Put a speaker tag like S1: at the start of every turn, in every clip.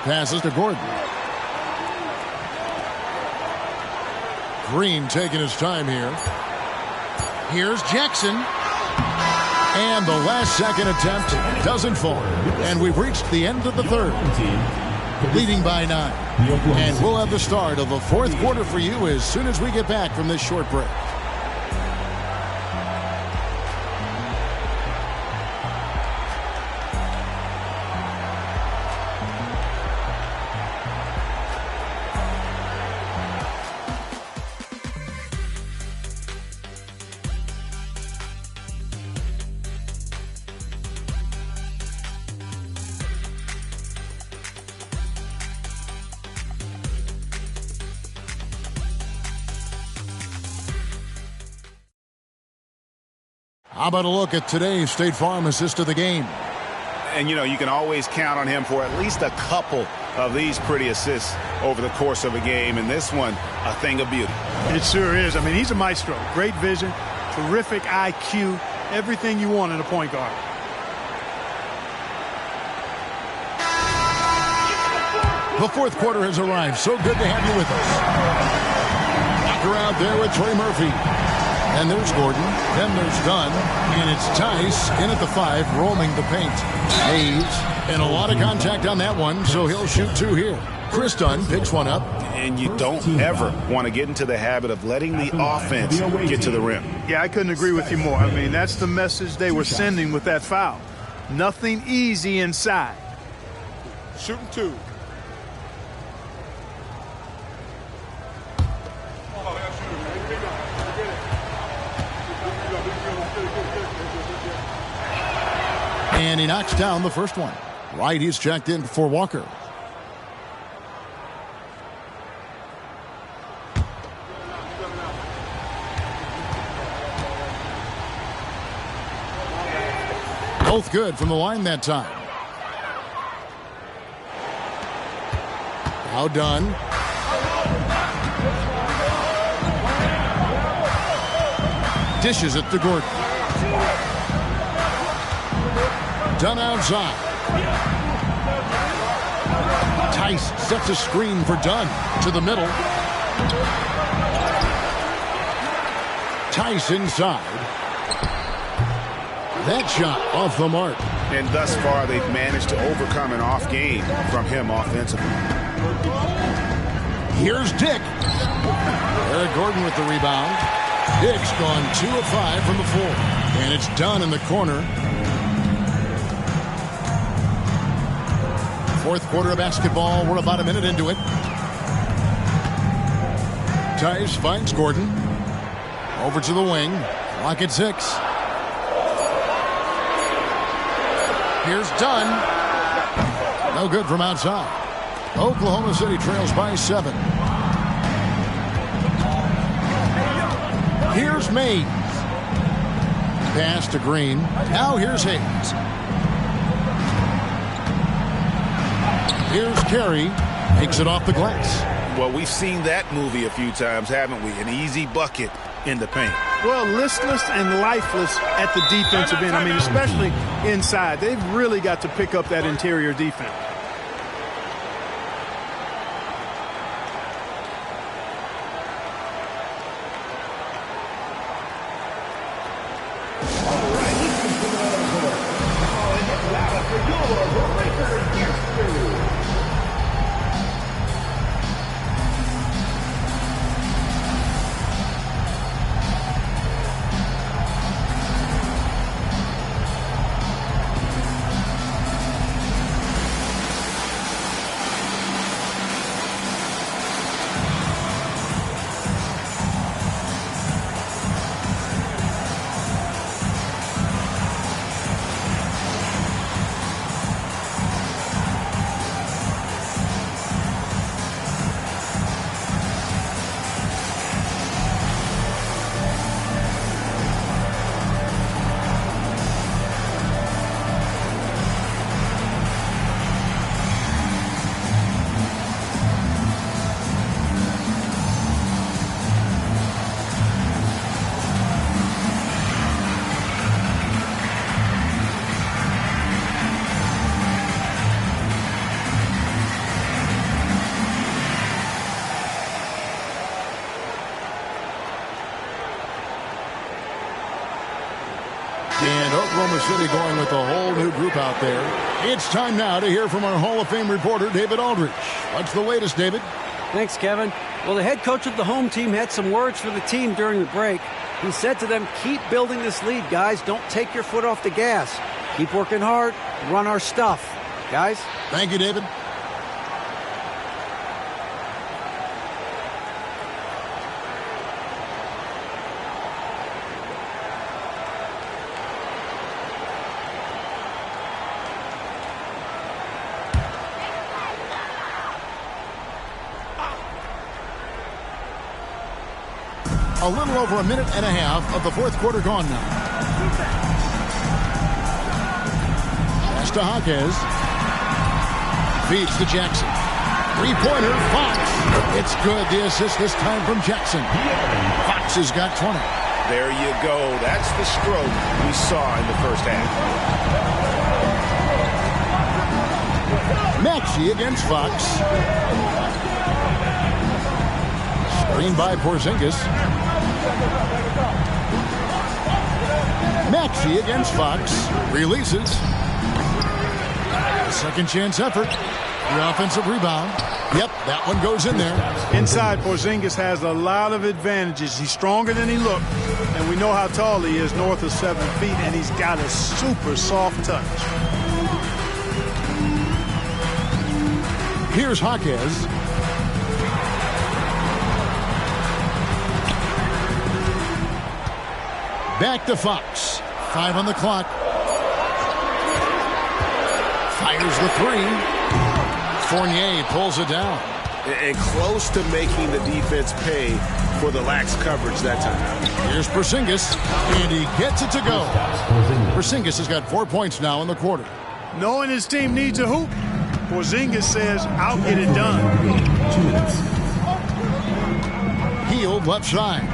S1: Passes to Gordon. Green taking his time here. Here's Jackson. And the last second attempt doesn't fall. And we've reached the end of the third. Leading by 9. And we'll have the start of the fourth quarter for you as soon as we get back from this short break. How about a look at today's State Farm assist of the game?
S2: And, you know, you can always count on him for at least a couple of these pretty assists over the course of a game. And this one, a thing of beauty.
S3: It sure is. I mean, he's a maestro. Great vision, terrific IQ, everything you want in a point guard.
S1: The fourth quarter has arrived. So good to have you with us. Walker out there with Trey Murphy. And there's Gordon. Then there's Dunn. And it's Tice in at the 5, roaming the paint. Hayes. And a lot of contact on that one, so he'll shoot 2 here. Chris Dunn picks one up.
S2: And you don't ever want to get into the habit of letting the offense get to the rim.
S3: Yeah, I couldn't agree with you more. I mean, that's the message they were sending with that foul. Nothing easy inside. Shooting 2.
S1: And he knocks down the first one. Right, he's checked in for Walker. Both good from the line that time. Now done. Dishes it to Gordon. Done outside. Tice sets a screen for Dunn to the middle. Tice inside. That shot off the mark.
S2: And thus far, they've managed to overcome an off game from him offensively.
S1: Here's Dick. Eric Gordon with the rebound. Dick's gone 2 of 5 from the floor. And it's Dunn in the corner. Fourth quarter of basketball. We're about a minute into it. Tice finds Gordon. Over to the wing. Clock at 6. Here's Dunn. No good from outside. Oklahoma City trails by 7. Here's Mays. Pass to Green. Now here's Hayes. Here's Carey. Takes it off the glass.
S2: Well, we've seen that movie a few times, haven't we? An easy bucket in the paint.
S3: Well, listless and lifeless at the defensive end. I mean, especially inside. They've really got to pick up that interior defense.
S1: And Oklahoma City going with a whole new group out there. It's time now to hear from our Hall of Fame reporter, David Aldridge. What's the latest, David?
S4: Thanks, Kevin. Well, the head coach of the home team had some words for the team during the break. He said to them, keep building this lead, guys. Don't take your foot off the gas. Keep working hard. Run our stuff. Guys?
S1: Thank you, David. A little over a minute and a half of the fourth quarter gone now. Pass to Hawkes. Feeds to Jackson. Three-pointer, Fox. It's good. The assist this time from Jackson. Fox has got 20.
S2: There you go. That's the stroke we saw in the first half.
S1: Maxey against Fox. Screen by Porzingis. Maxey against Fox. Releases. Second chance effort. The offensive rebound. Yep, that one goes in there.
S3: Inside, Porzingis has a lot of advantages. He's stronger than he looked, and we know how tall he is, north of 7 feet, and he's got a super soft touch.
S1: Here's Hawkes. Back to Fox. 5 on the clock. Fires the three. Fournier pulls it down.
S2: And close to making the defense pay for the lax coverage that time.
S1: Here's Porzingis, and he gets it to go. Porzingis has got 4 points now in the quarter.
S3: Knowing his team needs a hoop, Porzingis says, I'll get it done.
S5: 2 minutes.
S1: Hield left side.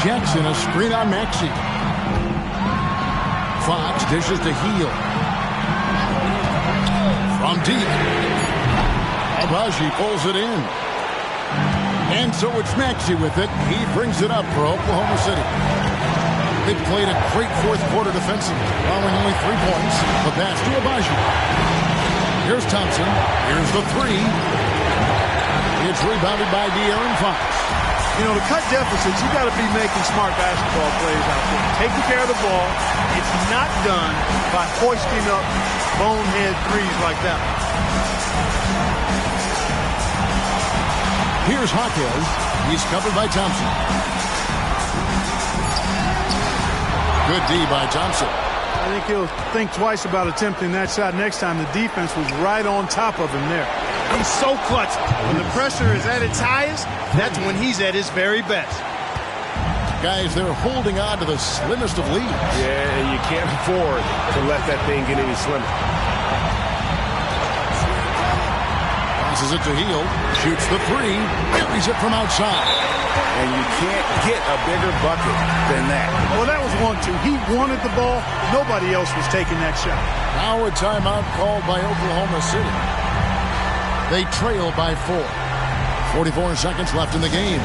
S1: Jackson, a screen on Maxey. Fox dishes to Hield. From deep. Abaji pulls it in. And so it's Maxey with it. He brings it up for Oklahoma City. They've played a great fourth quarter defensively, allowing only 3 points. The pass to Abaji. Here's Thompson. Here's the three. It's rebounded by De'Aaron Fox.
S3: You know, to cut deficits, you got to be making smart basketball plays out there. Taking care of the ball. It's not done by hoisting up bonehead threes like that.
S1: Here's Hawkes. He's covered by Thompson. Good D by Thompson.
S3: I think he'll think twice about attempting that shot next time. The defense was right on top of him there. He's so clutch. When the pressure is at its highest, that's when he's at his very best.
S1: Guys, they're holding on to the slimmest of leads.
S2: Yeah, and you can't afford to let that thing get any slimmer.
S1: Passes it to Hield. Shoots the three. Buries it from outside.
S2: And you can't get a bigger bucket than that.
S3: Well, that was 1-2. He wanted the ball. Nobody else was taking that shot.
S1: Now a timeout called by Oklahoma City. They trail by 4. 44 seconds left in the game.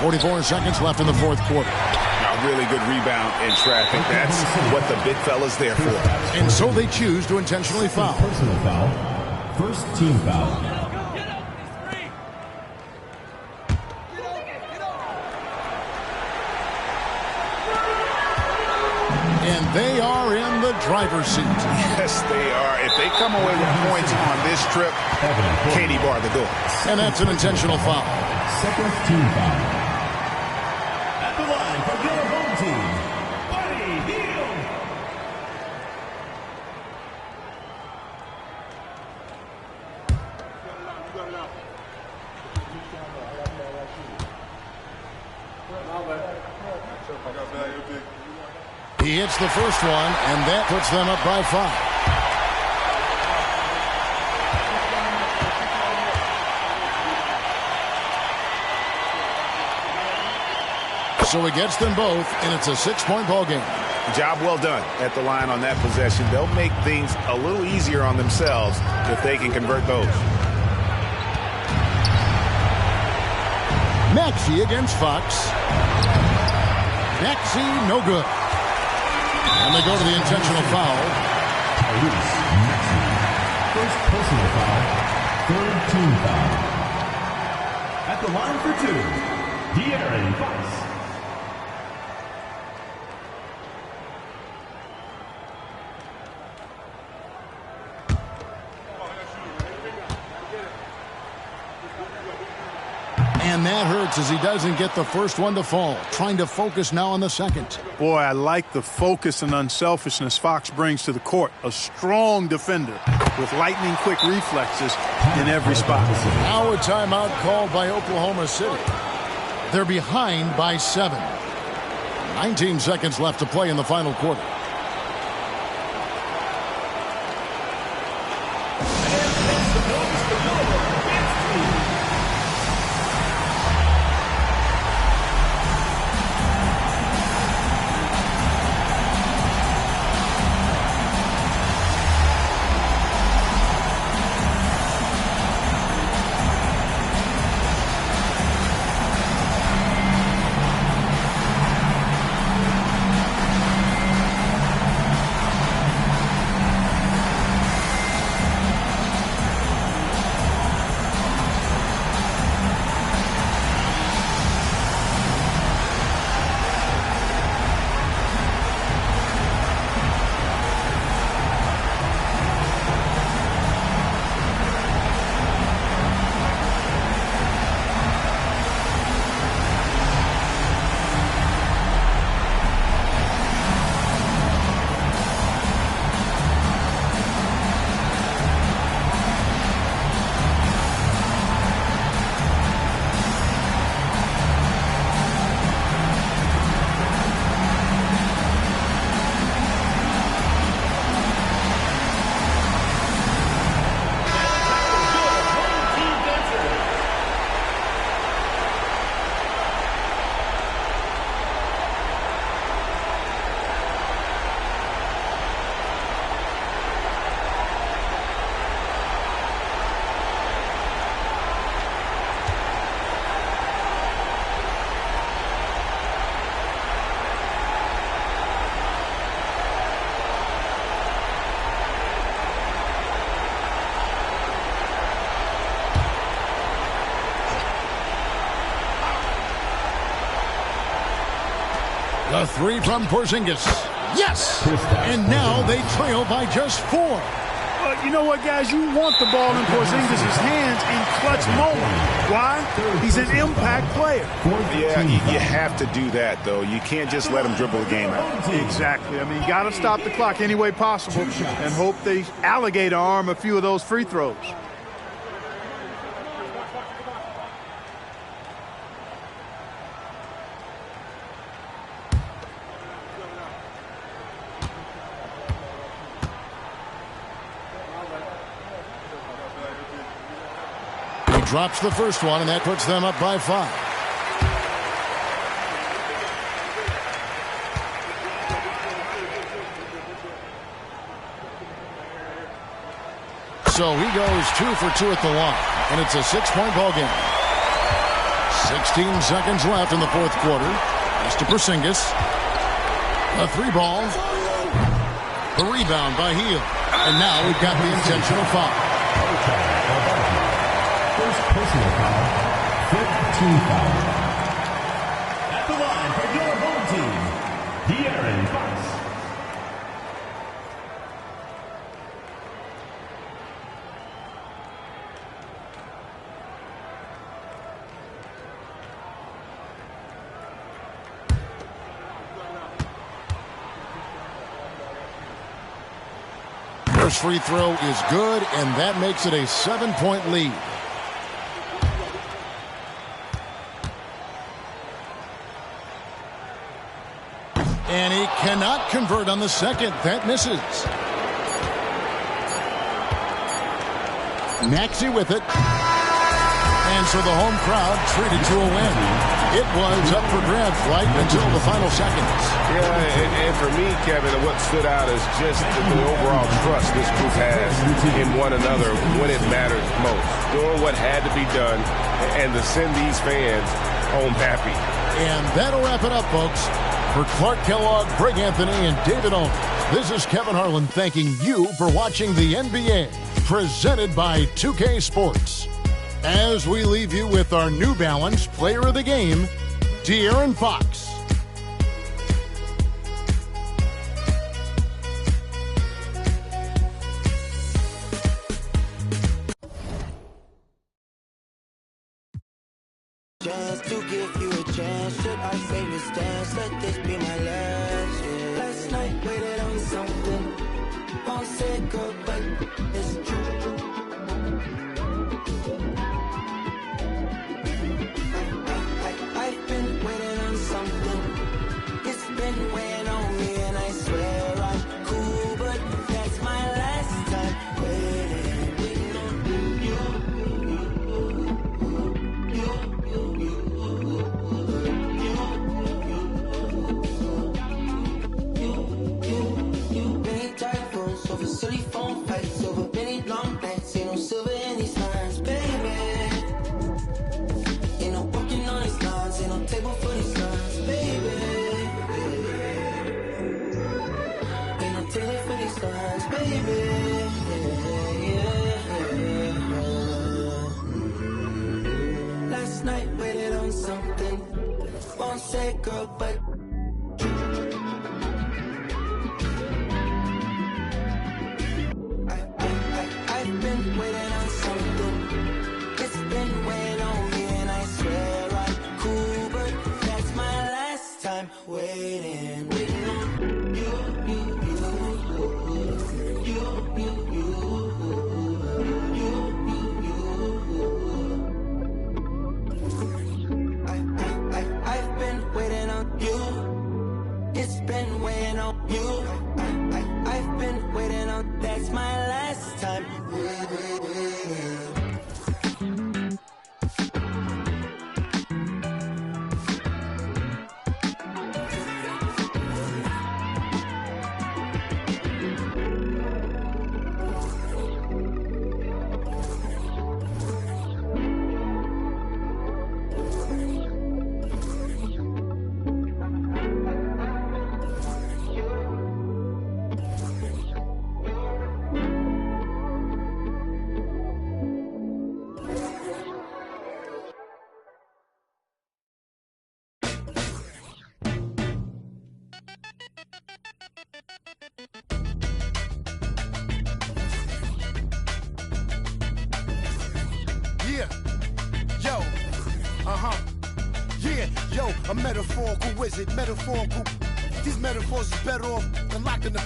S1: 44 seconds left in the fourth quarter.
S2: A really good rebound in traffic. That's what the big fella's there for.
S1: And so they choose to intentionally foul.
S5: Personal foul. First team foul.
S1: And they are in the driver's seat.
S2: Yes, they are. If they come away with points on this trip, Katie bar the door.
S1: And that's an intentional foul.
S5: Second team foul. At the line for your home team, Buddy Hield.
S1: He hits the first one, and that puts them up by 5. So he gets them both, and it's a 6-point ball game.
S2: Job well done at the line on that possession. They'll make things a little easier on themselves if they can convert those.
S1: Maxey against Fox. Maxey, no good. And they go to the intentional foul.
S5: First personal foul. Third team foul. At the line for 2, De'Aaron Fox.
S1: And that hurts as he doesn't get the first one to fall. Trying to focus now on the second.
S3: Boy, I like the focus and unselfishness Fox brings to the court. A strong defender with lightning-quick reflexes in every spot.
S1: Now a timeout called by Oklahoma City. They're behind by 7. 19 seconds left to play in the final quarter. A 3 from Porzingis. Yes! And now they trail by just 4.
S3: You know what, guys? You want the ball in Porzingis' hands in clutch moments. Why? He's an impact player.
S2: Yeah, you have to do that, though. You can't just let him dribble the game out.
S3: Exactly. I mean, you got to stop the clock any way possible and hope they alligator arm a few of those free throws.
S1: Drops the first one, and that puts them up by 5. So he goes 2 for 2 at the line, and it's a 6-point ball game. 16 seconds left in the fourth quarter. It's to Porzingis. A three ball. The rebound by Hield. And now we've got the intentional foul.
S5: First personal foul. 15 foul. At the line for your home team, De'Aaron Fox.
S1: First free throw is good, and that makes it a 7-point lead. And he cannot convert on the second. That misses. Maxey with it. And so the home crowd treated to a win. It was up for grabs right until the final seconds.
S6: Yeah, and for me, Kevin, what stood out is just the overall trust this group has in one another when it matters most. Doing what had to be done and to send these fans home happy.
S1: And that'll wrap it up, folks. For Clark Kellogg, Greg Anthony, and David Owen, this is Kevin Harlan thanking you for watching the NBA, presented by 2K Sports. As we leave you with our New Balance Player of the Game, De'Aaron Fox.
S7: Chance to give you a chance. Should I save this dance? Let this be my last. Yeah. Last night waited on something. Won't say good, but it's true. I've been waiting on something. It's been weighing on me, and I swear I'm cool, but that's my last time waiting on you. Many typos over silly phone fights, over many long nights. Ain't no silver in these lines, baby. Ain't no walking on these lines, ain't no table for these lines, baby. Ain't no table for these lines, baby. Last night waited on something. Won't say girl, but I've been waiting on something. It's been weighing on me, and I swear I'm cool, but that's my last time waiting on you. I've been waiting on you. It's been weighing on you. I've been waiting on. That's my last time waiting.
S8: Yeah, yo, yeah, yo, a metaphorical wizard, metaphorical. These metaphors is better off than locking them.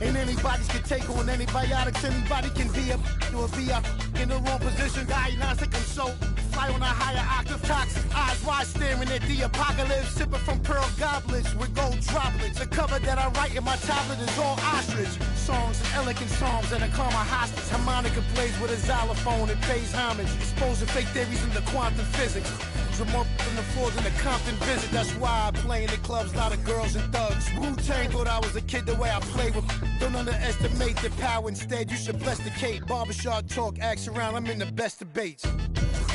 S8: Ain't anybody's can take on antibiotics, anybody can be up to a VI in the wrong position. Diagnostic, I'm so fly on a higher octave, toxic, eyes wide staring at the apocalypse, sipping from pearl goblets with gold droplets. The cover that I write in my tablet is all ostrich. Songs and elegant psalms and a calm hostage. Harmonica plays with a xylophone and pays homage. Exposing fake theories into quantum physics. More from the floors in the Compton visit. That's why I play in the clubs, lot of girls and thugs. Wu-Tang thought I was a kid the way I play with. Don't underestimate the power. Instead, you should bless the Kate. Barbershop talk, ask around. I'm in the best debates.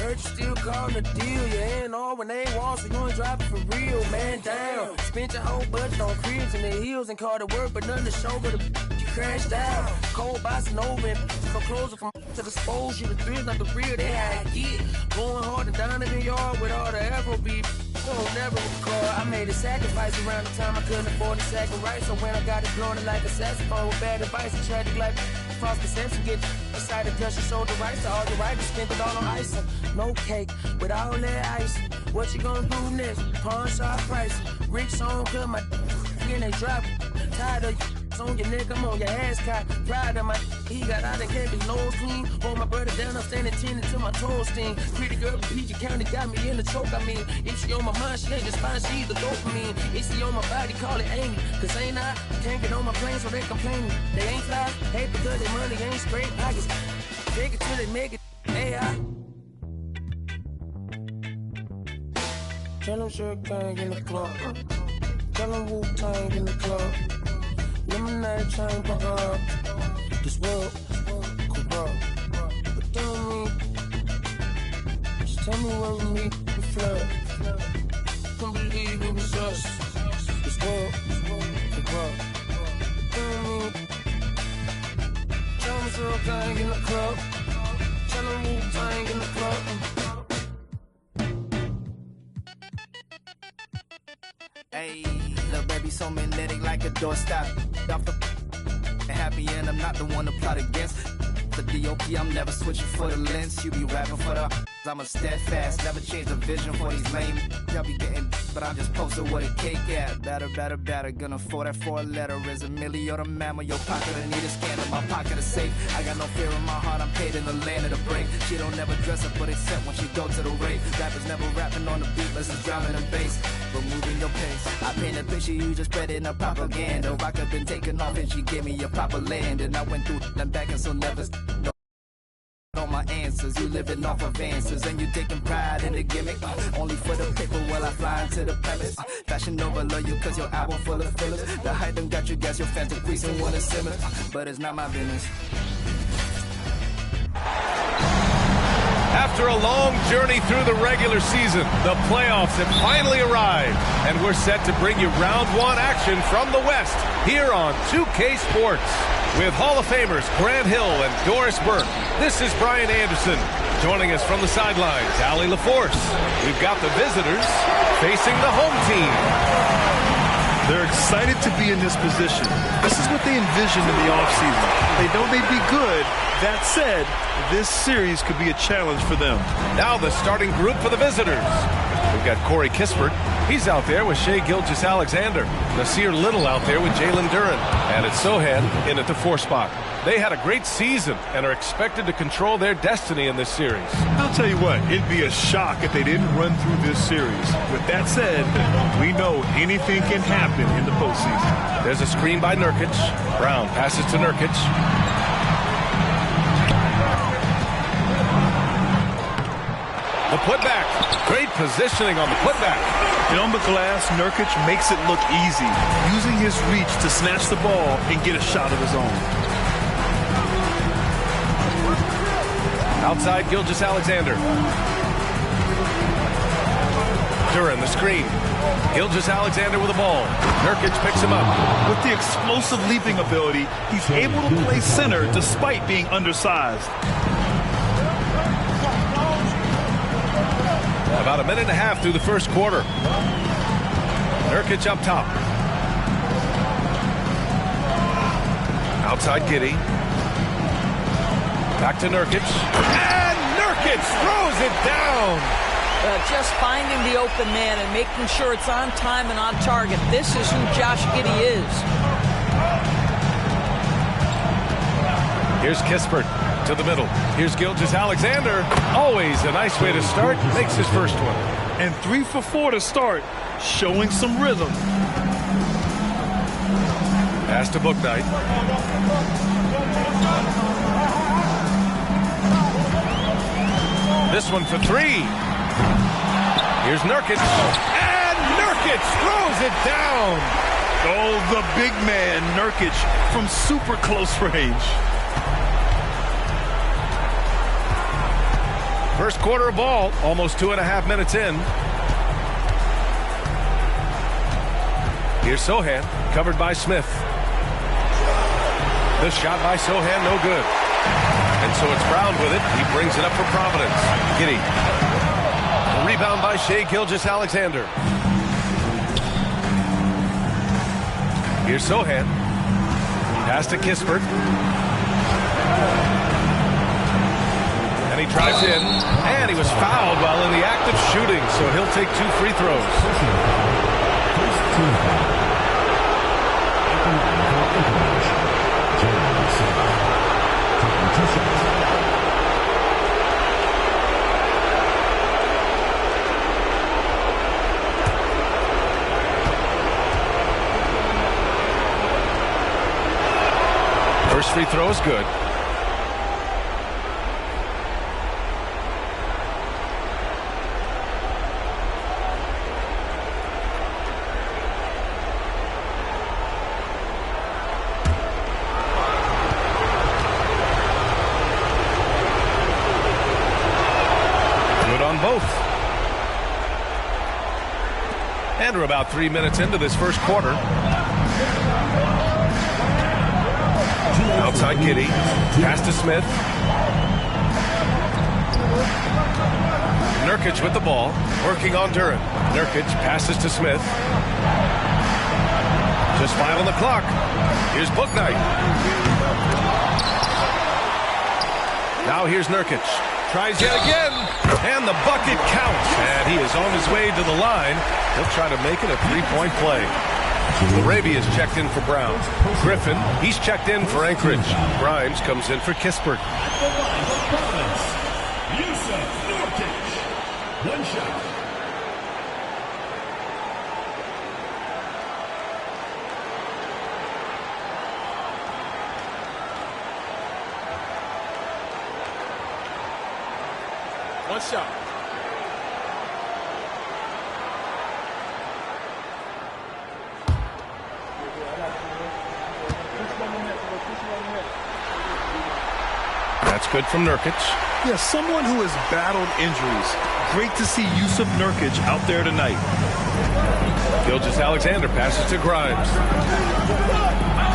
S9: Heard you still calling a deal, you ain't all when they walk, so you ain't dropping for real, man, down. Spent your whole budget on cribs and the heels and called it work, but nothing to show, but you crashed out. Cold bossing over and so closer from to dispose you, the thrill, not the real, they had to get. Going hard and down in the yard with all the Afro beef. Don't never recall, I made a sacrifice around the time I couldn't afford to sacrifice. So when I got it blowing it like a saxophone with bad advice, a tragic life, false perception, get aside and touch your shoulder rights to all the right, spent it all on icing. No cake with all that ice. What you gonna do next? Pawn shop price. Rick song, cut my and they drop. Tired of on your neck, I'm on your ass caught. Pride of my he got out and kept his nose clean. Hold my brother down, I'm standing 10 until my toes sting. Pretty girl from PG County got me in the choke. I mean, if she on my mind, she ain't just fine, she the dopamine. If she on my body, call it Amy. Cause ain't I can't get on my plane, so they complaining. They ain't fly, hate because their money ain't straight pockets. Take it till they make it. AI. Tell them Sure Gang in the club. Tell them Wu-Tang in the club. Lemonade chain pop up. This world corrupt. But tell me, just tell me where we meet the flood. Can't believe it was us. This world corrupt. Tell me, Sure Gang in the club. Tell them Wu-Tang in the club.
S10: Hey, little baby so magnetic like a doorstop. Off the happy end, I'm not the one to plot against. The DOP, I'm never switching for the lens. You be rapping for the I'm a steadfast, never change the vision for these lame. Y'all be getting, but I'm just posted with a cake at. Better, gonna afford that 4-letter. Is a milli or the mamma, your pocket, I need a scan in my pocket is safe. I got no fear in my heart, I'm paid in the land of the break. She don't never dress up, but except when she go to the rave. Rappers never rapping on the beat, but it's drumming and bass. But moving your pace, I paint a picture, you just spread in a propaganda. Rock up been taken off and she gave me a proper land. And I went through them back and so never all my answers, you living off of answers. And you taking pride in the gimmick, only for the paper while I fly into the premise. Fashion over love you cause your album full of fillers. The hype done got you gas, your fans decreasing, wanna simmer. But it's not my business.
S11: After a long journey through the regular season, the playoffs have finally arrived, and we're set to bring you round one action from the West here on 2K Sports. With Hall of Famers Grant Hill and Doris Burke, this is Brian Anderson. Joining us from the sidelines, Allie LaForce. We've got the visitors facing the home team.
S3: They're excited to be in this position. This is what they envisioned in the offseason. They know they'd be good. That said, this series could be a challenge for them.
S11: Now the starting group for the visitors. We've got Corey Kispert. He's out there with Shai Gilgeous-Alexander. Nasir Little out there with Jalen Duren. And it's Sohan in at the 4 spot. They had a great season and are expected to control their destiny in this series.
S3: I'll tell you what, it'd be a shock if they didn't run through this series. With that said, we know anything can happen in the postseason.
S11: There's a screen by Nurkic. Brown passes to Nurkic. The putback. Great positioning on the putback.
S3: And on the glass, Nurkic makes it look easy, using his reach to snatch the ball and get a shot of his own.
S11: Outside Gilgeous-Alexander. Duren the screen. Gilgeous-Alexander with the ball. Nurkic picks him up.
S3: With the explosive leaping ability, he's able to play center despite being undersized.
S11: About a minute and a half through the first quarter. Nurkic up top. Outside Giddey. Back to Nurkic. And Nurkic throws it down.
S12: Just finding the open man and making sure it's on time and on target. This is who Josh Giddey is.
S11: Here's Kispert to the middle. Here's Gilgeous-Alexander. Always a nice way to start. Makes his first one.
S3: And 3 for 4 to start, showing some rhythm.
S11: Pass to Bouknight. This one for 3. Here's Nurkic. And Nurkic throws it down.
S3: Oh, the big man, Nurkic, from super close range.
S11: First quarter of ball, almost 2.5 minutes in. Here's Sohan, covered by Smith. The shot by Sohan, no good. And so it's Brown with it. He brings it up for Providence. Giddey. A rebound by Shai Gilgeous-Alexander. Here's Sohan. Pass to Kispert. And he drives in. And he was fouled while in the act of shooting. So he'll take 2 free throws. First free throw is good. And we're about 3 minutes into this first quarter. Outside Giddey. Pass to Smith. Nurkic with the ball. Working on Duren. Nurkic passes to Smith. Just 5 on the clock. Here's Bouknight. Now here's Nurkic. Tries yet again, and the bucket counts. And he is on his way to the line. He'll try to make it a 3-point play. Arabia's checked in for Brown. Griffin, he's checked in for Anchorage. Grimes comes in for Kispert.
S5: One shot.
S3: One shot.
S11: That's good from Nurkic.
S13: Yeah, someone who has battled injuries. Great to see Yusuf Nurkic out there tonight.
S11: Gilgeous-Alexander passes to Grimes.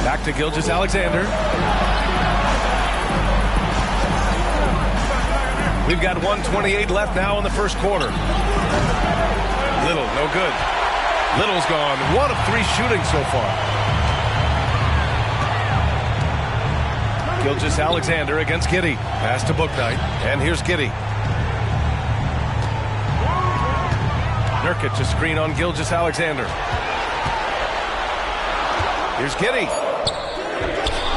S11: Back to Gilgeous-Alexander. We've got 1:28 left now in the first quarter. Little, no good. Little's gone. 1 of 3 shooting so far. Gilgeous-Alexander against Giddey. Pass to Bouknight. And here's Giddey. Nurkic a screen on Gilgeous-Alexander. Here's Giddey.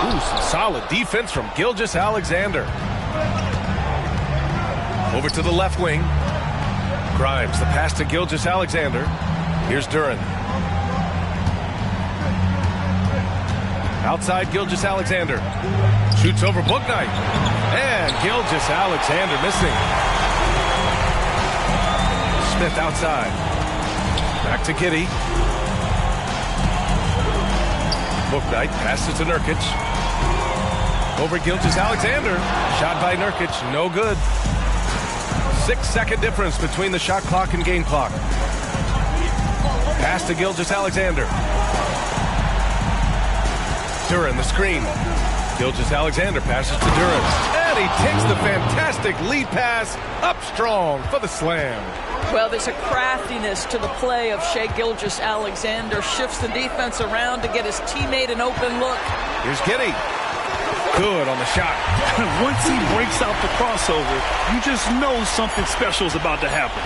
S11: Ooh, some solid defense from Gilgeous-Alexander. Over to the left wing. Grimes, the pass to Gilgeous-Alexander. Here's Duren. Outside Gilgeous-Alexander. Shoots over Bouknight. And Gilgeous-Alexander missing. Smith outside. Back to Giddey. Bouknight passes to Nurkic. Over Gilgeous-Alexander. Shot by Nurkic. No good. 6-second difference between the shot clock and game clock. Pass to Gilgeous-Alexander. Duren, the screen. Gilgeous-Alexander passes to Duren. And he takes the fantastic lead pass up strong for the slam.
S12: Well, there's a craftiness to the play of Shai Gilgeous-Alexander. Shifts the defense around to get his teammate an open look.
S11: Here's Giddey. Good on the shot.
S13: Once he breaks out the crossover, you just know something special is about to happen.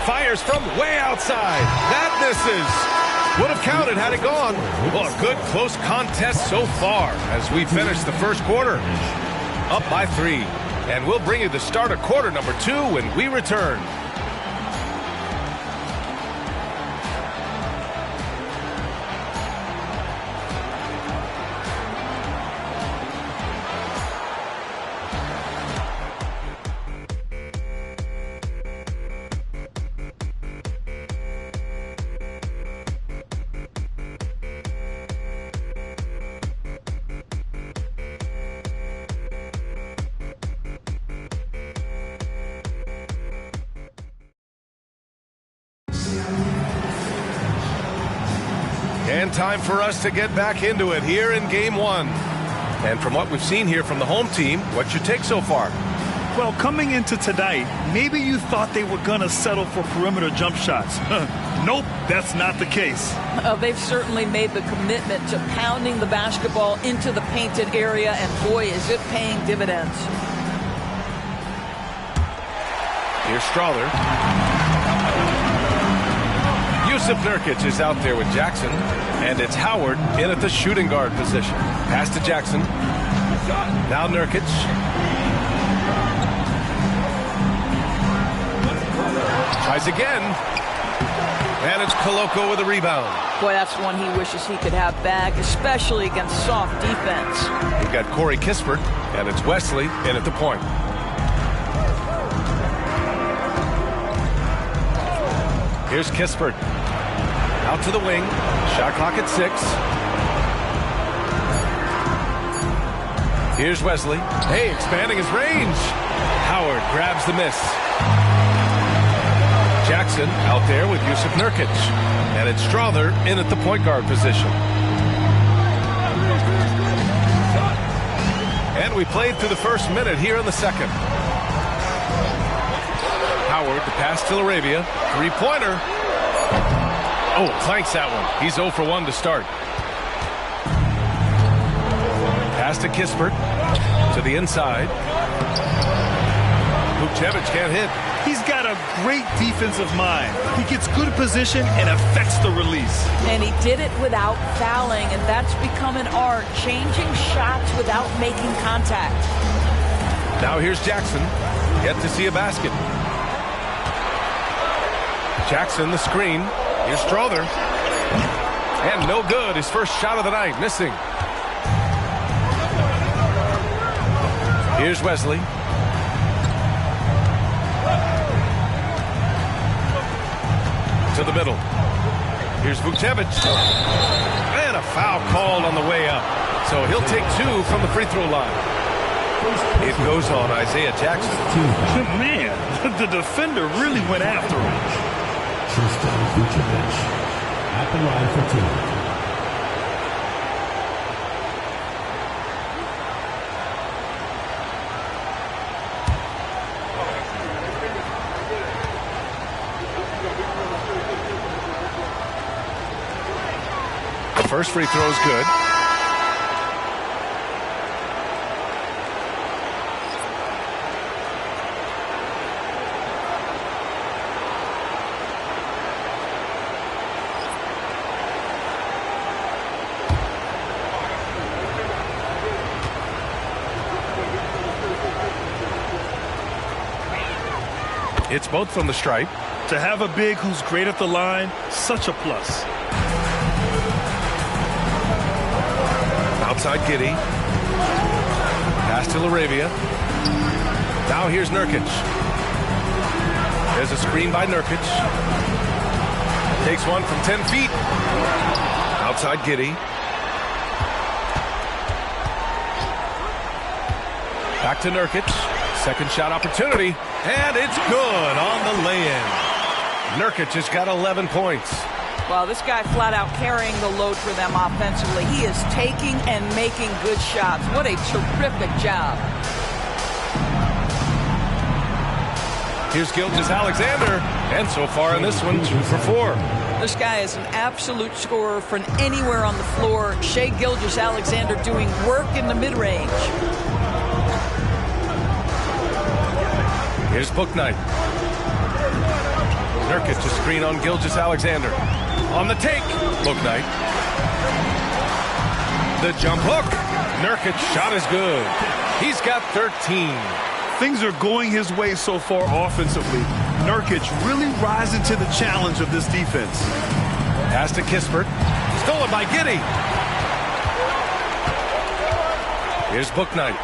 S11: Fires from way outside. That misses. Would have counted had it gone. Well, a good close contest so far as we finish the first quarter. Up by 3. And we'll bring you the start of quarter number 2 when we return. And time for us to get back into it here in Game 1. And from what we've seen here from the home team, what's your take so far?
S13: Well, coming into tonight, maybe you thought they were going to settle for perimeter jump shots. Nope, that's not the case.
S12: They've certainly made the commitment to pounding the basketball into the painted area, and boy, is it paying dividends.
S11: Here's Strother. Yusuf Nurkic is out there with Jackson, and it's Howard in at the shooting guard position. Pass to Jackson. Now Nurkic. Tries again. And it's Koloko with a rebound.
S12: Boy, that's one he wishes he could have back, especially against soft defense.
S11: We've got Corey Kispert, and it's Wesley in at the point. Here's Kispert. Out to the wing. Shot clock at 6. Here's Wesley. Hey, expanding his range. Howard grabs the miss. Jackson out there with Yusuf Nurkic. And it's Strother in at the point guard position. And we played through the first minute here in the second. Howard, the pass to Laravia. Three-pointer. Oh, clanks that one. He's 0 for 1 to start. Pass to Kispert. To the inside. Vukcevic can't hit.
S13: He's got a great defensive mind. He gets good position and affects the release.
S12: And he did it without fouling, and that's become an art, changing shots without making contact.
S11: Now here's Jackson. Yet to see a basket. Jackson, the screen. Here's Strother. And no good. His first shot of the night, missing. Here's Wesley. To the middle. Here's Vukcevic. And a foul called on the way up. So he'll take 2 from the free throw line. It goes on Isaiah Jackson.
S13: Man, the defender really went after him.
S5: Tristan Vukcevic at the line for 2.
S11: First free throw is good. It's both from the stripe.
S13: To have a big who's great at the line, such a plus.
S11: Outside Giddey. Pass to Laravia. Now here's Nurkic. There's a screen by Nurkic. Takes one from 10 feet. Outside Giddey. Back to Nurkic. Second shot opportunity. And it's good on the lay-in. Nurkic has got 11 points.
S12: Well, this guy flat out carrying the load for them offensively. He is taking and making good shots. What a terrific job.
S11: Here's Gilgeous-Alexander. And so far in this one, 2 for 4.
S12: This guy is an absolute scorer from anywhere on the floor. Shai Gilgeous-Alexander doing work in the mid-range.
S11: Here's Bouknight. Nurkic to screen on Gilgeous-Alexander. On the take, Bouknight. The jump hook. Nurkic's shot is good. He's got 13.
S13: Things are going his way so far offensively. Nurkic really rising to the challenge of this defense.
S11: Pass to Kispert. Stolen by Giddey. Here's Bouknight.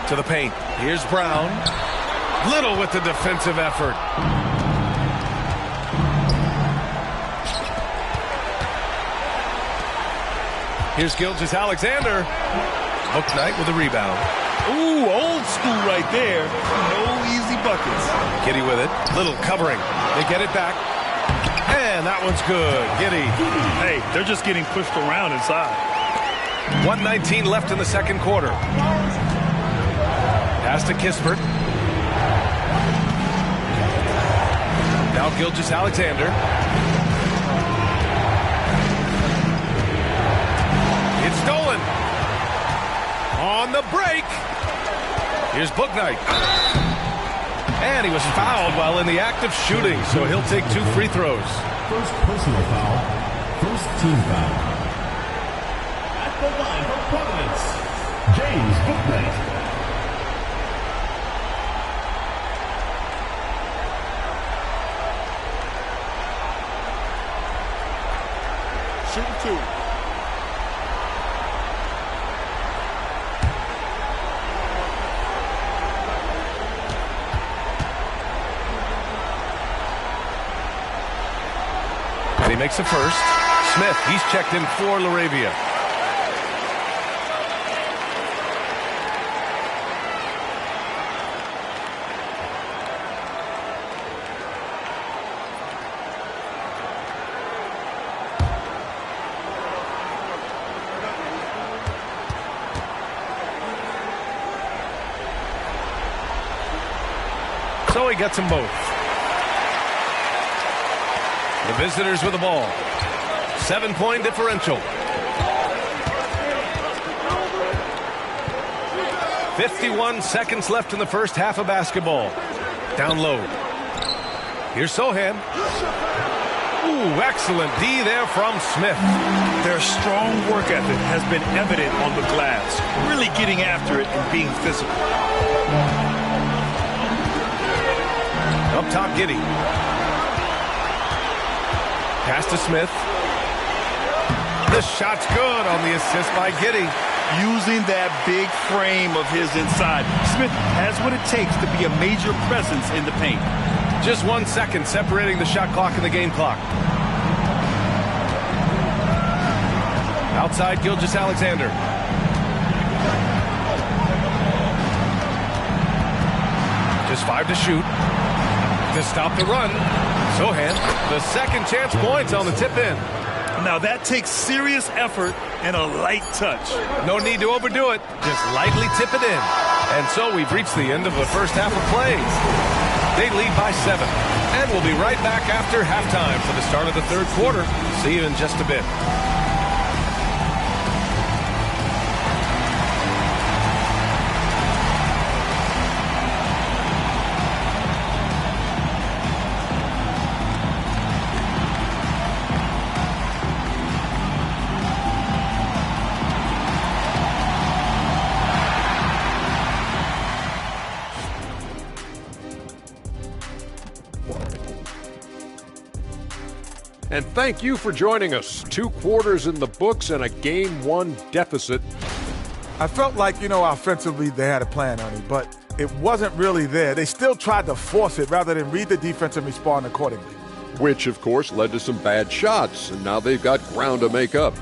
S11: To the paint. Here's Brown. Little with the defensive effort. Here's Gilgeous-Alexander. Bouknight with a rebound.
S13: Ooh, old school right there. No easy buckets.
S11: Giddey with it. Little covering. They get it back. And that one's good. Giddy.
S13: Hey, they're just getting pushed around inside.
S11: 1:19 left in the second quarter. Pass to Kispert. Now Gilgeous-Alexander. It's stolen. On the break. Here's Bouknight. And he was fouled while in the act of shooting, so he'll take 2 free throws.
S5: First personal foul. First team foul. At the line for Providence, James Bouknight.
S8: Shooting 2.
S11: And he makes a first. Smith, he's checked in for Laravia. So he gets them both. The visitors with the ball. 7-point differential. 51 seconds left in the first half of basketball. Down low. Here's Sohan. Ooh, excellent D there from Smith.
S13: Their strong work ethic has been evident on the glass. Really getting after it and being physical.
S11: Up top, Giddy. Pass to Smith. The shot's good on the assist by Giddy.
S13: Using that big frame of his inside, Smith has what it takes to be a major presence in the paint.
S11: Just 1 second separating the shot clock and the game clock. Outside, Gilgeous-Alexander. Just 5 to shoot. To stop the run. Sohan, the second chance points on the tip in.
S13: Now that takes serious effort and a light touch.
S11: No need to overdo it. Just lightly tip it in. And so we've reached the end of the first half of play. They lead by 7. And we'll be right back after halftime for the start of the third quarter. See you in just a bit.
S14: And thank you for joining us. 2 quarters in the books and a Game 1 deficit.
S15: I felt like, offensively they had a plan, Ernie, but it wasn't really there. They still tried to force it rather than read the defense and respond accordingly.
S14: Which, of course, led to some bad shots, and now they've got ground to make up.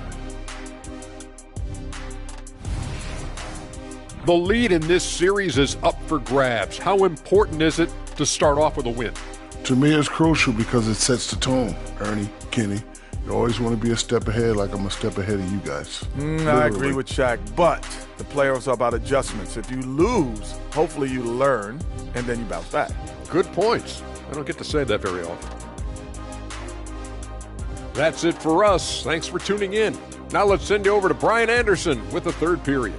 S14: The lead in this series is up for grabs. How important is it to start off with a win?
S16: To me, it's crucial because it sets the tone, Ernie, Kenny. You always want to be a step ahead like I'm a step ahead of you guys.
S15: I agree with Shaq, but the playoffs are about adjustments. If you lose, hopefully you learn, and then you bounce back.
S14: Good points. I don't get to say that very often. That's it for us. Thanks for tuning in. Now let's send you over to Brian Anderson with the third period.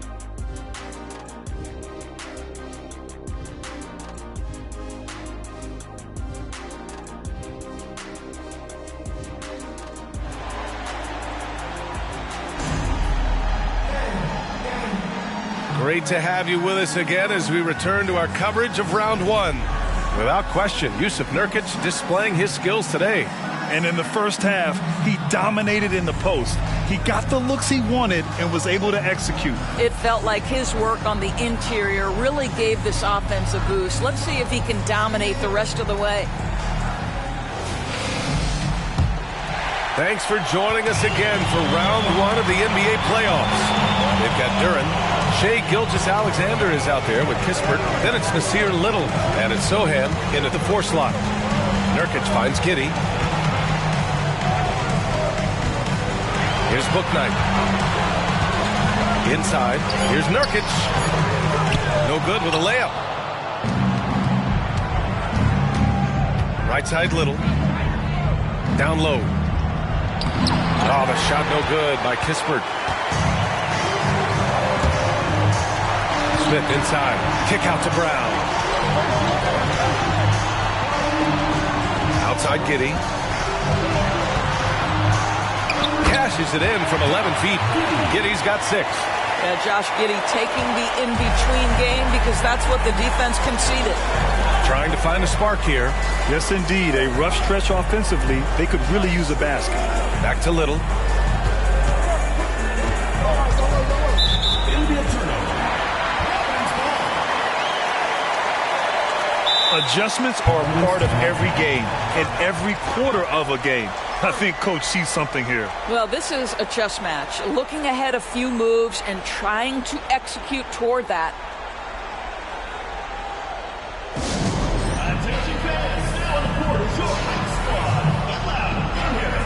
S11: Great to have you with us again as we return to our coverage of round 1. Without question, Jusuf Nurkic displaying his skills today.
S13: And in the first half, he dominated in the post. He got the looks he wanted and was able to execute.
S12: It felt like his work on the interior really gave this offense a boost. Let's see if he can dominate the rest of the way.
S11: Thanks for joining us again for round 1 of the NBA playoffs. They've got Duren. Shai Gilgeous-Alexander is out there with Kispert. Then it's Nasir Little. And it's Sohan in at the 4 slot. Nurkic finds Giddy. Here's Bouknight. Inside. Here's Nurkic. No good with a layup. Right side Little. Down low. Oh, the shot no good by Kispert. Smith inside. Kick out to Brown. Outside Giddey. Cashes it in from 11 feet. Giddey's got 6.
S12: Yeah, Josh Giddey taking the in-between game because that's what the defense conceded.
S11: Trying to find a spark here.
S13: Yes, indeed. A rough stretch offensively. They could really use a basket.
S11: Back to Little.
S13: Adjustments are a part of every game and every quarter of a game. I think Coach sees something here.
S12: Well, this is a chess match. Looking ahead a few moves and trying to execute toward that.
S5: Attention fans, now on the court is your high squad. Get loud in here.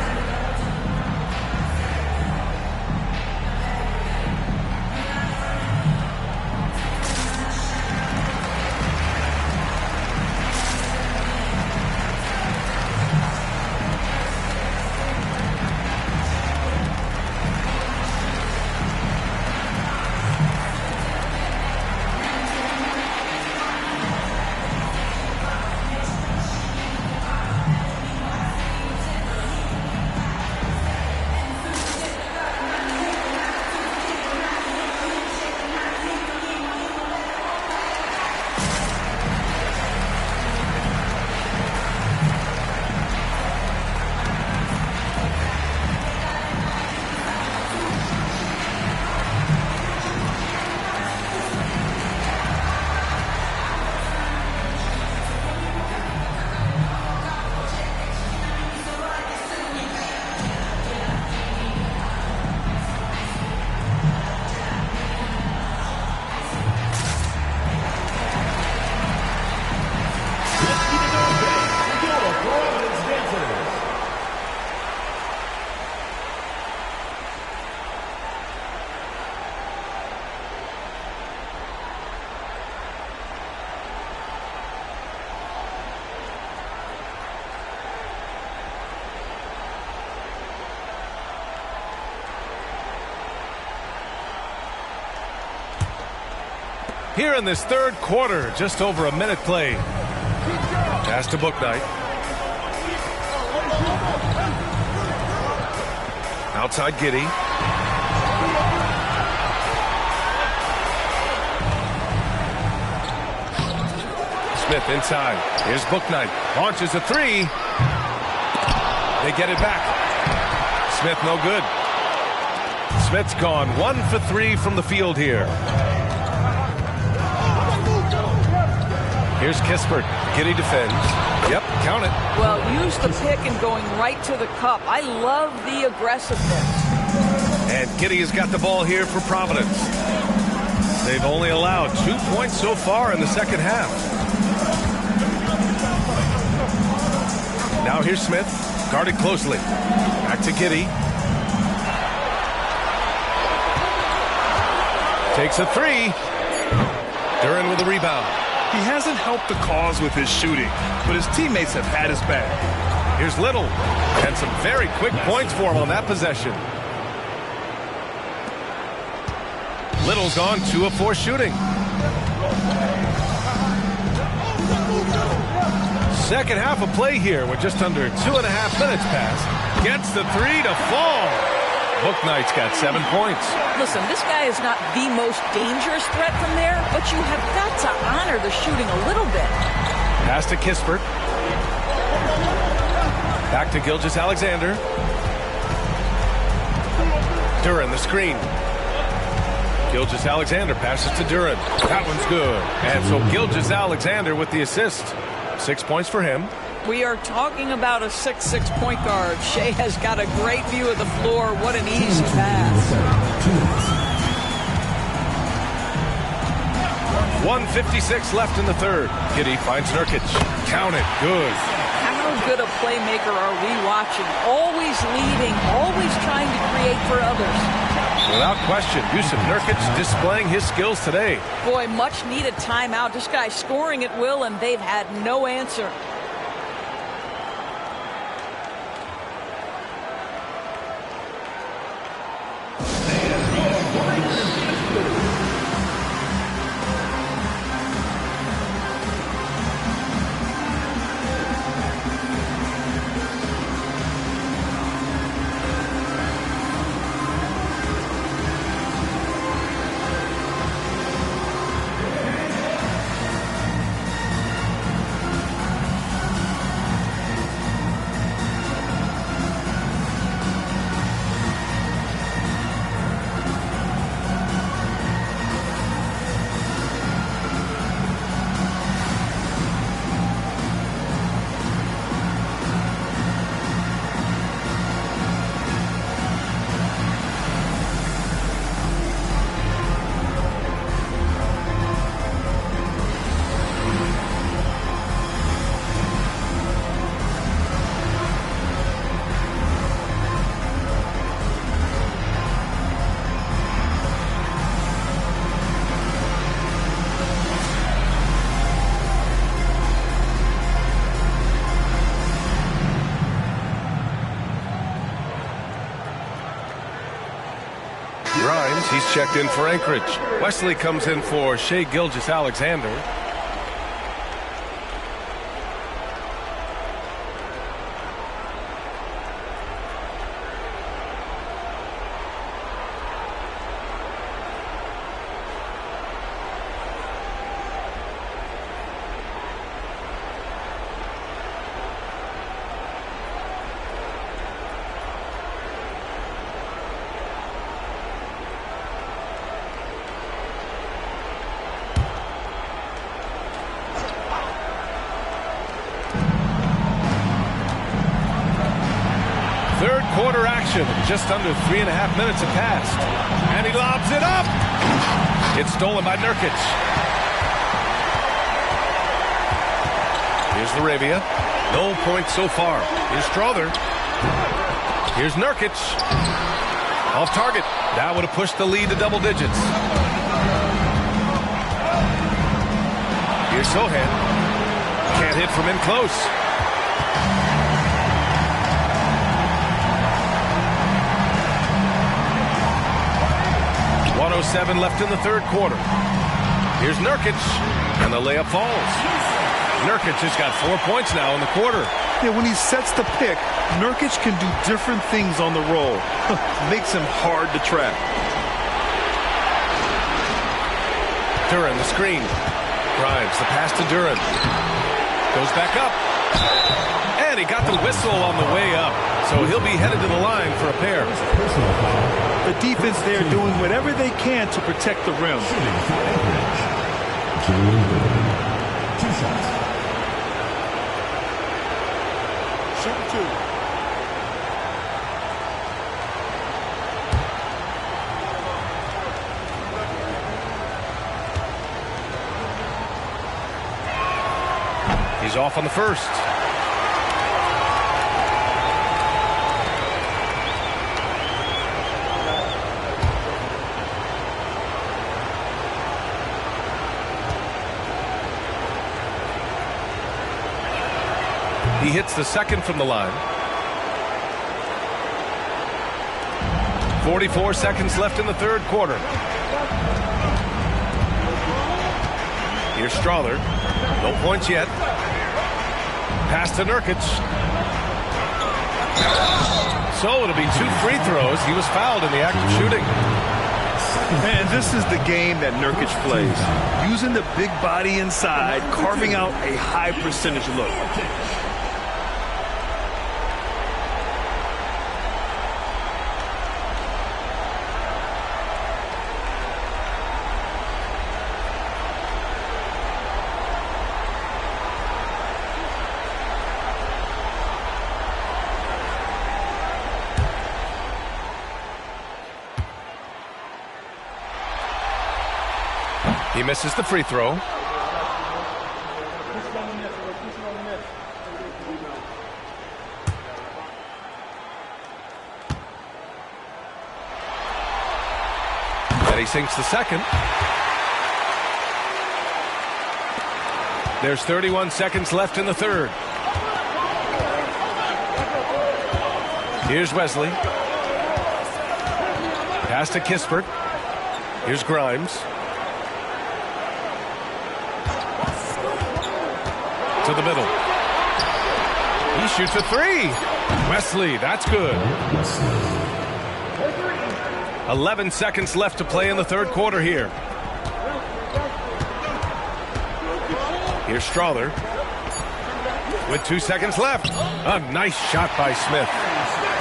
S11: Here in this third quarter, just over a minute played. Pass to Bouknight. Outside Giddey. Smith inside. Here's Bouknight. Launches a three. They get it back. Smith no good. Smith's gone 1 for 3 from the field here. Here's Kispert. Giddey defends. Yep, count it.
S12: Well, use the pick and going right to the cup. I love the aggressiveness.
S11: And Giddey has got the ball here for Providence. They've only allowed 2 points so far in the second half. Now here's Smith. Guarded closely. Back to Giddey. Takes a three. Duren with a rebound.
S13: He hasn't helped the cause with his shooting, but his teammates have had his back.
S11: Here's Little. And some very quick points for him on that possession. Little's gone 2 of 4 shooting. Second half of play here with just under 2.5 minutes passed. Gets the three to fall. Bouknight's got 7 points.
S12: Listen, this guy is not the most dangerous threat from there, but you have got to honor the shooting a little bit.
S11: Pass to Kispert. Back to Gilgeous-Alexander. Duren the screen. Gilgeous-Alexander passes to Duren. That one's good. And so Gilgeous-Alexander with the assist. 6 points for him.
S12: We are talking about a 6'6" point guard. Shea has got a great view of the floor. What an easy pass.
S11: 1:56 left in the third. Giddey finds Nurkic. Count it. Good.
S12: How good a playmaker are we watching? Always leading, always trying to create for others.
S11: Without question, Yusuf Nurkic displaying his skills today.
S12: Boy, much needed timeout. This guy's scoring at will, and they've had no answer.
S11: He's checked in for Anchorage. Wesley comes in for Shai Gilgeous-Alexander. Third quarter action. Just under 3.5 minutes have passed. And he lobs it up. It's stolen by Nurkic. Here's Laravia. No points so far. Here's Strother. Here's Nurkic. Off target. That would have pushed the lead to double digits. Here's Sohan. Can't hit from in close. .107 left in the third quarter. Here's Nurkic, and the layup falls. Nurkic has got 4 points now in the quarter.
S13: Yeah, when he sets the pick, Nurkic can do different things on the roll. Makes him hard to trap.
S11: Duran, the screen. Grimes, the pass to Duran. Goes back up. And he got the whistle on the way up. So he'll be headed to the line for a pair.
S13: The defense there doing whatever they can to protect the rim.
S5: Two shots.
S15: Shoot two.
S11: He's off on the first. He hits the second from the line. 44 seconds left in the third quarter. Here's Strother. No points yet. Pass to Nurkic. So it'll be 2 free throws. He was fouled in the act of shooting.
S13: Man, this is the game that Nurkic plays. Using the big body inside, carving out a high percentage look.
S11: He misses the free throw. he sinks the second. There's 31 seconds left in the third. Here's Wesley. Pass to Kispert. Here's Grimes. To the middle. He shoots a three. Wesley, that's good. 11 seconds left to play in the third quarter here. Here's Strother. With 2 seconds left. A nice shot by Smith.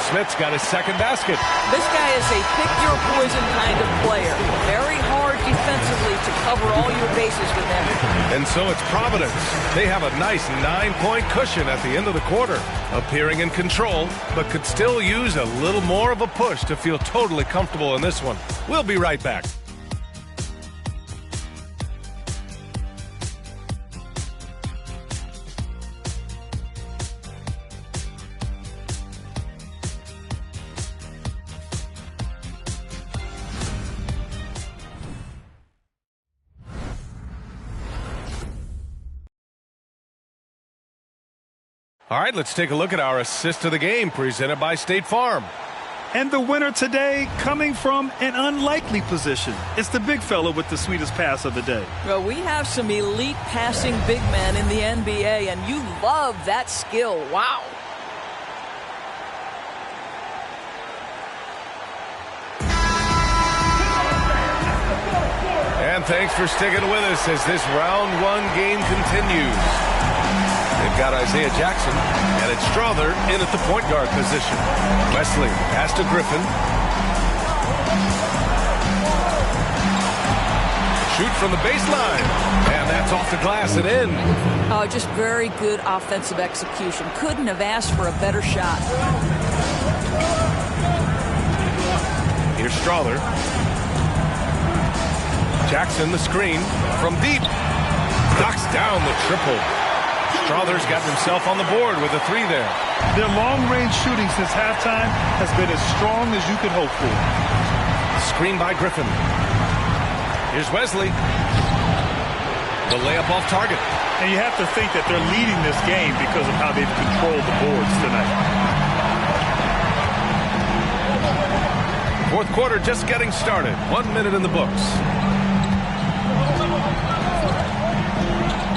S11: Smith's got his second basket.
S12: This guy is a pick-your-poison kind of player. Very hard defensively to cover all your bases with him.
S11: And so it's Providence. They have a nice 9-point cushion at the end of the quarter. Appearing in control, but could still use a little more of a push to feel totally comfortable in this one. We'll be right back. All right, let's take a look at our assist of the game presented by State Farm.
S13: And the winner today coming from an unlikely position. It's the big fella with the sweetest pass of the day.
S12: Well, we have some elite passing big men in the NBA, and you love that skill. Wow.
S11: And thanks for sticking with us as this round one game continues. They've got Isaiah Jackson, and it's Strother in at the point guard position. Wesley pass to Griffin. Shoot from the baseline, and that's off the glass and in.
S12: Oh, just very good offensive execution. Couldn't have asked for a better shot.
S11: Here's Strother. Jackson, the screen from deep. Knocks down the triple. Strother's got himself on the board with a three there.
S13: Their long-range shooting since halftime has been as strong as you could hope for.
S11: Screen by Griffin. Here's Wesley. The layup off target.
S13: And you have to think that they're leading this game because of how they've controlled the boards tonight.
S11: Fourth quarter just getting started. 1 minute in the books.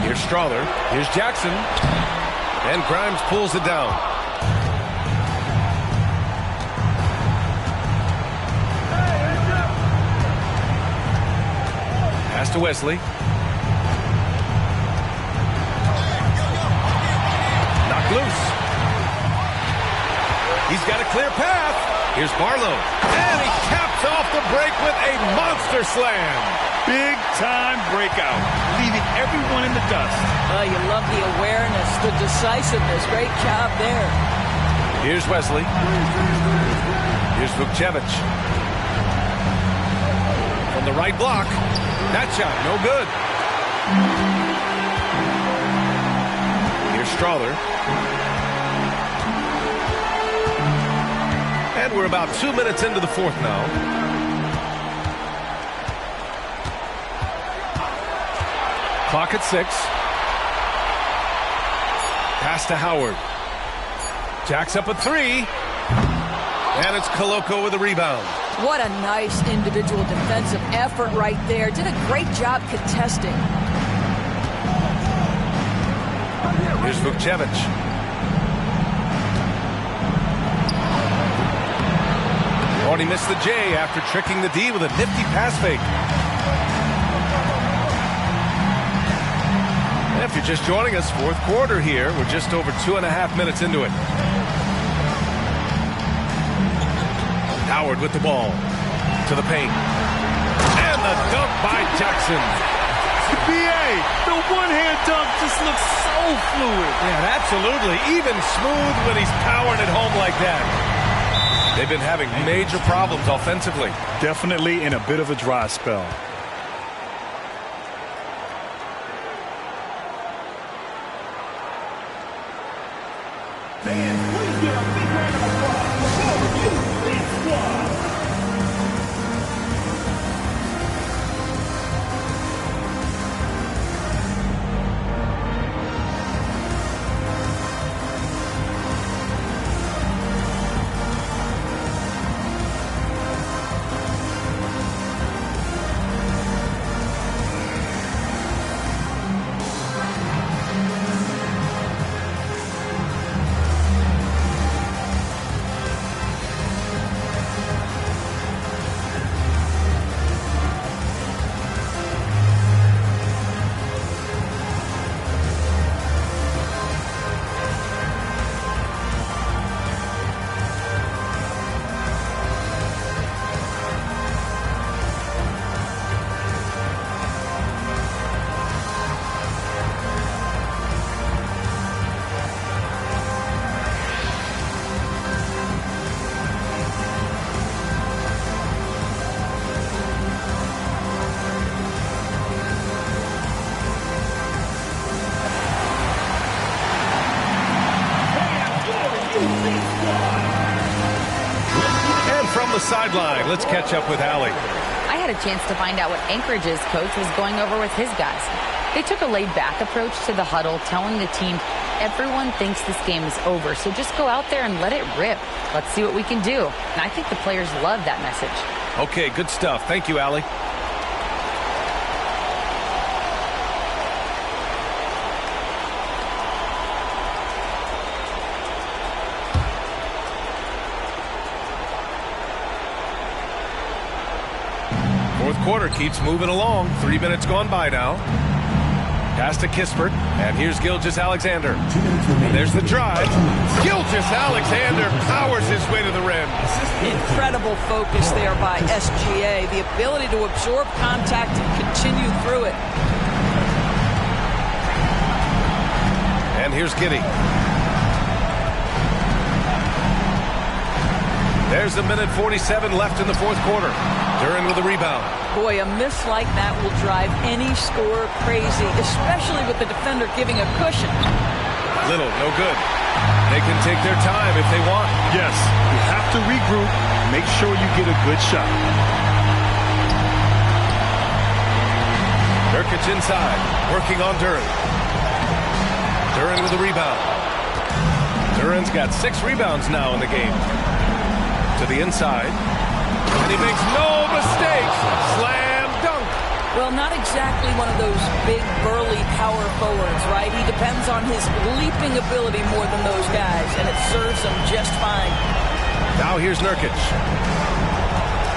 S11: Here's Strother. Here's Jackson. And Grimes pulls it down. Pass to Wesley. Knocked loose. He's got a clear path. Here's Barlow. And he caps off the break with a monster slam.
S13: Big-time breakout, leaving everyone in the dust.
S12: Oh, you love the awareness, the decisiveness. Great job there.
S11: Here's Wesley. Here's Vukcevic. From the right block. That shot, no good. Here's Strother. And we're about 2 minutes into the fourth now. Clock at 6. Pass to Howard. Jacks up a three. And it's Koloko with a rebound.
S12: What a nice individual defensive effort right there. Did a great job contesting.
S11: Here's Vukcevic. Oh, and he missed the J after tricking the D with a nifty pass fake. If you're just joining us, fourth quarter here. We're just over 2.5 minutes into it. Howard with the ball. To the paint. And the dunk by Jackson.
S13: BA, the one-hand dunk just looks so fluid.
S11: Yeah, absolutely. Even smooth when he's powering it home like that. They've been having major problems offensively.
S13: Definitely in a bit of a dry spell.
S11: the sideline, let's catch up with Allie.
S17: I had a chance to find out what Anchorage's coach was going over with his guys. They took a laid-back approach to the huddle, telling the team, everyone thinks this game is over, so just go out there and let it rip. Let's see what we can do. And I think the players love that message.
S11: Okay, good stuff. Thank you, Allie. Fourth quarter keeps moving along. 3 minutes gone by now. Pass to Kispert, and here's Gilgeous-Alexander. There's the drive. Gilgeous-Alexander powers his way to the rim.
S12: Incredible focus there by SGA. The ability to absorb contact and continue through it.
S11: And here's Giddey. There's a minute 47 left in the fourth quarter. Duren with a rebound.
S12: Boy, a miss like that will drive any scorer crazy, especially with the defender giving a cushion.
S11: Little, no good. They can take their time if they want.
S13: Yes, you have to regroup. Make sure you get a good shot.
S11: Nurkic inside, working on Duren. Duren with a rebound. Duren's got 6 rebounds now in the game. To the inside. And he makes no mistakes. Slam dunk.
S12: Well, not exactly one of those big, burly power forwards, right? He depends on his leaping ability more than those guys, and it serves him just fine.
S11: Now here's Nurkic.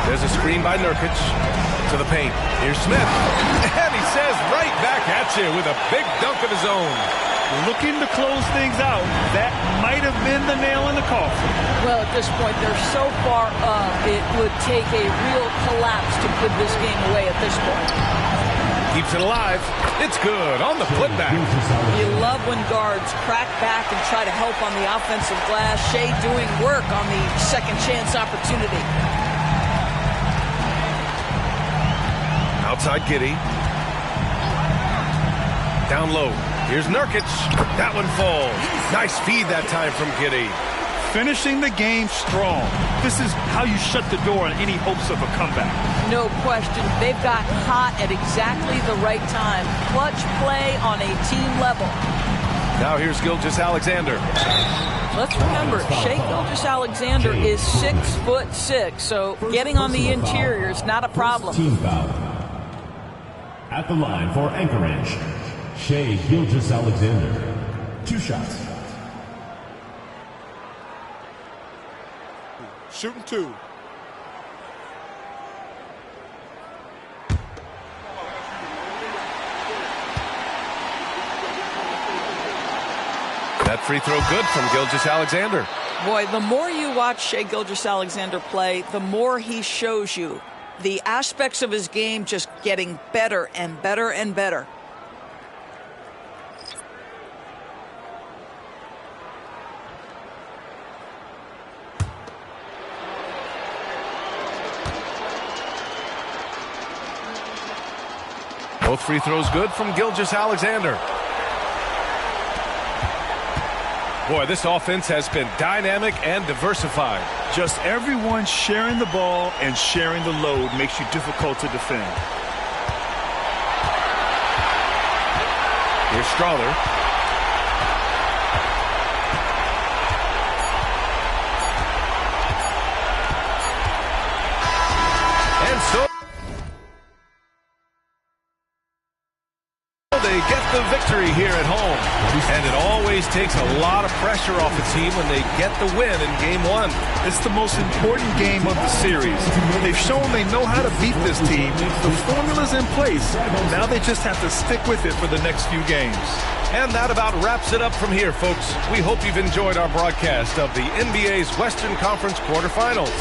S11: There's a screen by Nurkic to the paint. Here's Smith. And he says right back at you with a big dunk of his own.
S13: Looking to close things out. That might have been the nail in the coffin.
S12: Well, at this point, they're so far up, it would take a real collapse to put this game away at this point.
S11: Keeps it alive. It's good on the putback.
S12: You love when guards crack back and try to help on the offensive glass. Shea doing work on the second chance opportunity.
S11: Outside Giddey. Down low. Here's Nurkic. That one falls. Nice feed that time from Giddey.
S13: Finishing the game strong. This is how you shut the door on any hopes of a comeback.
S12: No question. They've got hot at exactly the right time. Clutch play on a team level.
S11: Now here's Gilgeous-Alexander.
S12: Let's remember, Shea Gilgeous-Alexander is 6'6", so getting on the interior is not a problem.
S5: Team foul. At the line for Anchorage, Shea Gilgeous-Alexander. 2 shots.
S15: Shooting 2.
S11: That free throw good from Gilgeous-Alexander.
S12: Boy, the more you watch Shea Gilgeous-Alexander play, the more he shows you the aspects of his game just getting better and better and better.
S11: Both free throws good from Gilgeous-Alexander. Boy, this offense has been dynamic and diversified.
S13: Just everyone sharing the ball and sharing the load makes you difficult to defend.
S11: Here's Strawther. And so they get the victory here at home. And it always takes a lot of pressure off a team when they get the win in Game 1.
S13: It's the most important game of the series. They've shown they know how to beat this team. The formula's in place. Now they just have to stick with it for the next few games.
S11: And that about wraps it up from here, folks. We hope you've enjoyed our broadcast of the NBA's Western Conference quarterfinals.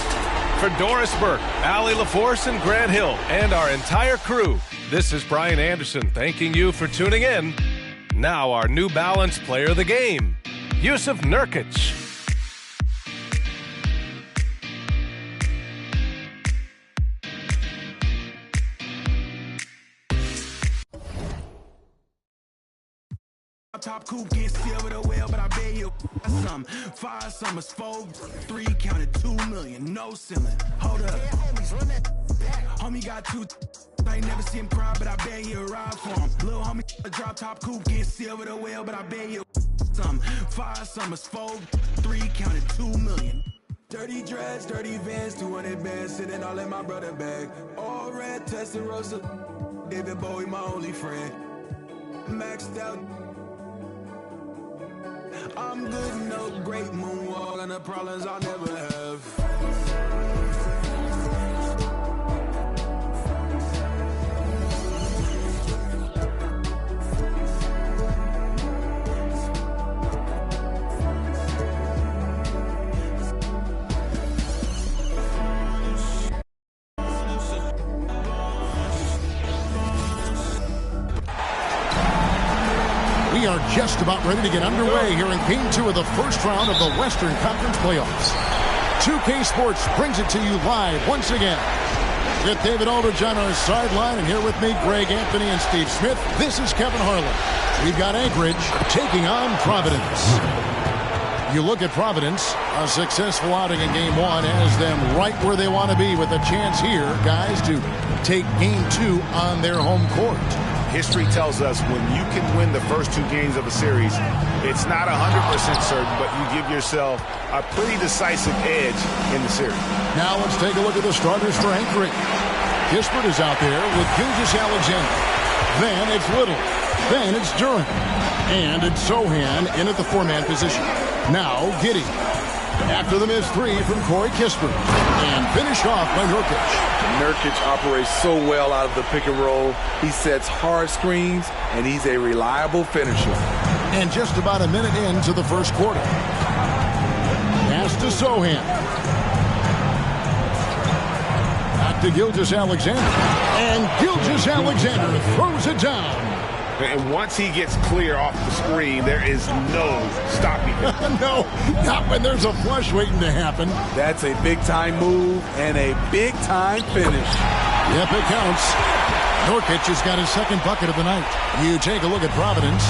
S11: For Doris Burke, Allie LaForce, and Grant Hill, and our entire crew, this is Brian Anderson thanking you for tuning in. Now our New Balance player of the game, Jusuf Nurkic.
S18: Top coupe gets filled with a well, but I bet you some. 5 summers, 4, 3, counted 2 million, no ceiling. Hold up. Homie got 2. I ain't never see him cry, but I bet he'll ride for him. Little homie, a drop top coupe, can't see over the wheel, but I bet you some. 5 summers, 4, 3, counted 2 million. Dirty dreads, dirty Vans, 200 bands, sitting all in my brother bag. All red, Testarossa, David Bowie, my only friend. Maxed out. I'm good, no great moonwalk, and the problems I'll never have.
S1: We are just about ready to get underway here in Game 2 of the first round of the Western Conference Playoffs. 2K Sports brings it to you live once again. With David Aldridge on our sideline, and here with me, Greg Anthony and Steve Smith. This is Kevin Harlan. We've got Anchorage taking on Providence. You look at Providence, a successful outing in Game 1 has them right where they want to be with a chance here, guys, to take Game 2 on their home court.
S2: History tells us when you can win the first 2 games of a series, it's not 100% certain, but you give yourself a pretty decisive edge in the series.
S1: Now let's take a look at the starters for Anchorage. Kispert is out there with Gilgeous-Alexander. Then it's Little. Then it's Duran. And it's Sohan in at the 4-man position. Now Giddey. After the missed 3 from Corey Kispert. And finished off by Nurkic.
S19: Nurkic operates so well out of the pick and roll. He sets hard screens, and he's a reliable finisher.
S1: And just about a minute into the first quarter. Pass to Sohan. Back to Gilgeous-Alexander. And Gilgeous-Alexander throws it down.
S2: And once he gets clear off the screen, there is no stopping him.
S1: No, not when there's a flush waiting to happen.
S19: That's a big-time move and a big-time finish.
S1: Yep, it counts. Nurkic has got his second bucket of the night. You take a look at Providence.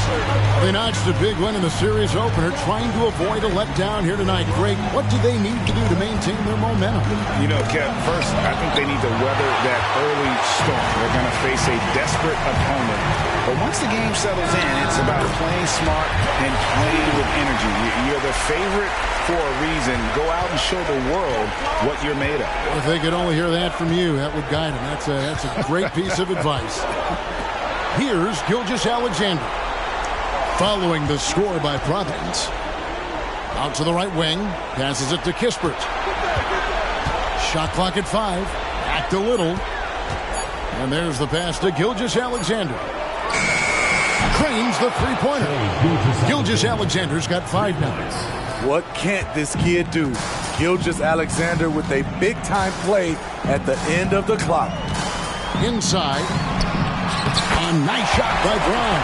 S1: They notched a big win in the series opener, trying to avoid a letdown here tonight. Greg, what do they need to do to maintain their momentum?
S2: You know, Kev, first, I think they need to weather that early storm. They're going to face a desperate opponent. But once the game settles in, it's about playing smart and playing with energy. You're the favorite for a reason. Go out and show the world what you're made of.
S1: If they could only hear that from you, that would guide them. That's a great piece of advice. Here's Gilgeous-Alexander. Following the score by Providence. Out to the right wing. Passes it to Kispert. Shot clock at 5. Back to Little. And there's the pass to Gilgeous-Alexander. Cranes the three-pointer. Gilgeous-Alexander's got 5 now.
S19: What can't this kid do? Gilgeous-Alexander with a big-time play at the end of the clock.
S1: Inside. A nice shot by Brown.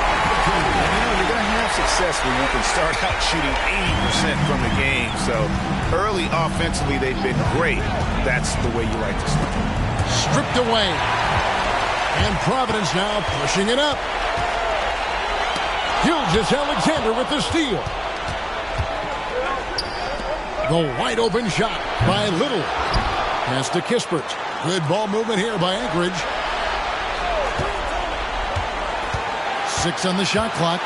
S2: You're going to have success when you can start out shooting 80% from the game. So early offensively, they've been great. That's the way you like to start.
S1: Stripped away. And Providence now pushing it up. Gilgeous-Alexander with the steal. The wide open shot by Little. Pass to Kispert. Good ball movement here by Anchorage. 6 on the shot clock.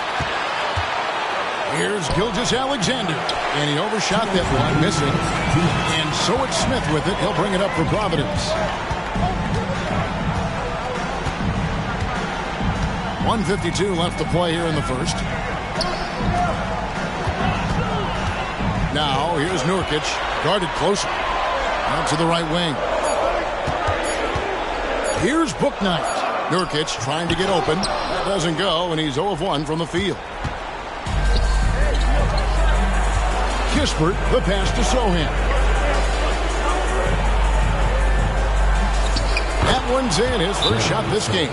S1: Here's Gilgeous-Alexander. And he overshot that one, missing. And so it's Smith with it. He'll bring it up for Providence. 1:52 left to play here in the first. Now, here's Nurkic, guarded closer. Out to the right wing. Here's Bouknight. Nurkic trying to get open. That doesn't go, and he's 0 of 1 from the field. Kispert, the pass to Sohan. That one's in, his first shot this game.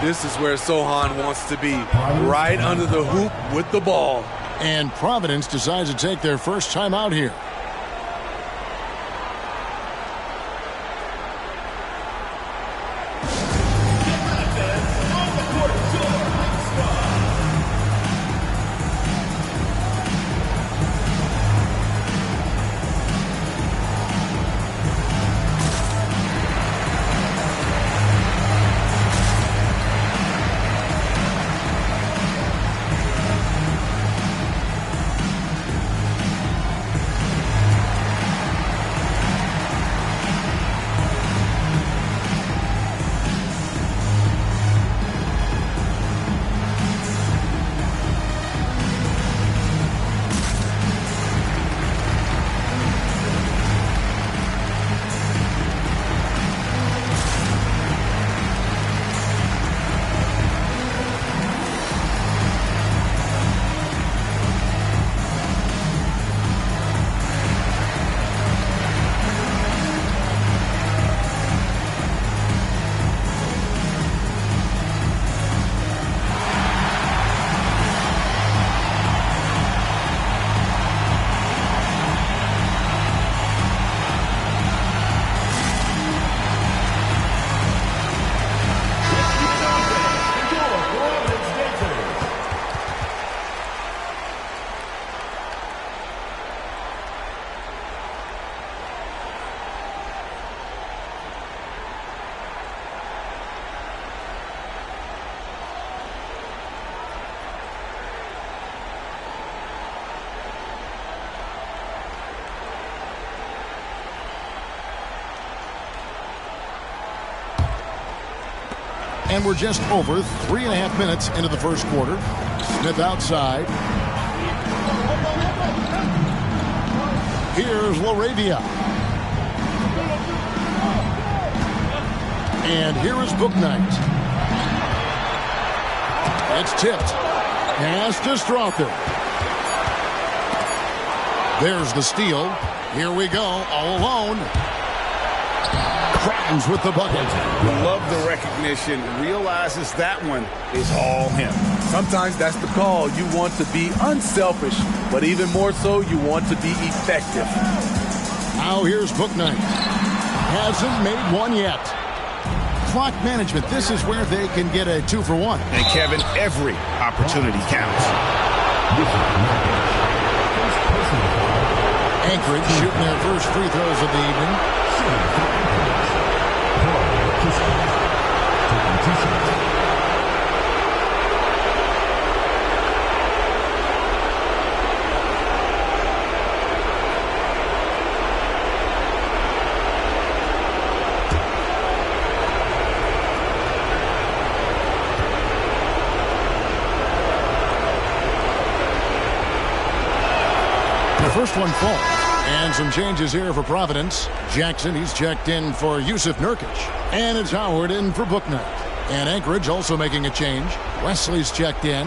S19: This is where Sohan wants to be, right under the hoop with the ball.
S1: And Providence decides to take their first time out here. And we're just over 3.5 minutes into the first quarter. Smith outside. Here's Laravia. And here is Bouknight. It's tipped. Pass to Strother. There's the steal. Here we go, all alone. Grimes with the bucket.
S2: Love the recognition. Realizes that one is all him.
S19: Sometimes that's the call. You want to be unselfish, but even more so, you want to be effective.
S1: Now here's Bouknight. Hasn't made one yet. Clock management. This is where they can get a 2-for-1.
S2: And Kevin, every opportunity counts.
S1: Anchorage shooting their first free throws of the evening. The first one falls. And some changes here for Providence. Jackson, he's checked in for Yusuf Nurkic. And it's Howard in for Bouknight. And Anchorage also making a change. Wesley's checked in.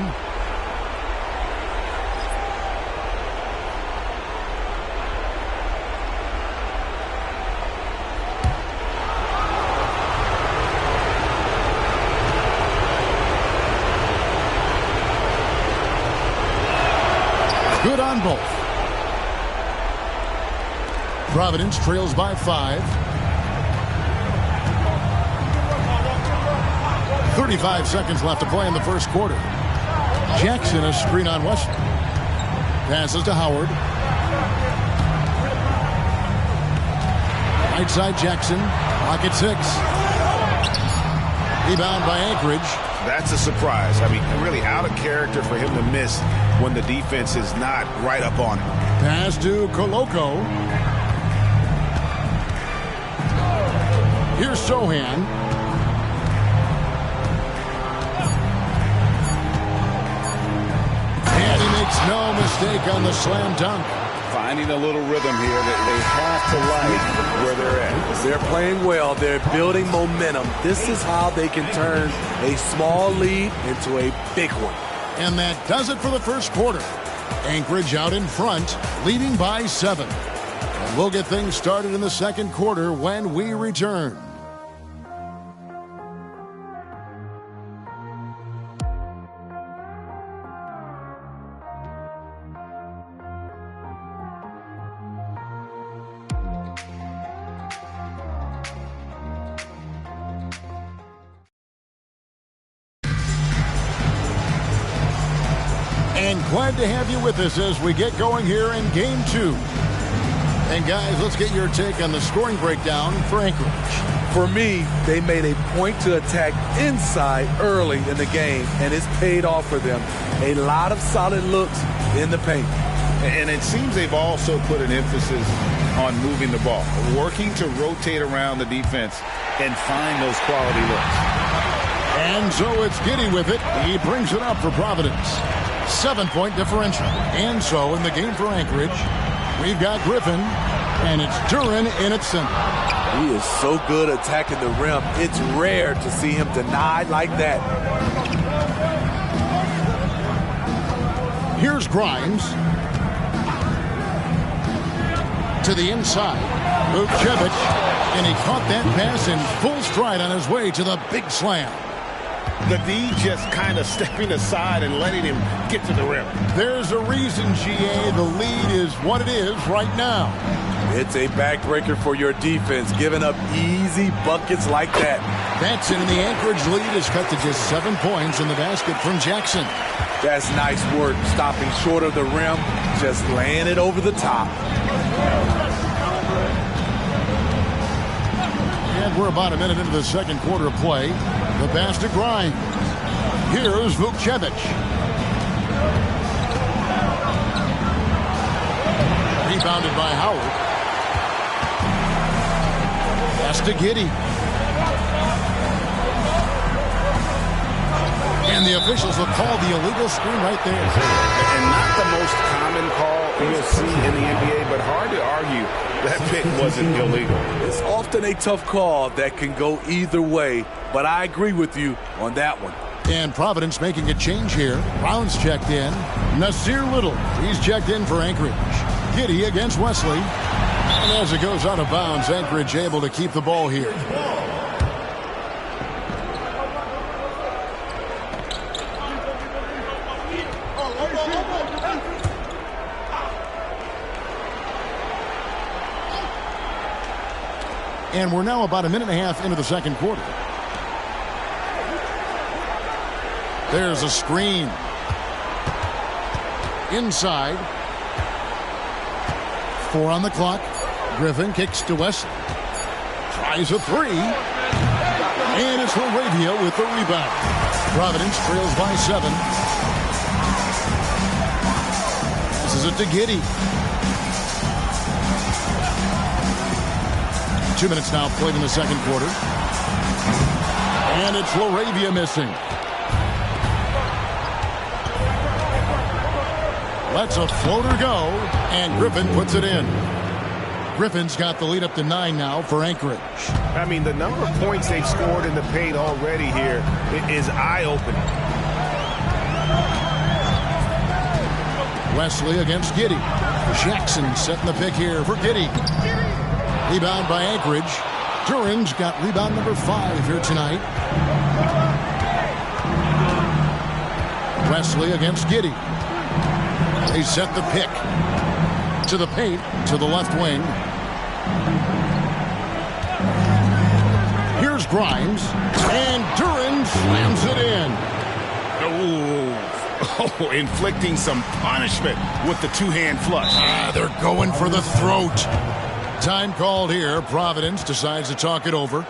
S1: Good on both. Providence trails by 5. 35 seconds left to play in the first quarter. Jackson, a screen on Wesley. Passes to Howard. Right side Jackson. Pocket 6. Rebound by Anchorage.
S2: That's a surprise. I mean, really out of character for him to miss when the defense is not right up on him.
S1: Pass to Koloko. Here's Sohan. And he makes no mistake on the slam dunk.
S2: Finding a little rhythm here that they have to like where they're at.
S19: They're playing well. They're building momentum. This is how they can turn a small lead into a big one.
S1: And that does it for the first quarter. Anchorage out in front, leading by 7. And we'll get things started in the second quarter when we return. And glad to have you with us as we get going here in Game 2. And guys, let's get your take on the scoring breakdown for Anchorage.
S19: For me, they made a point to attack inside early in the game, and it's paid off for them. A lot of solid looks in the paint.
S2: And it seems they've also put an emphasis on moving the ball, working to rotate around the defense and find those quality looks.
S1: And so it's Giddey with it. He brings it up for Providence. 7-point differential. And so in the game for Anchorage, we've got Griffin, and it's Duren in its center.
S19: He is so good attacking the rim. It's rare to see him denied like that.
S1: Here's Grimes. To the inside. Vukcevic, and he caught that pass in full stride on his way to the big slam.
S2: The D just kind of stepping aside and letting him get to the rim.
S1: There's a reason, GA, the lead is what it is right now.
S19: It's a backbreaker for your defense, giving up easy buckets like that.
S1: That's it, and the Anchorage lead is cut to just 7 points in the basket from Jackson.
S19: That's nice work, stopping short of the rim, just laying it over the top.
S1: And we're about a minute into the second quarter of play. The pass to Grimes. Here's Vukcevic. Rebounded by Howard. Pass to Giddey. And the officials will call the illegal screen right there.
S2: And not the most common call you'll see in the NBA, but hard to argue that pick wasn't illegal.
S19: It's often a tough call that can go either way, but I agree with you on that one.
S1: And Providence making a change here. Brown's checked in. Nasir Little, he's checked in for Anchorage. Giddy against Wesley. And as it goes out of bounds, Anchorage able to keep the ball here. And we're now about a minute and a half into the second quarter. There's a screen. Inside. 4 on the clock. Griffin kicks to Wesley. Tries a 3. And it's Laravia with the rebound. Providence trails by 7. This is it to Giddy. 2 minutes now played in the second quarter. And it's Laravia missing. Lets a floater go, and Griffin puts it in. Griffin's got the lead up to 9 now for Anchorage.
S6: I mean, the number of points they've scored in the paint already here is eye-opening.
S1: Wesley against Giddy. Jackson setting the pick here for Giddy. Rebound by Anchorage. Duran's got rebound number 5 here tonight. Wesley against Giddy. They set the pick to the paint, to the left wing. Here's Grimes, and Duran slams it in.
S2: Oh, inflicting some punishment with the two-hand flush.
S1: They're going for the throat. Time called here. Providence decides to talk it over.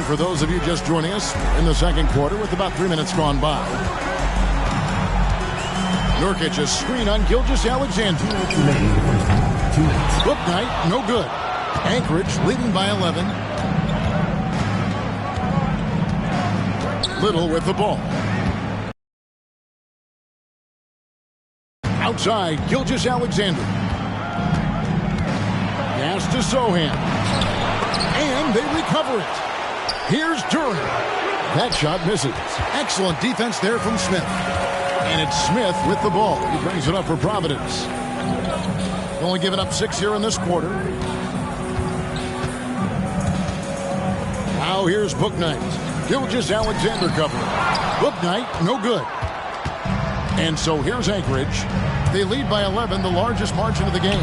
S1: For those of you just joining us in the second quarter with about 3 minutes gone by. Nurkic a screen on Gilgeous-Alexander. Booknight, no good. Anchorage leading by 11. Little with the ball. Outside, Gilgeous-Alexander. Pass to Sohan. And they recover it. Here's Duran. That shot misses. Excellent defense there from Smith. And it's Smith with the ball. He brings it up for Providence. Only giving up 6 here in this quarter. Now here's Booknight. Gilgeous-Alexander covering. Booknight, no good. And so here's Anchorage. They lead by 11, the largest margin of the game.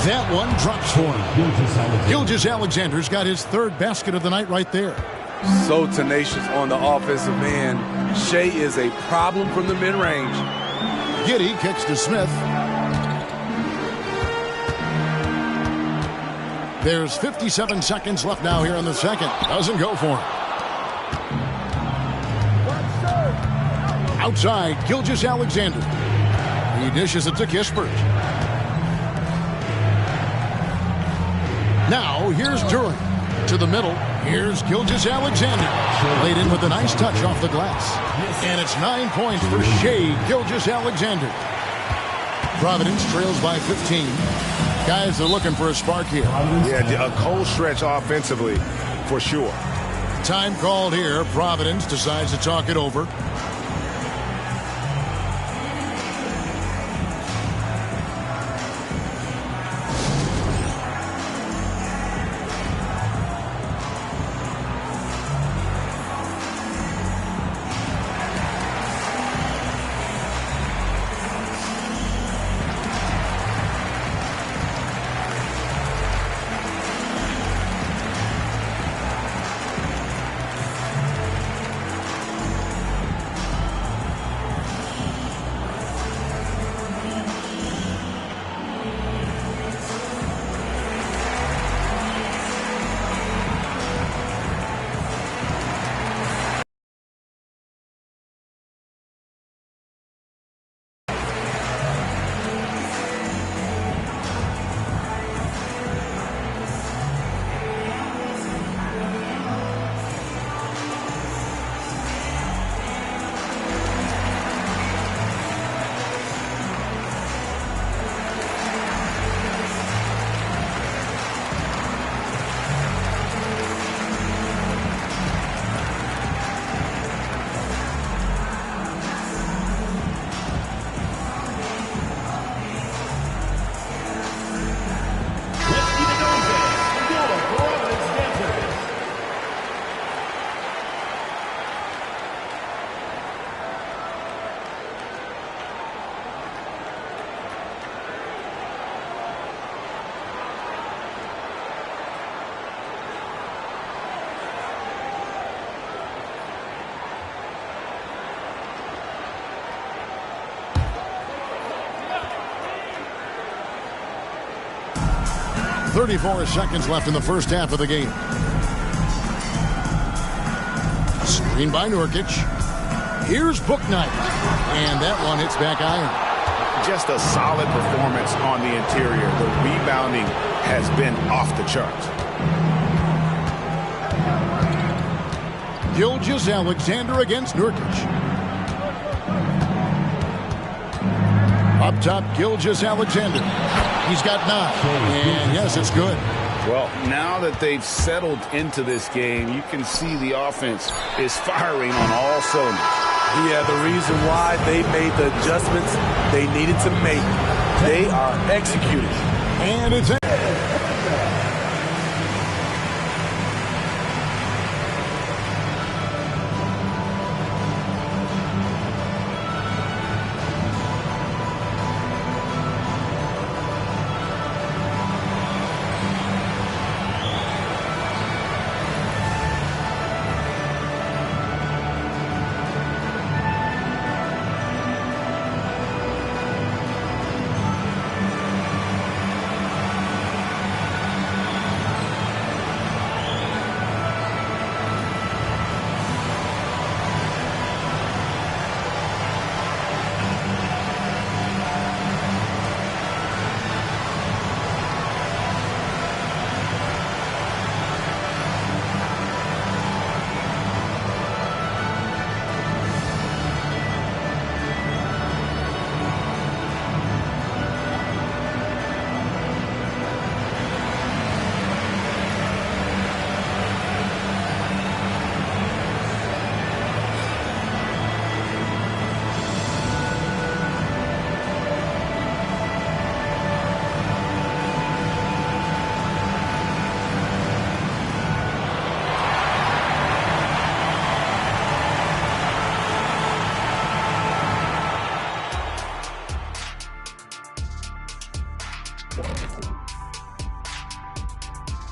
S1: That one drops for him. Gilgeous-Alexander's got his third basket of the night right there.
S19: So tenacious on the offensive end. Shea is a problem from the mid-range.
S1: Giddey kicks to Smith. There's 57 seconds left now here in the second. Doesn't go for him. Outside, Gilgeous-Alexander. He dishes it to Kispert. Now, here's Duran. To the middle, here's Gilgeous-Alexander. Laid in with a nice touch off the glass. And it's 9 points for Shea Gilgeous-Alexander. Providence trails by 15. Guys are looking for a spark here.
S2: Yeah, a cold stretch offensively, for sure.
S1: Time called here. Providence decides to talk it over. .34 seconds left in the first half of the game. Screen by Nurkic. Here's Bouknight. And that one hits back iron.
S2: Just a solid performance on the interior. The rebounding has been off the charts.
S1: Gilgeous-Alexander against Nurkic. Up top, Gilgeous-Alexander. He's got 9. And yes, it's good.
S2: Well, now that they've settled into this game, you can see the offense is firing on all cylinders.
S19: Yeah, the reason why they made the adjustments they needed to make. They are executing.
S1: And it's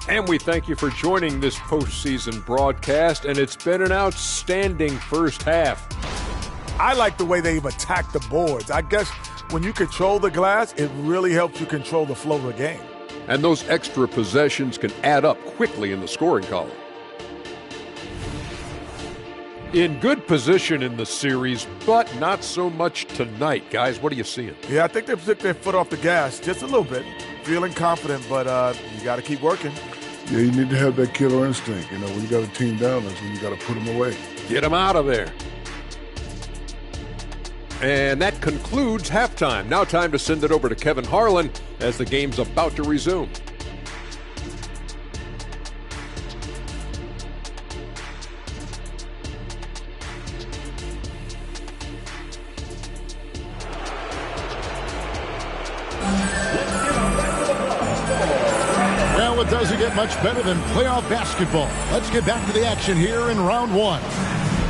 S14: And we thank you for joining this postseason broadcast, and it's been an outstanding first half.
S15: I like the way they've attacked the boards. I guess when you control the glass, it really helps you control the flow of the game.
S14: And those extra possessions can add up quickly in the scoring column. In good position in the series, but not so much tonight. Guys, what are you seeing?
S15: Yeah, I think they've took their foot off the gas just a little bit. Feeling confident, but you got to keep working.
S16: Yeah, you need to have that killer instinct. You know, when you got a team down, that's when you got to put them away.
S14: Get them out of there. And that concludes halftime. Now time to send it over to Kevin Harlan as the game's about to resume.
S1: Well, it doesn't get much better than playoff basketball. Let's get back to the action here in round one.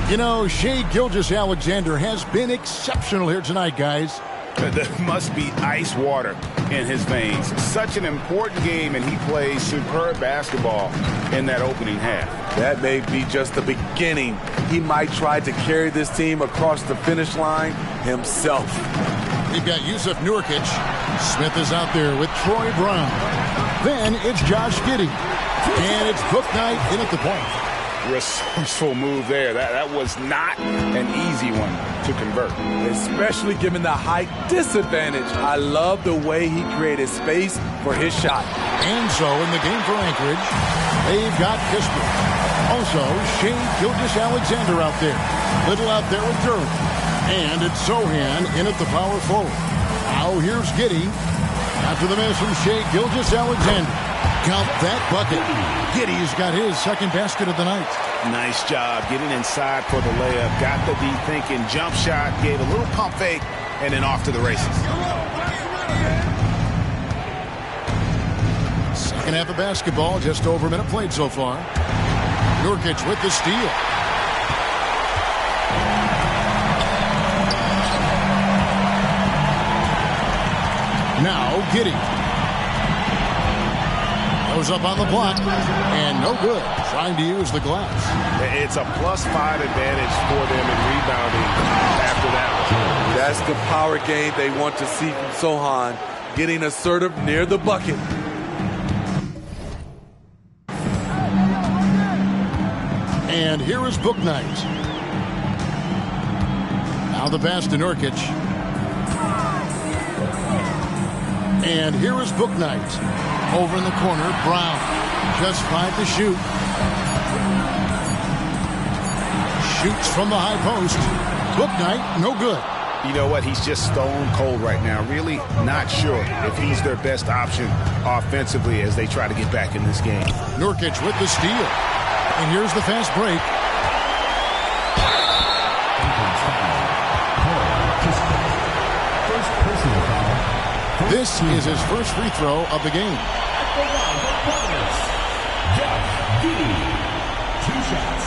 S1: You know, Shai Gilgeous-Alexander has been exceptional here tonight, guys.
S2: There must be ice water in his veins. Such an important game, and he plays superb basketball in that opening half.
S19: That may be just the beginning. He might try to carry this team across the finish line himself.
S1: We've got Yusuf Nurkic. Smith is out there with Troy Brown. Then it's Josh Giddey. And it's Book Knight in at the point.
S2: Resourceful move there. That was not an easy one to convert.
S19: Especially given the height disadvantage. I love the way he created space for his shot.
S1: And so in the game for Anchorage, they've got Kispert. Also, Shai Gilgeous-Alexander out there. Little out there with Durham. And it's Sohan in at the power forward. Now here's Giddey. After the miss from Shai Gilgeous-Alexander. Count that bucket. Giddey's got his second basket of the night.
S2: Nice job getting inside for the layup. Got the deep thinking jump shot, gave a little pump fake, and then off to the races.
S1: Second half of basketball, just over a minute played so far. Nurkic with the steal. Now Giddey. Goes up on the block, and no good. Trying to use the glass.
S2: It's a +5 advantage for them in rebounding after that.
S19: That's the power game they want to see from Sohan, getting assertive near the bucket.
S1: And here is Book Knight. Now the pass to Nurkic. And here is Book Knight. Over in the corner, Brown. Just 5 to shoot. Shoots from the high post. Book Knight, no good.
S2: You know what? He's just stone cold right now. Really not sure if he's their best option offensively as they try to get back in this game.
S1: Nurkic with the steal. And here's the fast break. This is his first free throw of the game.
S5: Josh Giddey, 2 shots.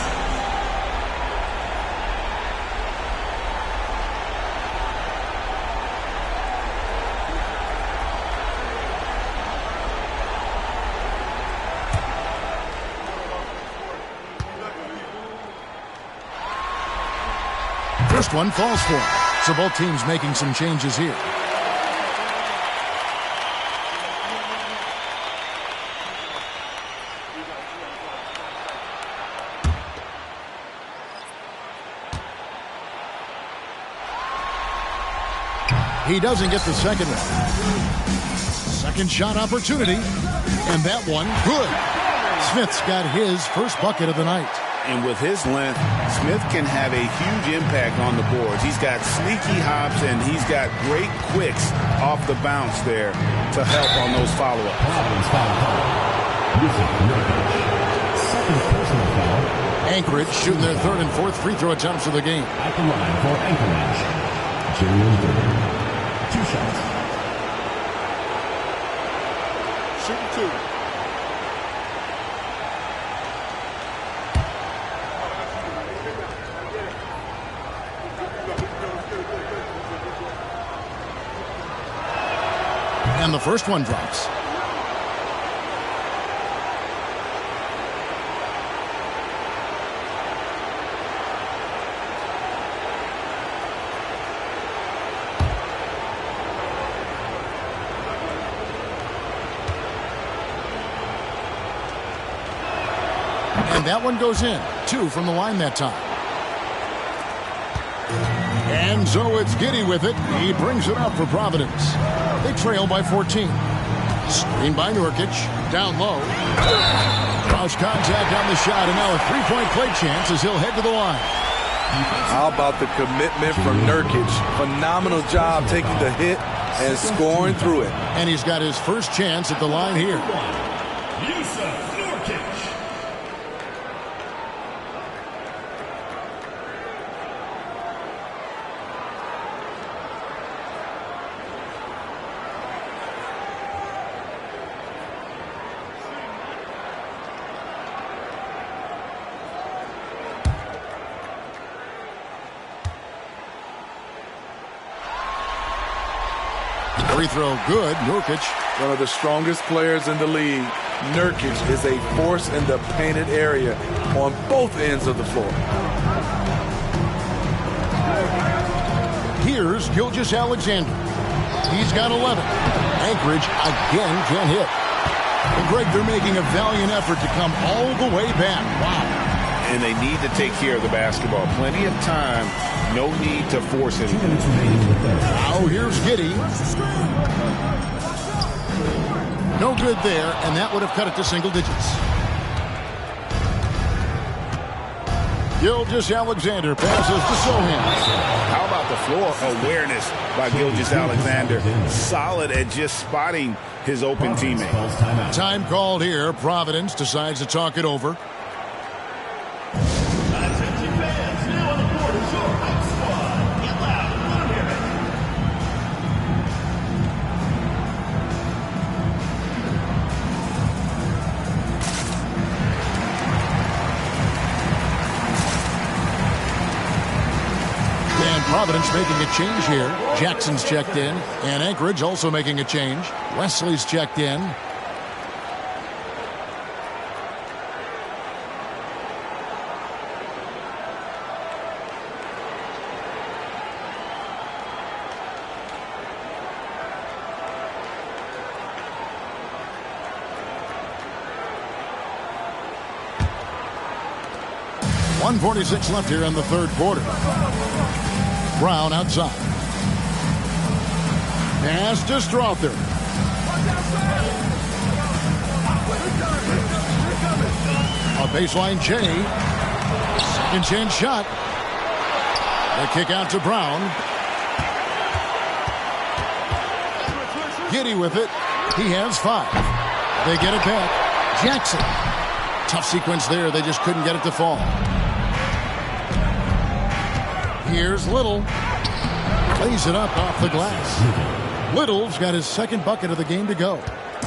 S1: First one falls for him. So both teams making some changes here. He doesn't get the second one. Second shot opportunity. And that one, good. Smith's got his first bucket of the night.
S2: And with his length, Smith can have a huge impact on the boards. He's got sneaky hops, and he's got great quicks off the bounce there to help on those follow-ups.
S1: Anchorage shooting their third and fourth free throw attempts of the game.
S5: At the line for Anchorage, Jalen 2 shots.
S15: Shooting 2.
S1: And the first one drops. And that one goes in. 2 from the line that time. And so it's Giddey with it. He brings it up for Providence. They trail by 14. Screen by Nurkic. Down low. Cross contact on the shot, and now a three-point play chance as he'll head to the line.
S19: How about the commitment from Nurkic? Phenomenal job taking the hit and scoring through it.
S1: And he's got his first chance at the line here. Free throw good. Nurkic.
S19: One of the strongest players in the league. Nurkic is a force in the painted area on both ends of the floor.
S1: Here's Gilgeous-Alexander. He's got 11. Anchorage again can't hit. And Greg, they're making a valiant effort to come all the way back. Wow.
S2: And they need to take care of the basketball. Plenty of time. No need to force it.
S1: Now here's Giddey. No good there, and that would have cut it to single digits. Gilgeous-Alexander passes to Sohan.
S2: How about the floor awareness by Gilgeous-Alexander? Solid at just spotting his open teammate.
S1: Time called here. Providence decides to talk it over. Providence making a change here. Jackson's checked in, and Anchorage also making a change. Wesley's checked in. .146 left here in the third quarter. Brown outside. Pass to Strother. A baseline J. Second chance shot. The kick out to Brown. Giddey with it. He has 5. They get it back. Jackson. Tough sequence there. They just couldn't get it to fall. Here's Little. Plays it up off the glass. Little's got his second bucket of the game to go.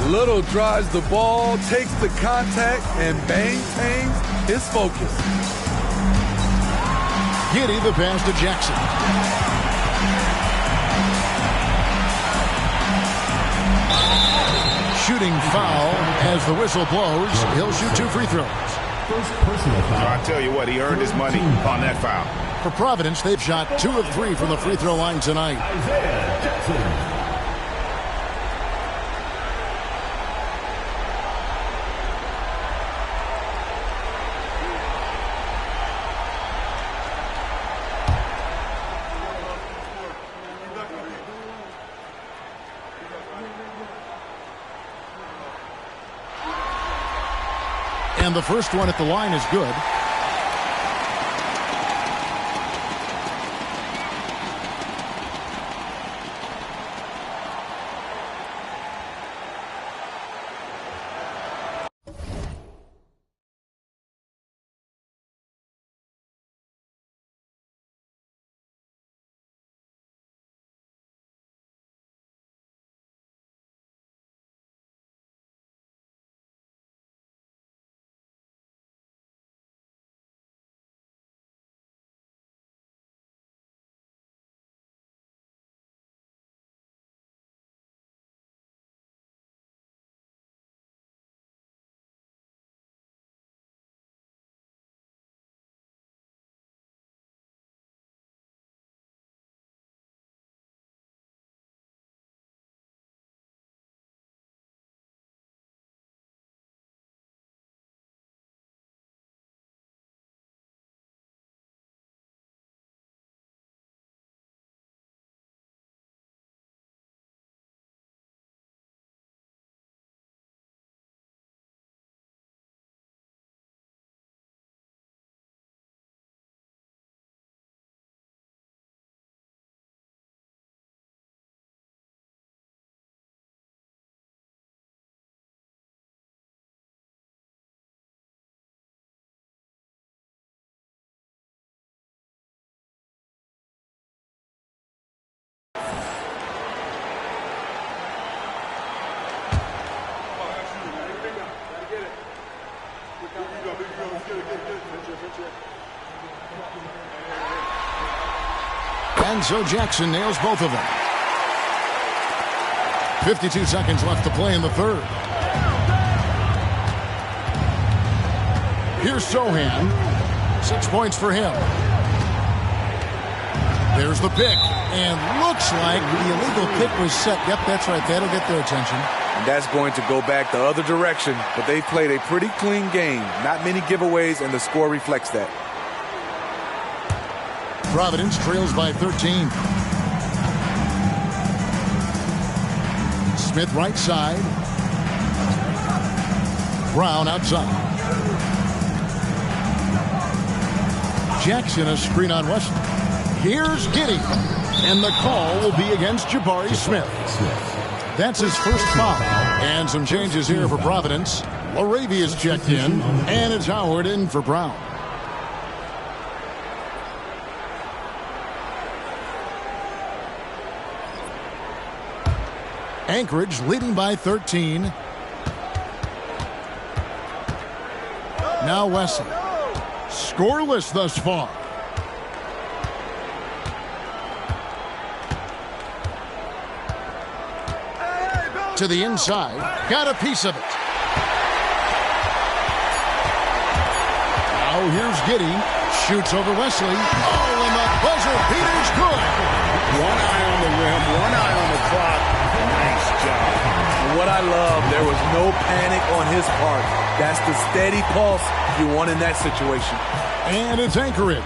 S19: Little drives the ball, takes the contact, and maintains his focus.
S1: Giddey the pass to Jackson. Shooting foul as the whistle blows. He'll shoot 2 free throws.
S2: I tell you what, he earned his money on that foul.
S1: For Providence, they've shot 2 of 3 from the free throw line tonight. And the first one at the line is good. And so Jackson nails both of them. 52 seconds left to play in the third. Here's Sohan. 6 points for him. There's the pick. And looks like the illegal pick was set. Yep, that's right. That'll get their attention.
S19: And that's going to go back the other direction. But they played a pretty clean game. Not many giveaways, and the score reflects that.
S1: Providence trails by 13. Smith right side. Brown outside. Jackson a screen on Wesley. Here's Giddey. And the call will be against Jabari Smith. That's his first foul. And some changes here for Providence. Laravia's checked in. And it's Howard in for Brown. Anchorage leading by 13. Now Wesley. Scoreless thus far. To the inside. Got a piece of it. Now here's Giddey. Shoots over Wesley. Oh, and the buzzer beater's good.
S2: One eye on the rim, one eye on the clock. Nice job.
S19: And what I love, there was no panic on his part. That's the steady pulse you want in that situation.
S1: And it's Anchorage.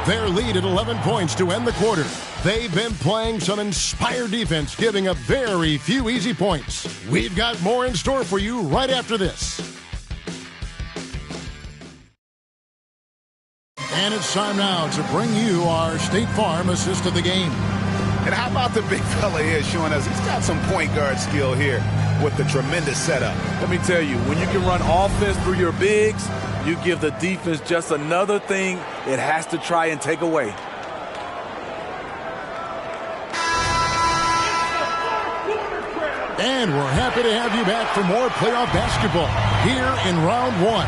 S1: Their lead at 11 points to end the quarter. They've been playing some inspired defense, giving up very few easy points. We've got more in store for you right after this. And it's time now to bring you our State Farm assist of the game.
S2: And how about the big fella here showing us he's got some point guard skill here with the tremendous setup.
S19: Let me tell you, when you can run offense through your bigs, you give the defense just another thing it has to try and take away.
S1: And we're happy to have you back for more playoff basketball here in round one.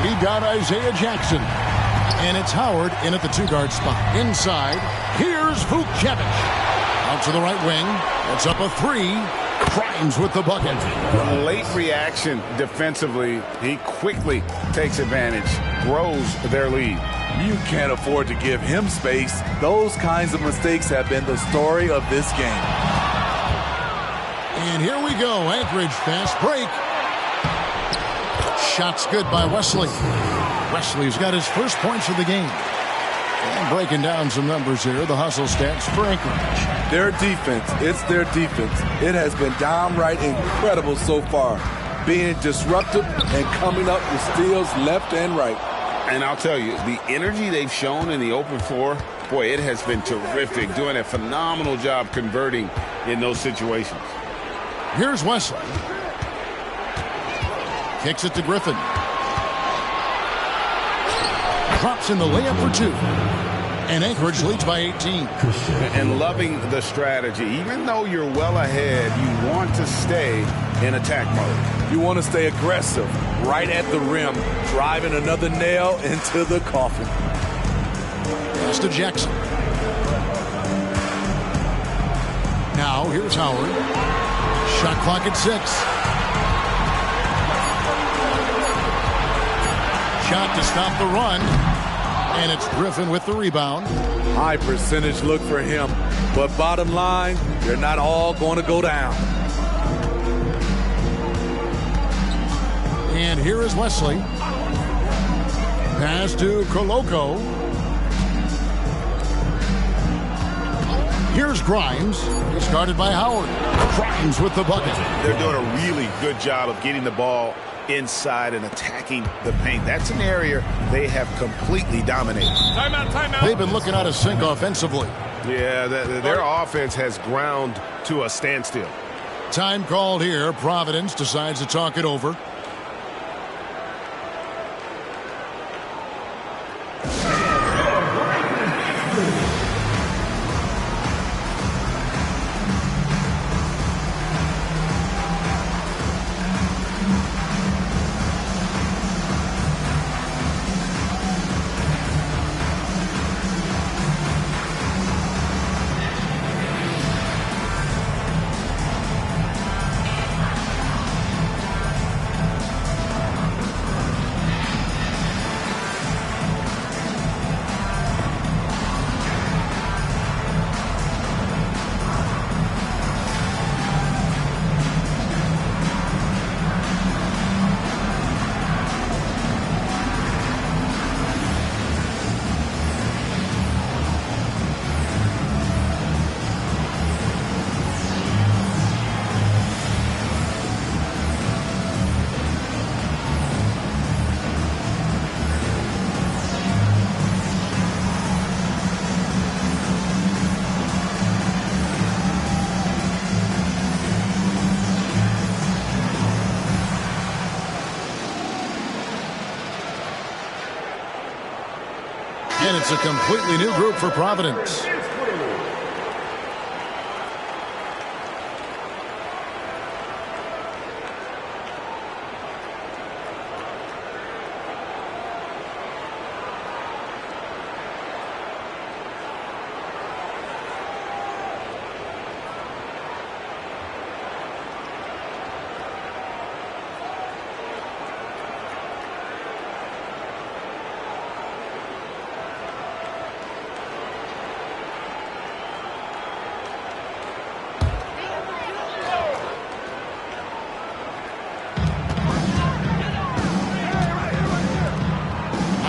S1: We've got Isaiah Jackson. And it's Howard in at the two-guard spot. Inside, here's Vukcevic. Out to the right wing. It's up a three. Grimes with the bucket.
S2: The late reaction defensively, he quickly takes advantage, grows their lead.
S19: You can't afford to give him space. Those kinds of mistakes have been the story of this game.
S1: And here we go. Anchorage fast break. Shot's good by Wesley. Wesley's got his first points of the game. And breaking down some numbers here, the hustle stats for Anchorage.
S19: Their defense, it's their defense. It has been downright incredible so far. Being disruptive and coming up with steals left and right.
S2: And I'll tell you, the energy they've shown in the open floor, boy, it has been terrific. Doing a phenomenal job converting in those situations.
S1: Here's Wesley. Kicks it to Griffin. Drops in the layup for two. And Anchorage leads by 18.
S2: And loving the strategy. Even though you're well ahead, you want to stay in attack mode.
S19: You want to stay aggressive, right at the rim, driving another nail into the coffin.
S1: Pass to Jackson. Now, here's Howard. Shot clock at 6. Shot to stop the run. And it's Griffin with the rebound.
S19: High percentage look for him. But bottom line, they're not all going to go down.
S1: And here is Wesley. Pass to Koloko. Here's Grimes. Discarded by Howard. Grimes with the bucket.
S2: They're doing a really good job of getting the ball inside and attacking the paint. That's an area they have completely dominated.
S1: Timeout. They've been looking out of sync offensively.
S6: Yeah, their offense has ground to a standstill.
S1: Time called here. Providence decides to talk it over. And it's a completely new group for Providence.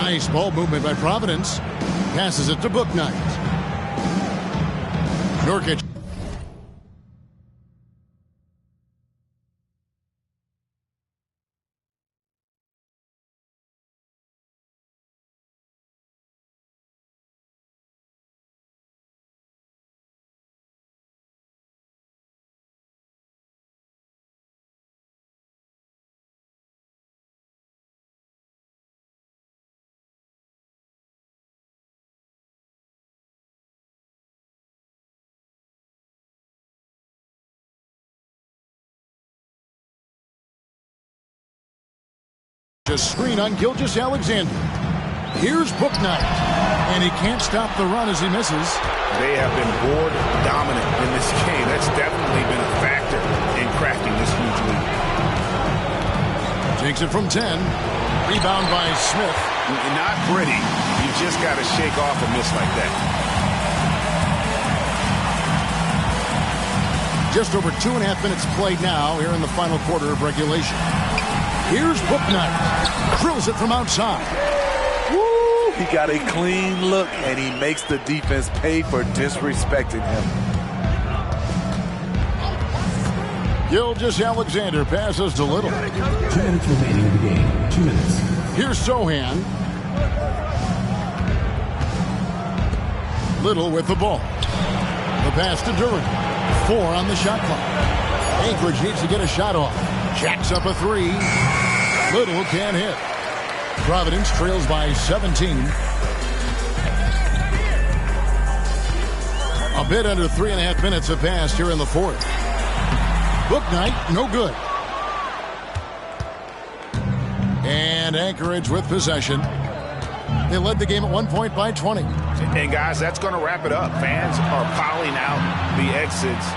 S1: Nice ball movement by Providence. Passes it to Bouknight. Nurkic. Just screen on Gilgeous-Alexander. Here's Bouknight, and he can't stop the run as he misses.
S2: They have been board dominant in this game. That's definitely been a factor in crafting this huge lead.
S1: Takes it from 10. Rebound by Smith.
S2: Not pretty. You just got to shake off a miss like that.
S1: Just over 2.5 minutes played now here in the final quarter of regulation. Here's Bouknight. Drills it from outside.
S19: Woo! He got a clean look, and he makes the defense pay for disrespecting him.
S1: Gilgeous-Alexander passes to Little.
S5: 2 minutes remaining in the game. 2 minutes.
S1: Here's Sohan. Little with the ball. The pass to Duran. 4 on the shot clock. Anchorage needs to get a shot off. Jacks up a 3. Little can't hit. Providence trails by 17. A bit under 3.5 minutes have passed here in the fourth. Bouknight, no good. And Anchorage with possession. They led the game at 1 point by 20.
S2: And guys, that's going to wrap it up. Fans are piling out the exits.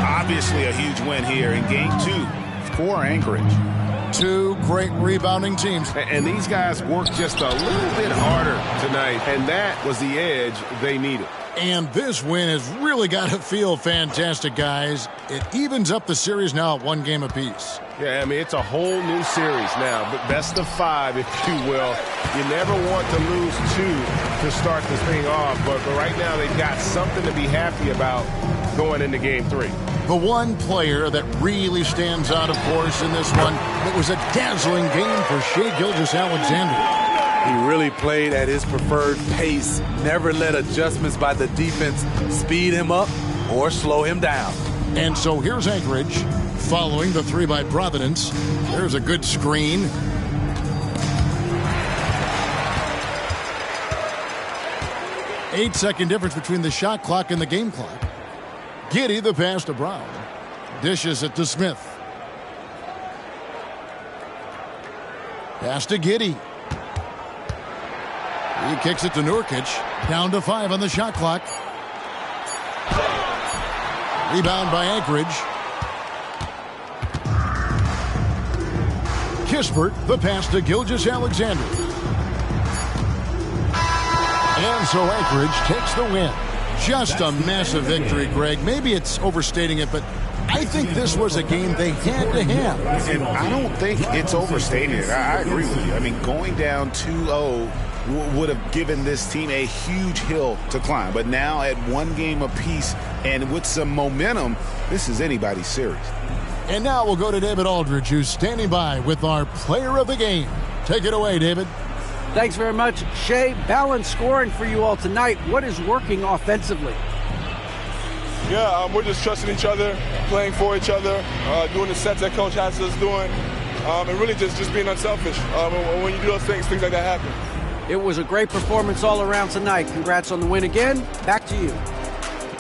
S2: Obviously a huge win here in game 2 for Anchorage.
S1: 2 great rebounding teams.
S6: And these guys worked just a little bit harder tonight, and that was the edge they needed.
S1: And this win has really got to feel fantastic, guys. It evens up the series now at 1 game apiece.
S6: Yeah, I mean, it's a whole new series now, but best of 5, if you will. You never want to lose 2 to start this thing off, but right now they've got something to be happy about going into game 3.
S1: The one player that really stands out, of course, in this one, it was a dazzling game for Shai Gilgeous-Alexander.
S19: He really played at his preferred pace, never let adjustments by the defense speed him up or slow him down.
S1: And so here's Anchorage, following the 3 by Providence. There's a good screen. Eight-second difference between the shot clock and the game clock. Giddey, the pass to Brown. Dishes it to Smith. Pass to Giddey. He kicks it to Nurkic. Down to 5 on the shot clock. Rebound by Anchorage. Kispert, the pass to Gilgeous-Alexander. And so Anchorage takes the win. Just a massive victory, Greg. Maybe it's overstating it, but I think this was a game they had to have.
S2: And I don't think it's overstating it. I agree with you. I mean, going down 2-0 would have given this team a huge hill to climb. But now at 1 game apiece and with some momentum, this is anybody's series.
S1: And now we'll go to David Aldridge, who's standing by with our player of the game. Take it away, David.
S4: Thanks very much, Shai. Balanced scoring for you all tonight. What is working offensively?
S20: Yeah, we're just trusting each other, playing for each other, doing the sets that Coach has us doing, and really just being unselfish. When you do those things like that happen.
S4: It was a great performance all around tonight. Congrats on the win again. Back to you.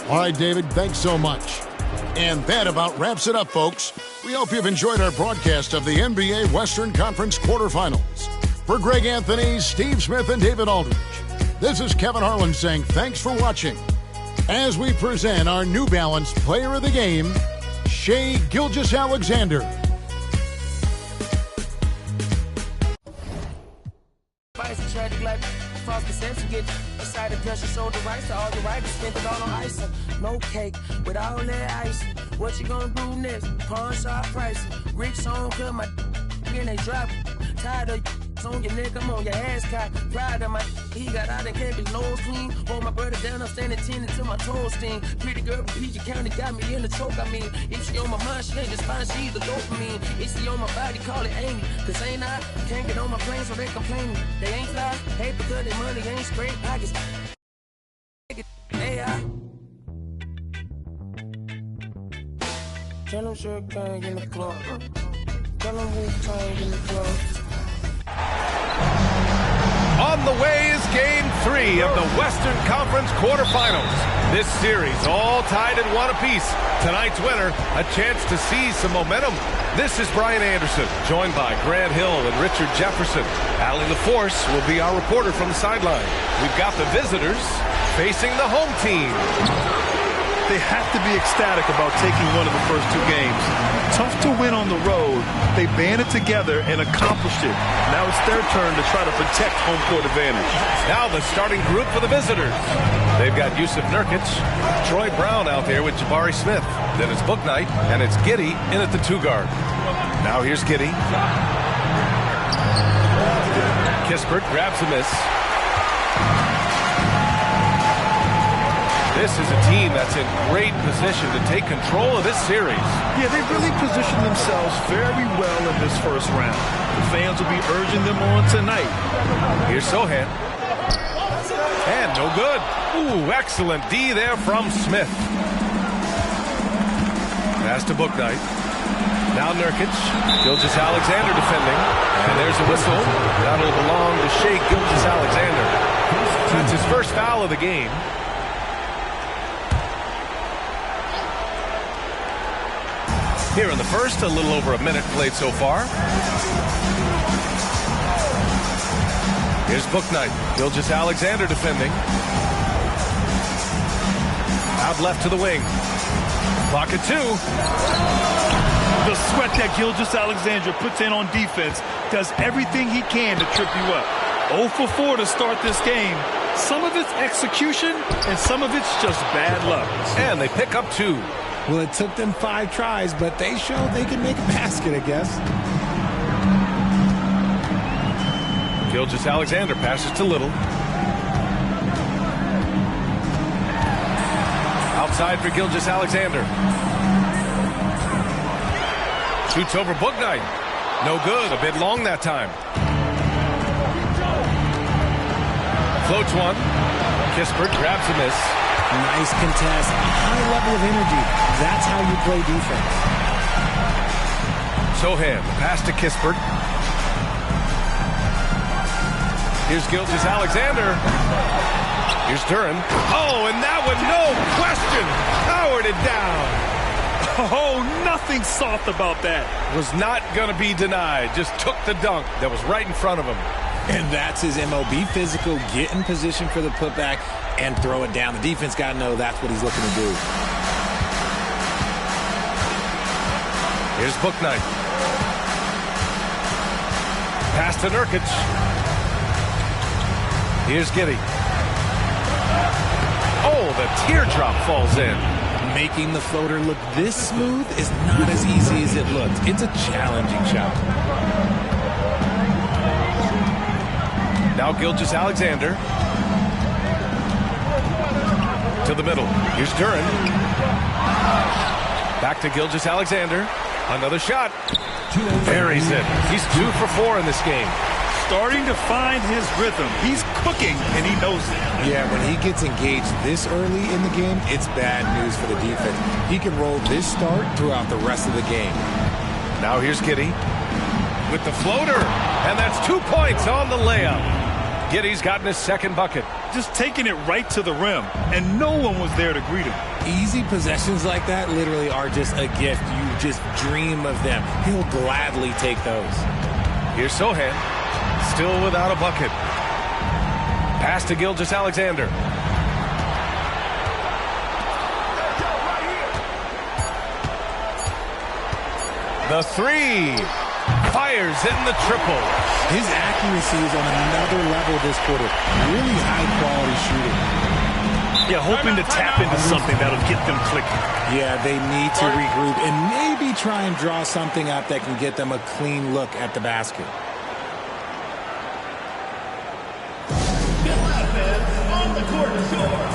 S1: All right, David, thanks so much. And that about wraps it up, folks. We hope you've enjoyed our broadcast of the NBA Western Conference quarterfinals. For Greg Anthony, Steve Smith, and David Aldridge, this is Kevin Harlan saying thanks for watching as we present our New Balance Player of the Game, Shai Gilgeous-Alexander.
S9: Tragic like false perception, get decided pressure, shoulder rights to all the right, spent it all on ice. No cake with all that ice. What you gonna do next? Pawn shop price. Rich on cut my and they drop. Tired of on your neck, I'm on your ass cock. Pride of my he got out and kept his nose clean. Hold my brother down, I'm standing 10 until my toes sting. Pretty girl from PG County got me in the choke. I mean, if she on my mind, she ain't just fine, she's a dopamine. If she on my body, call it Amy. Cause ain't I? Can't get on my plane, so they complaining. They ain't fly, hate because their money ain't straight pockets. AI. Tell them Sugar Gang in the club. Tell them Wu-Tang in the club.
S11: On the way is Game 3 of the Western Conference quarterfinals. This series all tied at 1 apiece. Tonight's winner, a chance to seize some momentum. This is Brian Anderson, joined by Grant Hill and Richard Jefferson. Allie LaForce will be our reporter from the sideline. We've got the visitors facing the home team.
S13: They have to be ecstatic about taking one of the first 2 games. Tough to win on the road. They banded together and accomplished it. Now it's their turn to try to protect home court advantage.
S11: Now the starting group for the visitors. They've got Yusuf Nurkic, Troy Brown out there with Jabari Smith. Then it's Bouknight, and it's Giddey in at the 2 guard. Now here's Giddey. Kispert grabs a miss. This is a team that's in great position to take control of this series.
S13: Yeah, they've really positioned themselves very well in this first round. The fans will be urging them on tonight.
S11: Here's Sohan. And no good. Ooh, excellent D there from Smith. Pass to Bouknight. Now Nurkic. Gilgeous-Alexander defending. And there's a whistle. That'll belong to Shai Gilgeous-Alexander. That's his first foul of the game. Here in the first, a little over a minute played so far. Here's Bouknight. Gilgeous-Alexander defending. Out left to the wing. Clock at 2.
S13: The sweat that Gilgeous-Alexander puts in on defense does everything he can to trip you up. 0 for 4 to start this game. Some of it's execution, and some of it's just bad luck.
S11: And they pick up 2.
S21: Well, it took them 5 tries, but they showed they can make a basket, I guess.
S11: Gilgeous-Alexander passes to Little. Outside for Gilgeous-Alexander. Shoots over Bouknight. No good. A bit long that time. Floats one. Kispert grabs a miss.
S21: Nice contest. High level of energy. That's how you play defense.
S11: Sohan, pass to Kispert. Here's Gilgeous-Alexander. Here's Duren. Oh, and that one, no question, powered it down.
S13: Oh, nothing soft about that.
S11: Was not going to be denied. Just took the dunk that was right in front of him.
S21: And that's his MO. Be physical, get in position for the putback, and throw it down. The defense got to know that's what he's looking to do.
S11: Here's Bouknight. Pass to Nurkic. Here's Giddey. Oh, the teardrop falls in.
S21: Making the floater look this smooth is not as easy as it looks. It's a challenging shot.
S11: Now Gilgeous-Alexander. To the middle. Here's Duren. Back to Gilgeous-Alexander. Another shot. Buries it. He's 2 for 4 in this game.
S13: Starting to find his rhythm. He's cooking, and he knows it.
S21: Yeah, when he gets engaged this early in the game, it's bad news for the defense. He can roll this start throughout the rest of the game.
S11: Now here's Giddey with the floater, and that's 2 points on the layup. Giddey's gotten his second bucket.
S13: Just taking it right to the rim, and no one was there to greet him.
S21: Easy possessions like that literally are just a gift. You just dream of them. He'll gladly take those.
S11: Here's Sohan, still without a bucket. Pass to Gilgeous-Alexander. The three. Fires in the triple.
S21: His accuracy is on another level this quarter. Really high-quality shooting.
S13: Yeah, hoping to tap into something that'll get them clicking.
S21: Yeah, they need to regroup and maybe try and draw something up that can get them a clean look at the basket.
S5: On the court, your squad.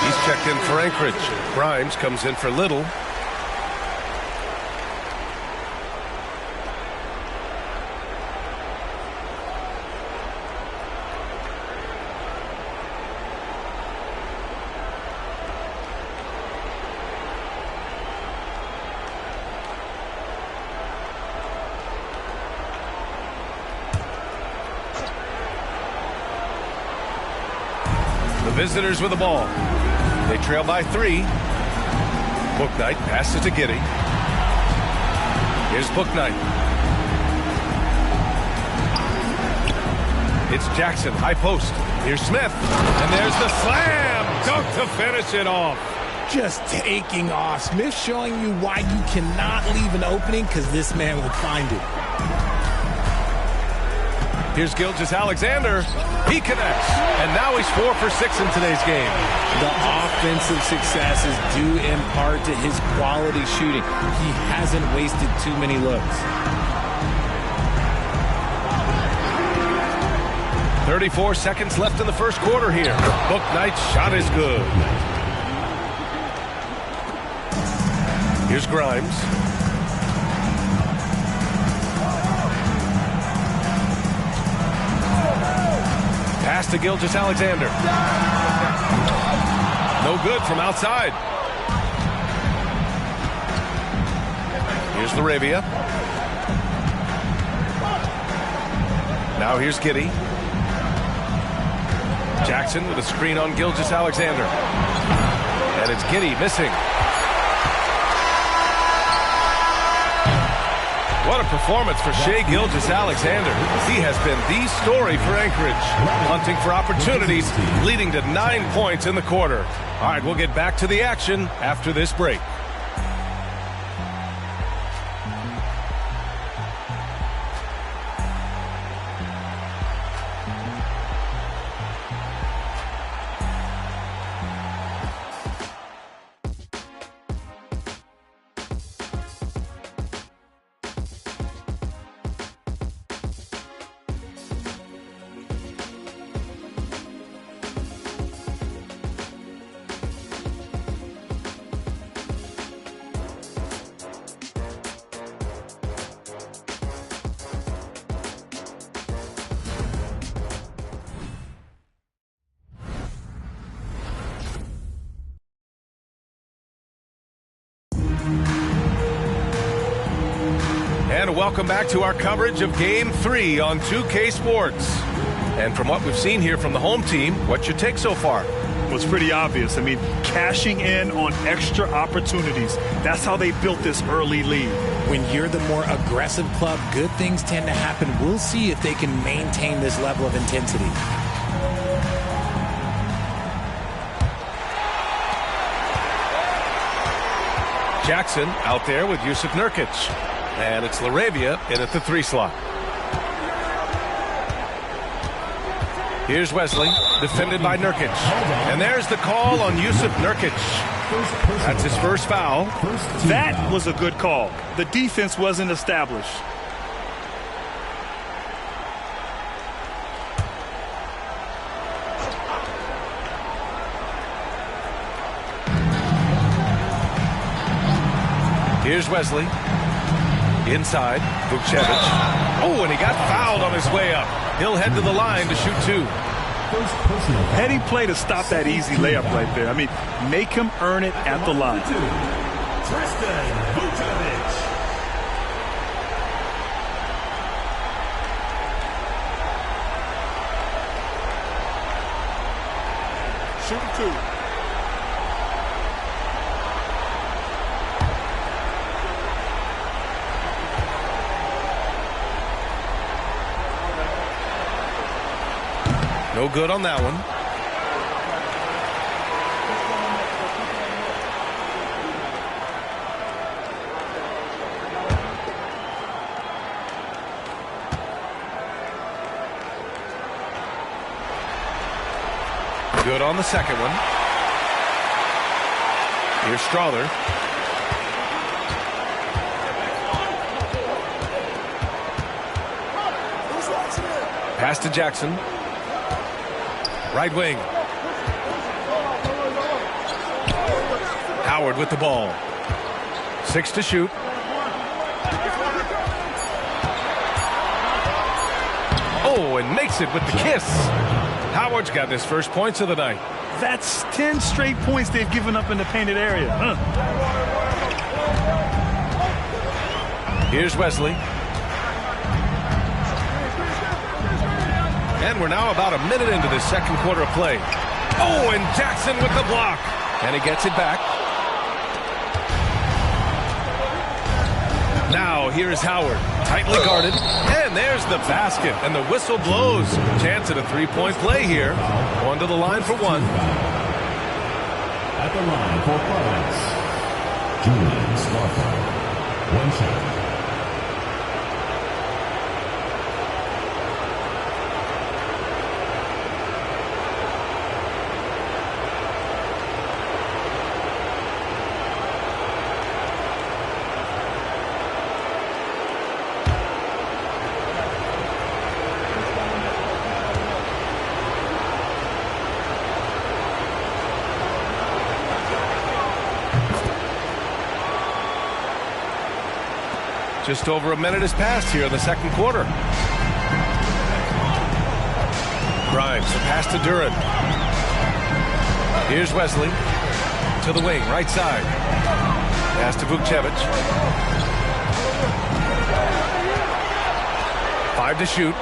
S11: He's checked in for Anchorage. Grimes comes in for Little. Visitors with the ball. They trail by 3. Bouknight passes to Giddey. Here's Bouknight. It's Jackson, high post. Here's Smith. And there's the slam. Dunk to finish it off.
S21: Just taking off. Smith showing you why you cannot leave an opening, because this man would find it.
S11: Here's Gilgeous-Alexander. He connects. And now he's 4 for 6 in today's game.
S21: The offensive success is due in part to his quality shooting. He hasn't wasted too many looks.
S11: 34 seconds left in the first quarter here. Bouknight's shot is good. Here's Grimes. Pass to Gilgeous-Alexander. No good from outside. Here's Laravia. Now here's Giddey. Jackson with a screen on Gilgeous-Alexander. And it's Giddey missing. What a performance for Shai Gilgeous-Alexander. He has been the story for Anchorage. Hunting for opportunities, leading to 9 points in the quarter. All right, we'll get back to the action after this break. And welcome back to our coverage of Game 3 on 2K Sports. And from what we've seen here from the home team, what's your take so far?
S13: Well, it's pretty obvious. I mean, cashing in on extra opportunities. That's how they built this early lead.
S21: When you're the more aggressive club, good things tend to happen. We'll see if they can maintain this level of intensity.
S11: Jackson out there with Jusuf Nurkic. And it's LaRavia in at the 3 slot. Here's Wesley, defended by Nurkic. And there's the call on Jusuf Nurkic. That's his first foul.
S13: That was a good call. The defense wasn't established.
S11: Here's Wesley. Inside, Vukcevic. Oh, and he got fouled on his way up. He'll head to the line to shoot 2.
S13: Heady play to stop that easy layup right there. I mean, make him earn it at the line.
S15: Shoot 2.
S11: No good on that one. Good on the second one. Here's Strawther. Pass to Jackson. Right wing. Howard with the ball. 6 to shoot. Oh, and makes it with the kiss. Howard's got his first points of the night.
S13: That's 10 straight points they've given up in the painted area.
S11: Here's Wesley. And we're now about a minute into the second quarter of play. Oh, and Jackson with the block. And he gets it back. Now, here's Howard. Tightly guarded. And there's the basket. And the whistle blows. Chance at a three-point play here. Going to the line for 1.
S5: At the line for Providence, Julian Scarpa. 1 shot.
S11: Just over a minute has passed here in the second quarter. Grimes, the pass to Duran. Here's Wesley. To the wing, right side. Pass to Vukcevic. 5 to shoot.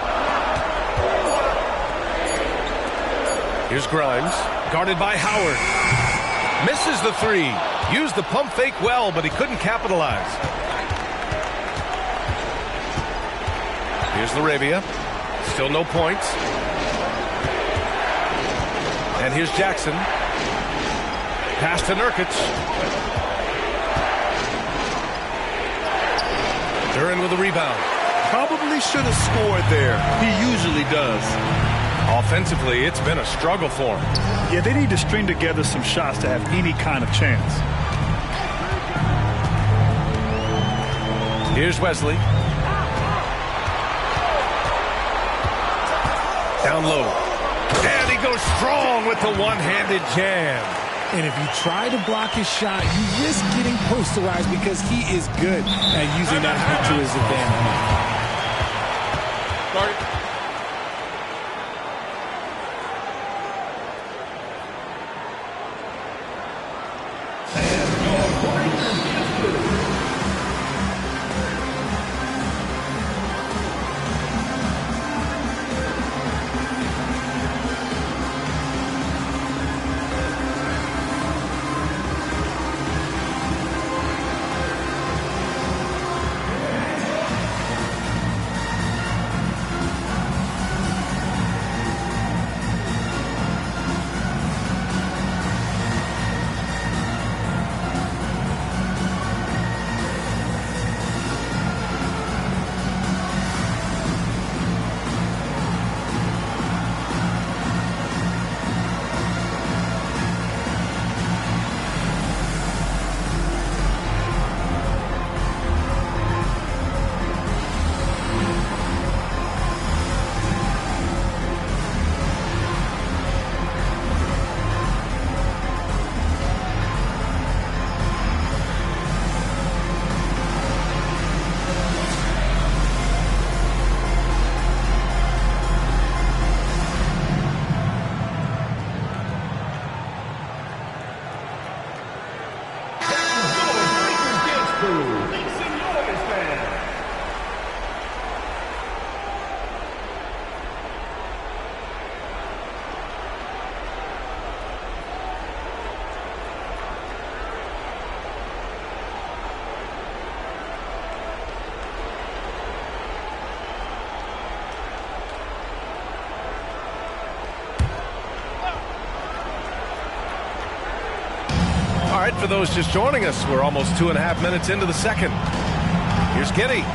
S11: Here's Grimes. Guarded by Howard. Misses the 3. Used the pump fake well, but he couldn't capitalize. Here's LaRavia. Still no points. And here's Jackson. Pass to Nurkic. Duran with a rebound.
S13: Probably should have scored there. He usually does.
S11: Offensively, it's been a struggle for him.
S13: Yeah, they need to string together some shots to have any kind of chance.
S11: Here's Wesley. Down low. And he goes strong with the one-handed jam.
S21: And if you try to block his shot, you risk getting posterized because he is good at using that height to his advantage.
S11: All right, for those just joining us, we're almost 2.5 minutes into the second. Here's Giddey.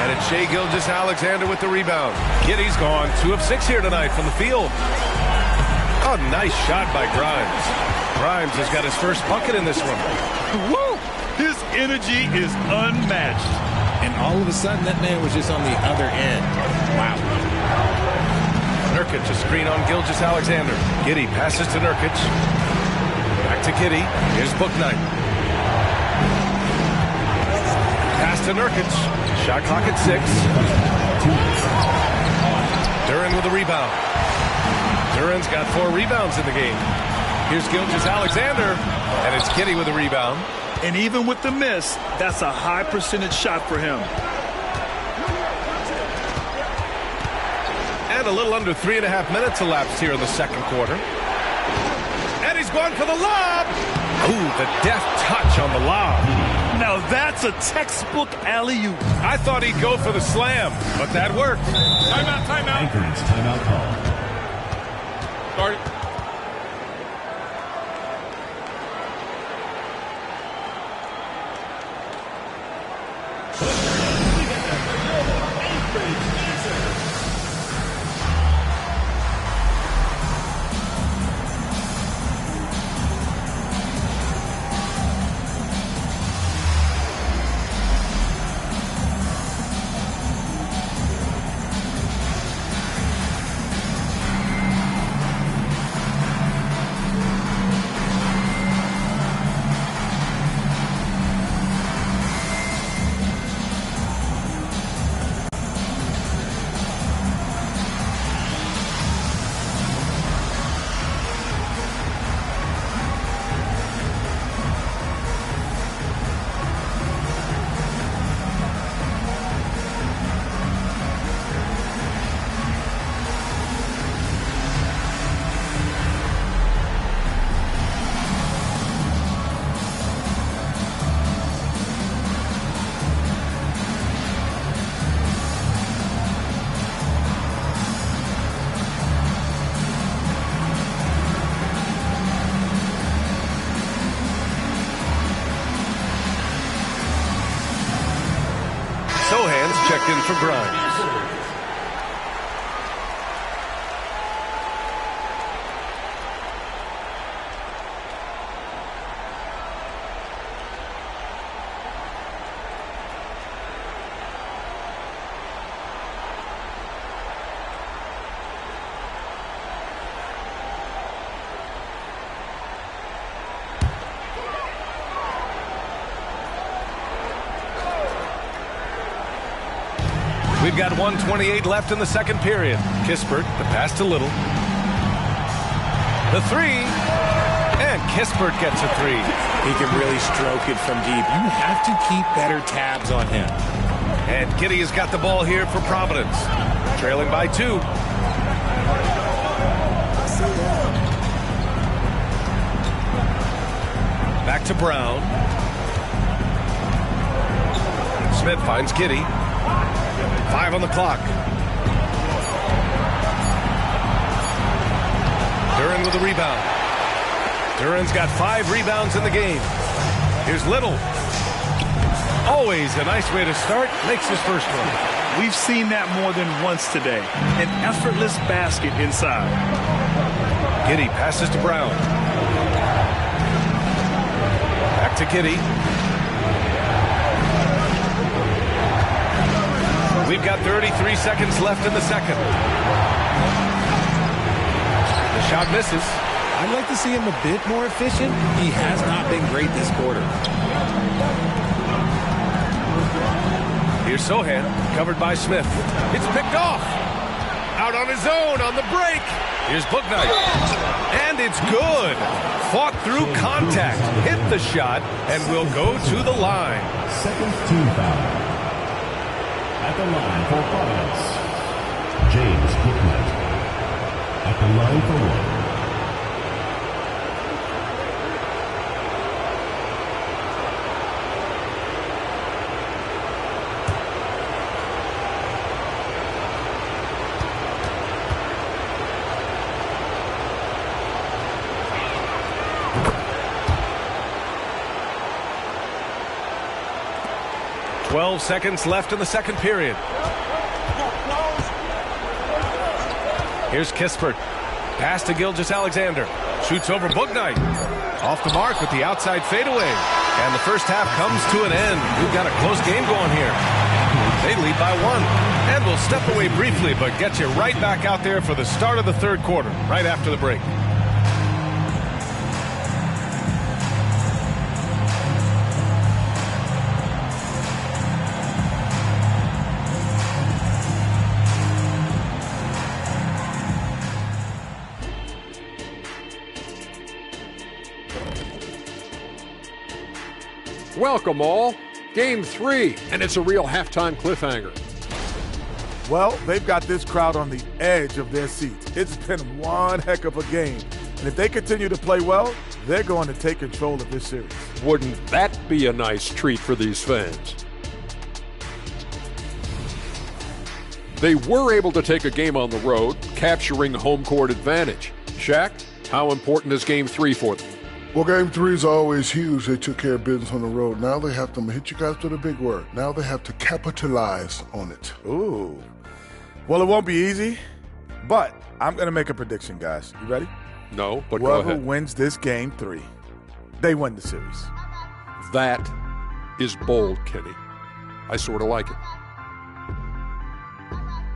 S11: And it's Shai Gilgeous-Alexander with the rebound. Giddey's gone 2 of 6 here tonight from the field. Oh, nice shot by Grimes. Grimes has got his first bucket in this one.
S13: Woo! His energy is unmatched.
S21: And all of a sudden, that man was just on the other end. Wow.
S11: Nurkic, a screen on Gilgeous-Alexander. Giddey passes to Nurkic. Back to Giddey. Here's Bouknight. Pass to Nurkic. Shot clock at 6. Duren with a rebound. Duren's got 4 rebounds in the game. Here's Gilgeous-Alexander. And it's Giddey with a rebound.
S13: And even with the miss, that's a high percentage shot for him.
S11: And a little under 3.5 minutes elapsed here in the second quarter. And he's going for the lob. Ooh, the deft touch on the lob.
S13: Now that's a textbook alley-oop.
S11: I thought he'd go for the slam, but that worked.
S13: Timeout, timeout.
S5: Anchorage timeout call.
S11: Start. Checked in for Grimes. We've got 1:28 left in the second period. Kispert, the pass to Little. The 3. And Kispert gets a 3.
S21: He can really stroke it from deep. You have to keep better tabs on him.
S11: And Giddey has got the ball here for Providence. Trailing by 2. Back to Brown. Smith finds Giddey. 5 on the clock. Duren with a rebound. Duren's got 5 rebounds in the game. Here's Little. Always a nice way to start. Makes his first one.
S13: We've seen that more than once today. An effortless basket inside.
S11: Giddey passes to Brown. Back to Giddey. We've got 33 seconds left in the second. The shot misses.
S21: I'd like to see him a bit more efficient. He has not been great this quarter.
S11: Here's Sohan, covered by Smith. It's picked off. Out on his own on the break. Here's Bouknight. And it's good. Fought through contact, hit the shot, and will go to the line.
S5: Second team foul. At the line for Providence, James Bouknight. At the line for one.
S11: Seconds left in the second period. Here's Kispert. Pass to Gilgeous-Alexander. Shoots over Bouknight. Off the mark with the outside fadeaway. And the first half comes to an end. We've got a close game going here. They lead by one. And we'll step away briefly, but get you right back out there for the start of the third quarter, right after the break.
S14: Welcome all. Game 3, and it's a real halftime cliffhanger.
S15: Well, they've got this crowd on the edge of their seats. It's been one heck of a game. And if they continue to play well, they're going to take control of this series.
S14: Wouldn't that be a nice treat for these fans? They were able to take a game on the road, capturing home court advantage. Shaq, how important is Game 3 for them?
S16: Well, Game 3 is always huge. They took care of business on the road. Now they have to hit you guys with a big word. Now they have to capitalize on it.
S15: Ooh. Well, it won't be easy, but I'm going to make a prediction, guys. You ready?
S14: No, but
S15: whoever
S14: go ahead.
S15: Wins this Game 3, they win the series.
S14: That is bold, Kenny. I sort of like it.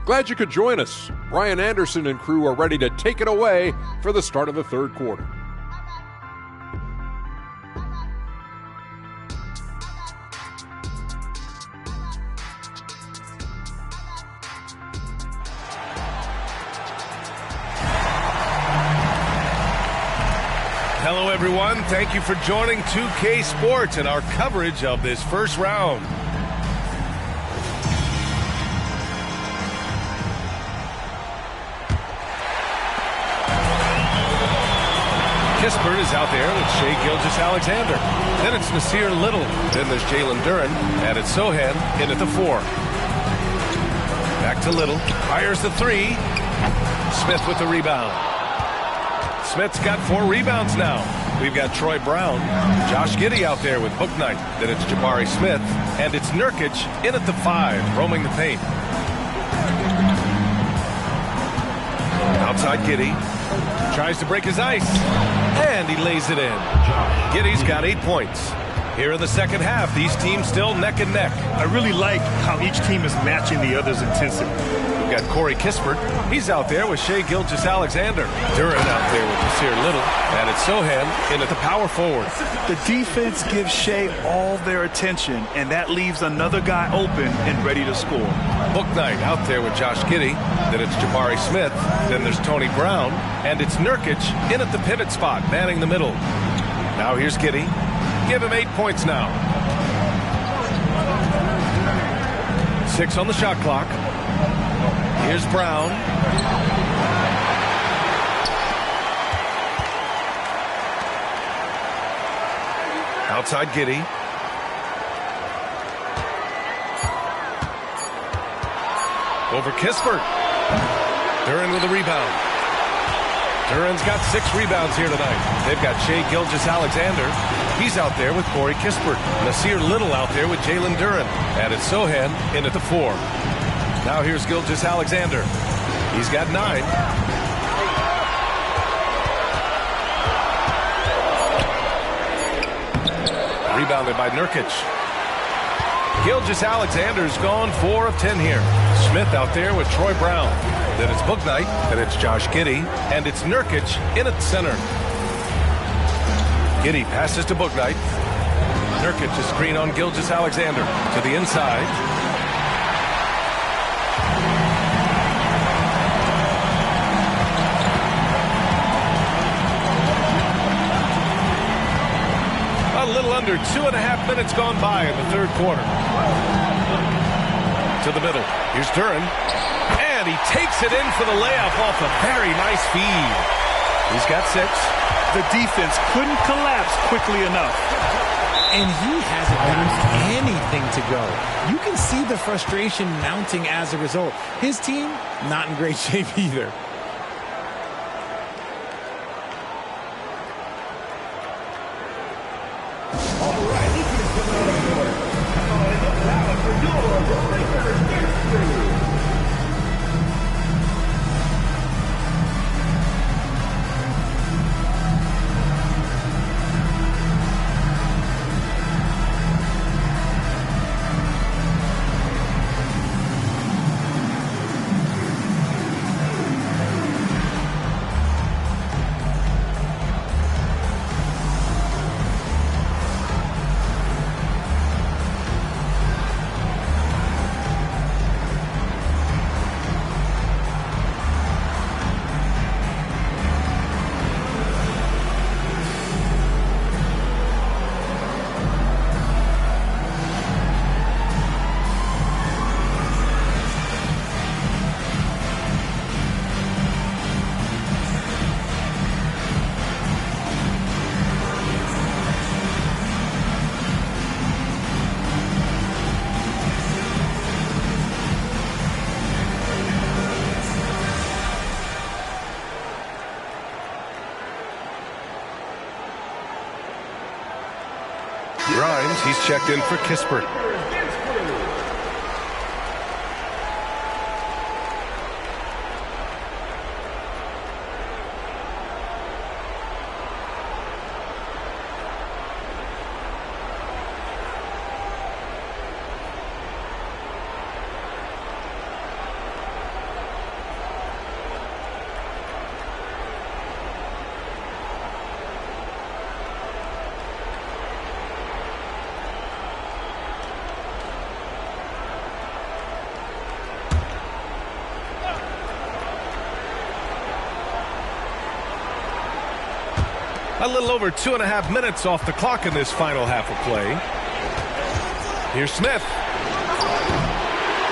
S14: Glad you could join us. Brian Anderson and crew are ready to take it away for the start of the third quarter.
S11: Hello, everyone. Thank you for joining 2K Sports and our coverage of this first round. Kispert is out there with Shai Gilgeous-Alexander. Then it's Nasir Little. Then there's Jalen Duren. And it's Sochan in at the 4. Back to Little. Fires the 3. Smith with the rebound. Smith's got 4 rebounds now. We've got Troy Brown. Josh Giddey out there with Bouknight. Then it's Jabari Smith. And it's Nurkic in at the 5, roaming the paint. Outside Giddey. Tries to break his ice. And he lays it in. Giddey's got 8 points. Here in the second half, these teams still neck and neck.
S13: I really like how each team is matching the other's intensity.
S11: We've got Corey Kispert. He's out there with Shai Gilgeous-Alexander. Duren out there with Nasir Little. And it's Sochan in at the power forward.
S13: The defense gives Shai all their attention, and that leaves another guy open and ready to score.
S11: Bouknight out there with Josh Giddey. Then it's Jabari Smith. Then there's Tony Brown. And it's Nurkic in at the pivot spot, manning the middle. Now here's Giddey. Give him 8 points now. 6 on the shot clock. Here's Brown. Outside Giddey. Over Kispert. Duren with a rebound. Duren's got 6 rebounds here tonight. They've got Shai Gilgeous-Alexander. He's out there with Corey Kispert. Nasir Little out there with Jalen Duren. And it's Sochan in at the 4. Now here's Gilgeous-Alexander. He's got 9. Rebounded by Nurkic. Gilgeous-Alexander's gone 4 of 10 here. Smith out there with Troy Brown. Then it's Bouknight. Then it's Josh Giddey. And it's Nurkic in at center. Giddey passes to Bouknight. Nurkic is screen on Gilgeous-Alexander to the inside. under 2.5 minutes gone by in the third quarter. To the middle. Here's Duran. And he takes it in for the layup off a very nice feed. He's got 6.
S13: The defense couldn't collapse quickly enough.
S21: And he hasn't gotten anything to go. You can see the frustration mounting as a result. His team, not in great shape either.
S11: Grimes, he's checked in for Kispert. A little over 2.5 minutes off the clock in this final half of play. Here's Smith.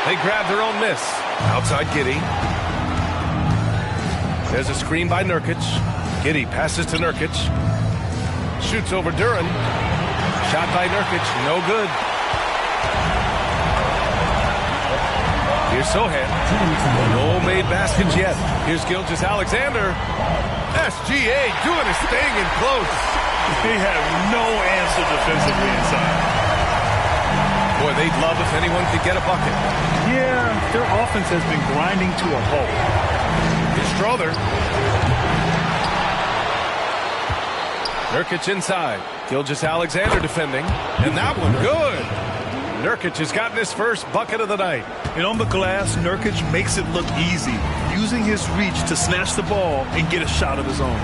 S11: They grab their own miss. Outside Giddey. There's a screen by Nurkic. Giddey passes to Nurkic. Shoots over Duran. Shot by Nurkic. No good. Here's Sohan. No made baskets yet. Here's Gilgeous-Alexander. SGA doing his thing in close.
S13: They have no answer defensively inside.
S11: Boy, they'd love if anyone could get a bucket.
S13: Yeah, their offense has been grinding to a halt.
S11: Here's Strother. Nurkic inside. Gilgeous-Alexander defending. And that one good. Nurkic has gotten his first bucket of the night.
S13: And on the glass, Nurkic makes it look easy, using his reach to snatch the ball and get a shot of his own.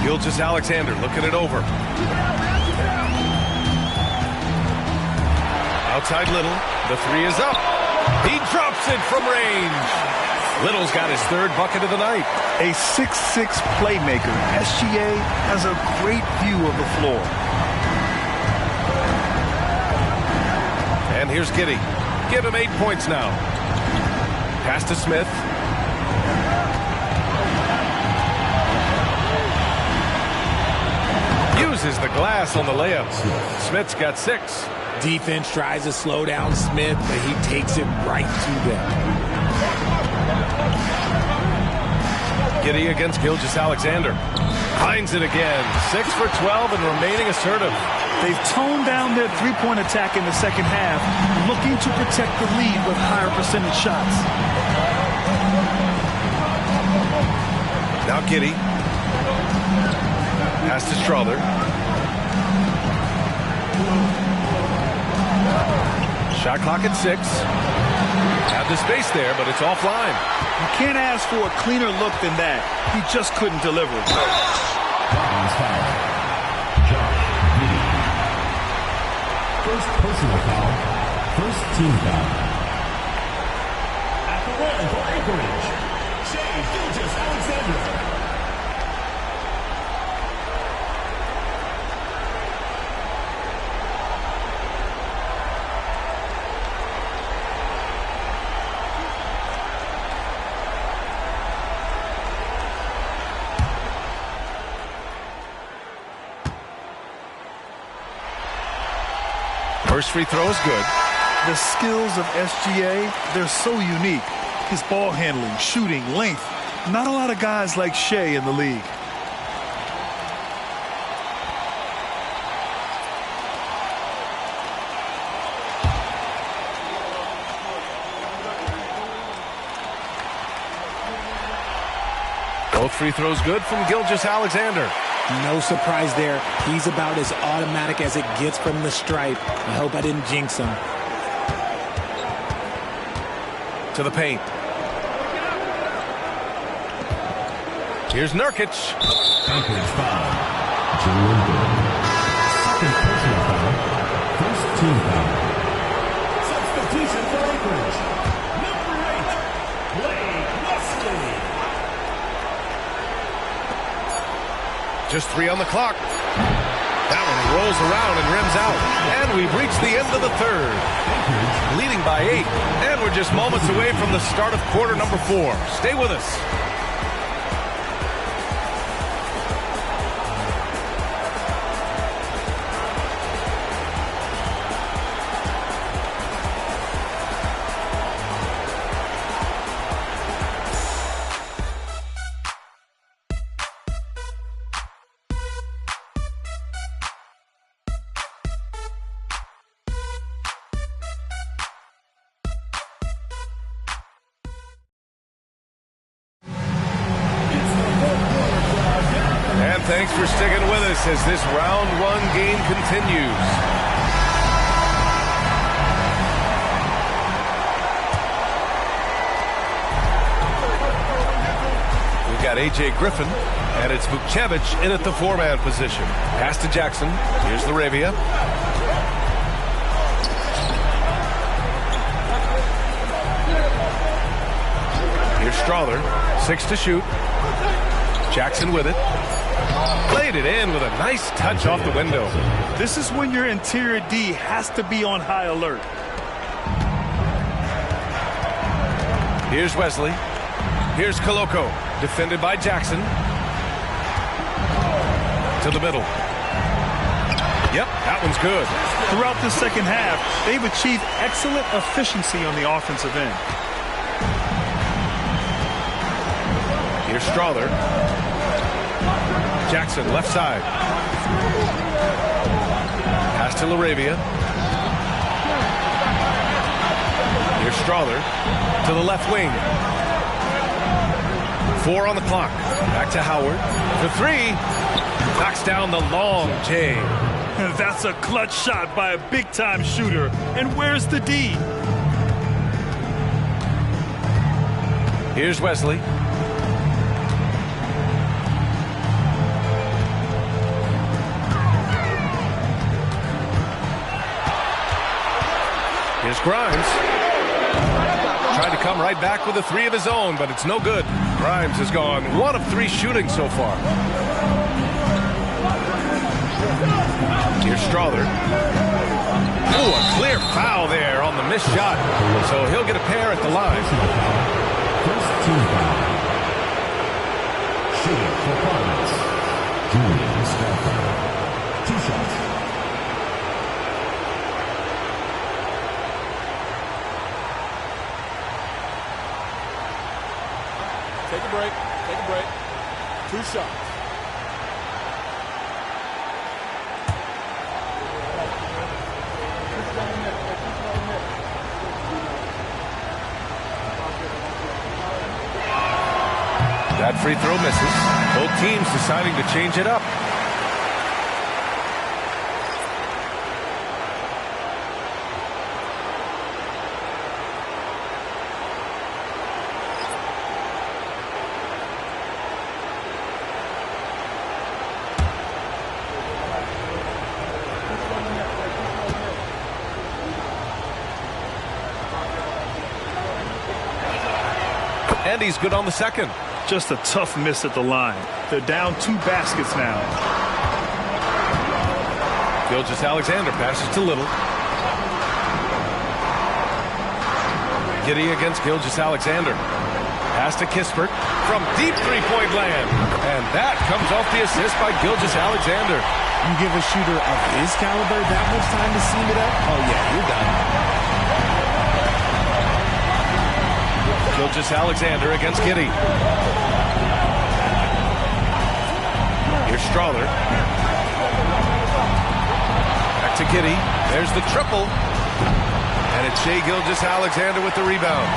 S11: Gilgeous-Alexander looking it over. Outside Little. The three is up. He drops it from range. Little's got his third bucket of the night.
S13: A 6'6" playmaker. SGA has a great view of the floor.
S11: And here's Giddey. Give him 8 points now. Pass to Smith. Uses the glass on the layup. Smith's got 6.
S21: Defense tries to slow down Smith, but he takes it right to them.
S11: Giddey against Gilgeous-Alexander. Finds it again. 6 for 12 and remaining assertive.
S13: They've toned down their three-point attack in the second half, looking to protect the lead with higher percentage shots.
S11: Now Giddey. Pass to Strother. Shot clock at 6. Had the space there, but it's offline.
S13: You can't ask for a cleaner look than that. He just couldn't deliver.
S5: First personal foul. First team foul. At the line for Anchorage, Shai Gilgeous-Alexander.
S11: First free throw is good.
S13: The skills of SGA, they're so unique. His ball handling, shooting, length. Not a lot of guys like Shea in the league.
S11: Both free throws good from Gilgeous-Alexander.
S21: No surprise there. He's about as automatic as it gets from the stripe. I hope I didn't jinx him.
S11: To the paint. Here's Nurkic.
S5: Anchorage foul. Julian Good. Second personal foul. First team foul. Substitution for Anchorage. Number 8, Blake Wesley.
S11: Just 3 on the clock. That one rolls around and rims out. And we've reached the end of the third. Leading by 8. And we're just moments away from the start of quarter number 4. Stay with us. Thanks for sticking with us as this round 1 game continues. We've got A.J. Griffin, and it's Vukcevic in at the 4-man position. Pass to Jackson. Here's Laravia. Here's Strawther. 6 to shoot. Jackson with it. Played it in with a nice touch off the window.
S13: This is when your interior D has to be on high alert.
S11: Here's Wesley. Here's Koloko. Defended by Jackson. To the middle. Yep, that one's good.
S13: Throughout the second half, they've achieved excellent efficiency on the offensive end.
S11: Here's Strawther. Jackson, left side. Pass to Laravia. Here's Strawther to the left wing. 4 on the clock. Back to Howard. For 3. Knocks down the long J.
S13: That's a clutch shot by a big-time shooter. And where's the D?
S11: Here's Wesley. Here's Grimes. Tried to come right back with a 3 of his own, but it's no good. Grimes has gone 1 of 3 shooting so far. Here's Strawther. Oh, a clear foul there on the missed shot. So he'll get a pair at the line.
S5: First team foul. Shooting for Providence. Julian Strawther. 2 shots.
S15: Take a break. Take a break. 2 shots.
S11: That free throw misses. Both teams deciding to change it up. And he's good on the second.
S13: Just a tough miss at the line. They're down 2 baskets now.
S11: Gilgeous-Alexander passes to Little. Giddy against Gilgeous-Alexander. Pass to Kispert from deep 3-point land. And that comes off the assist by Gilgeous-Alexander.
S21: You give a shooter of his caliber that much time to seam it up, oh yeah, you're done.
S11: Gilgeous-Alexander against Giddey. Here's Strother. Back to Giddey. There's the triple. And it's Shai Gilgeous-Alexander with the rebound.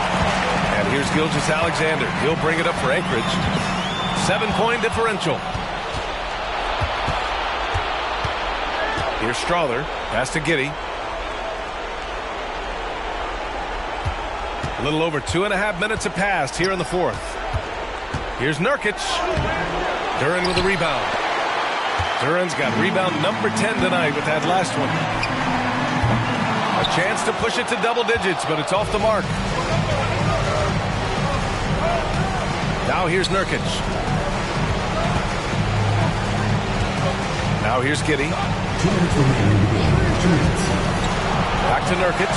S11: And here's Gilgeous-Alexander. He'll bring it up for Anchorage. 7-point differential. Here's Strother. Pass to Giddey. A little over 2.5 minutes have passed here in the fourth. Here's Nurkic. Duren with the rebound. Duren's got rebound number 10 tonight with that last one. A chance to push it to double digits, but it's off the mark. Now here's Nurkic. Now here's Giddey. Back to Nurkic.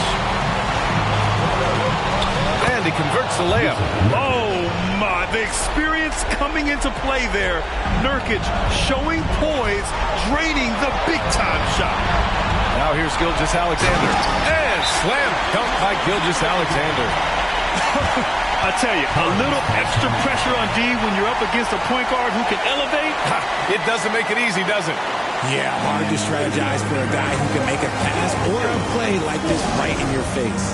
S11: And he converts the layup.
S13: Oh, my. The experience coming into play there. Nurkic showing poise, draining the big-time shot.
S11: Now here's Gilgeous-Alexander. And slam dunk by Gilgeous-Alexander.
S13: I tell you, a little extra pressure on D when you're up against a point guard who can elevate.
S11: It doesn't make it easy, does it?
S21: Yeah, hard to strategize for a guy who can make a pass or a play like this right in your face.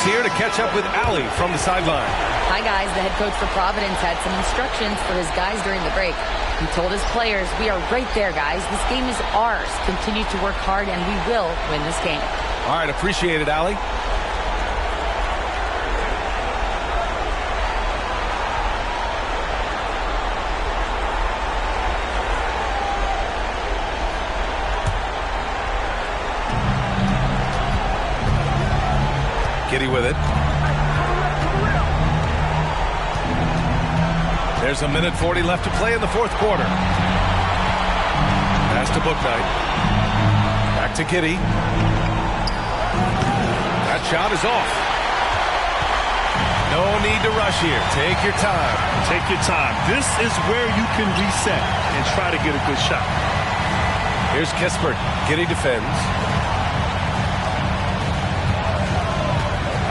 S11: Here to catch up with Allie from the sideline.
S17: Hi, guys. The head coach for Providence had some instructions for his guys during the break. He told his players, we are right there, guys. This game is ours. Continue to work hard, and we will win this game.
S11: All right, appreciate it, Allie. Giddey with it. There's a minute 40 left to play in the fourth quarter. Pass to Bouknight. Back to Giddey. That shot is off. No need to rush here. Take your time.
S13: Take your time. This is where you can reset and try to get a good shot.
S11: Here's Kispert. Giddey defends.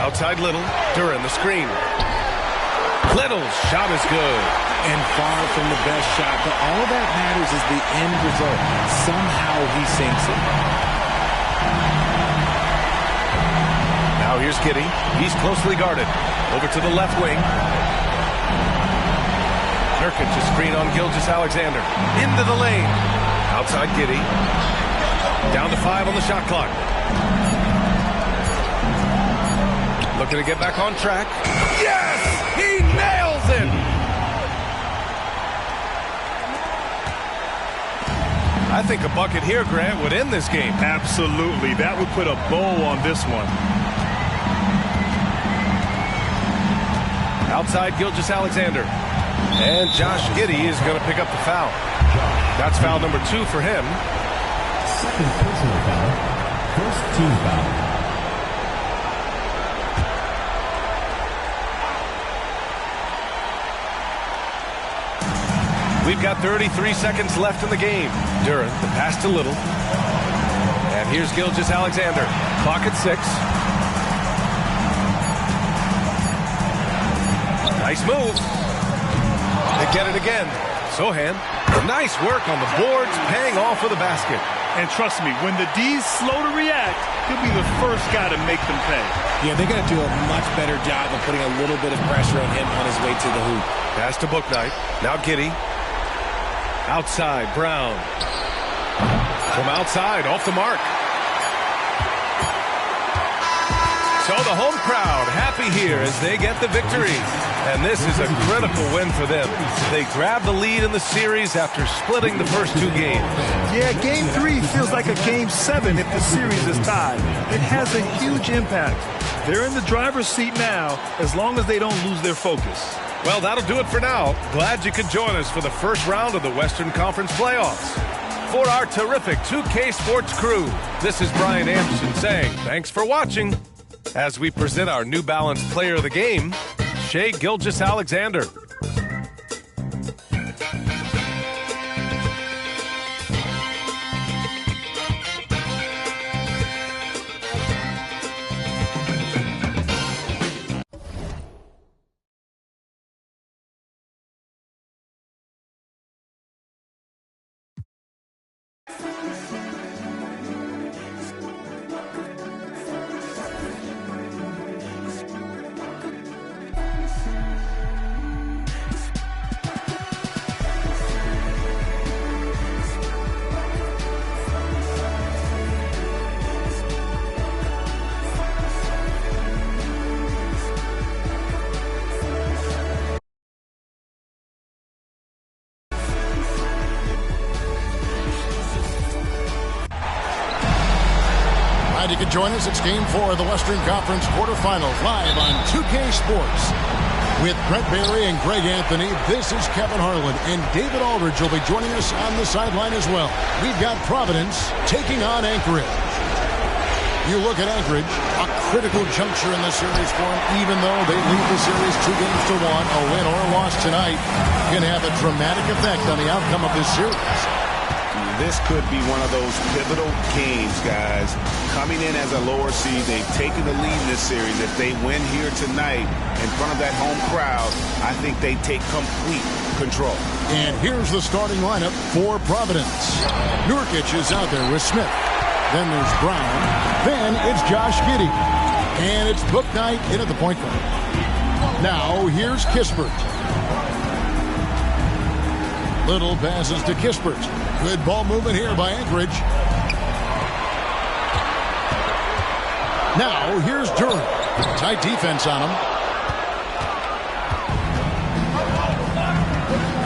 S11: Outside Little. Duren the screen. Little's shot is good.
S21: And far from the best shot, but all that matters is the end result. Somehow he sinks it.
S11: Now here's Giddey. He's closely guarded. Over to the left wing. Nurkic to screen on Gilgeous-Alexander. Into the lane. Outside Giddey. Down to 5 on the shot clock. Looking to get back on track. Yes! He nails it! I think a bucket here, Grant, would end this game.
S13: Absolutely. That would put a bow on this one.
S11: Outside Gilgeous-Alexander. And Josh Giddey is going to pick up the foul. That's foul number 2 for him.
S5: Second personal foul. First team foul.
S11: We We've got 33 seconds left in the game. Duran, the pass to Little. And here's Gilgeous-Alexander. Clock at 6. Nice move. They get it again. Sohan, nice work on the boards, paying off with a basket.
S13: And trust me, when the D's slow to react, he'll be the first guy to make them pay.
S21: Yeah, they're going to do a much better job of putting a little bit of pressure on him on his way to the hoop.
S11: Pass to Bouknight. Now Giddey. Outside, Brown. From outside, off the mark. So the home crowd happy here as they get the victory. And this is a critical win for them. They grab the lead in the series after splitting the first 2 games.
S13: Yeah, Game 3 feels like a Game 7 if the series is tied. It has a huge impact. They're in the driver's seat now as long as they don't lose their focus.
S11: Well, that'll do it for now. Glad you could join us for the first round of the Western Conference playoffs. For our terrific 2K Sports crew, this is Brian Anderson saying thanks for watching as we present our New Balance Player of the Game, Shai Gilgeous-Alexander.
S1: You can join us. It's Game 4 of the Western Conference quarterfinals live on 2K Sports. With Brett Barry and Greg Anthony, this is Kevin Harlan, and David Aldridge will be joining us on the sideline as well. We've got Providence taking on Anchorage. You look at Anchorage, a critical juncture in the series for them, even though they lead the series 2-1. A win or a loss tonight can have a dramatic effect on the outcome of this series.
S2: This could be one of those pivotal games, guys. Coming in as a lower seed, they've taken the lead in this series. If they win here tonight in front of that home crowd, I think they take complete control.
S1: And here's the starting lineup for Providence. Nurkic is out there with Smith. Then there's Brown. Then it's Josh Giddey. And it's Bouknight in at the point guard. Now here's Kispert. Little passes to Kispert. Good ball movement here by Anchorage. Now here's Duran. Tight defense on him.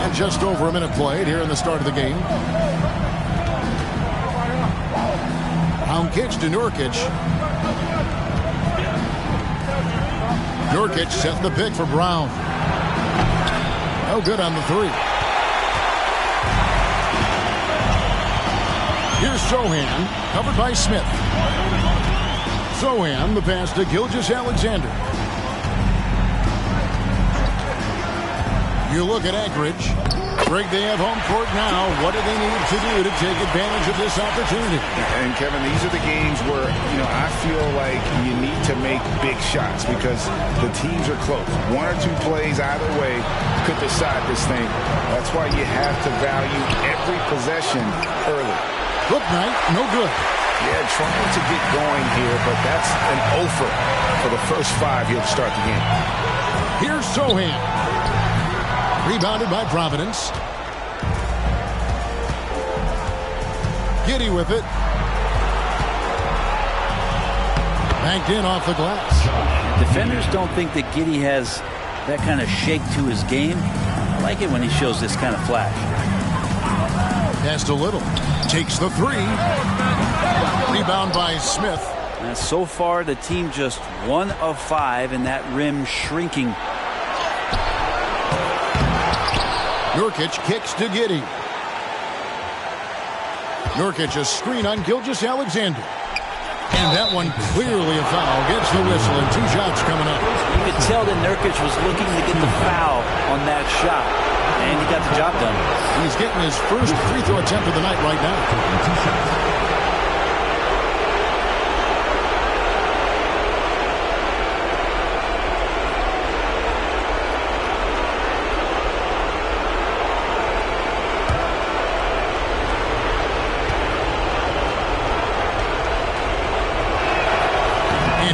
S1: And just over a minute played here in the start of the game. Pound kicks to Nurkic. Nurkic set the pick for Brown. No good on the 3. Here's Sohan, covered by Smith. Sohan, the pass to Gilgeous-Alexander. You look at Anchorage. Greg, they have home court now. What do they need to do to take advantage of this opportunity?
S2: And, Kevin, these are the games where, I feel like you need to make big shots because the teams are close. 1 or 2 plays either way could decide this thing. That's why you have to value every possession early.
S1: Bouknight, no good.
S2: Yeah, trying to get going here, but that's an offer for the first 5 here to start the game.
S1: Here's Sohan. Rebounded by Providence. Giddey with it. Banked in off the glass.
S7: Defenders don't think that Giddey has that kind of shake to his game. I like it when he shows this kind of flash.
S1: Pass to Little. Takes the 3. Rebound by Smith.
S7: And so far, the team just 1 of 5 in that rim shrinking.
S1: Nurkic kicks to Giddey. Nurkic a screen on Gilgeous-Alexander. And that one clearly a foul. Gets the whistle and 2 shots coming up.
S7: You could tell that Nurkic was looking to get the foul on that shot. And he got the job done.
S1: He's getting his first free throw attempt of the night right now.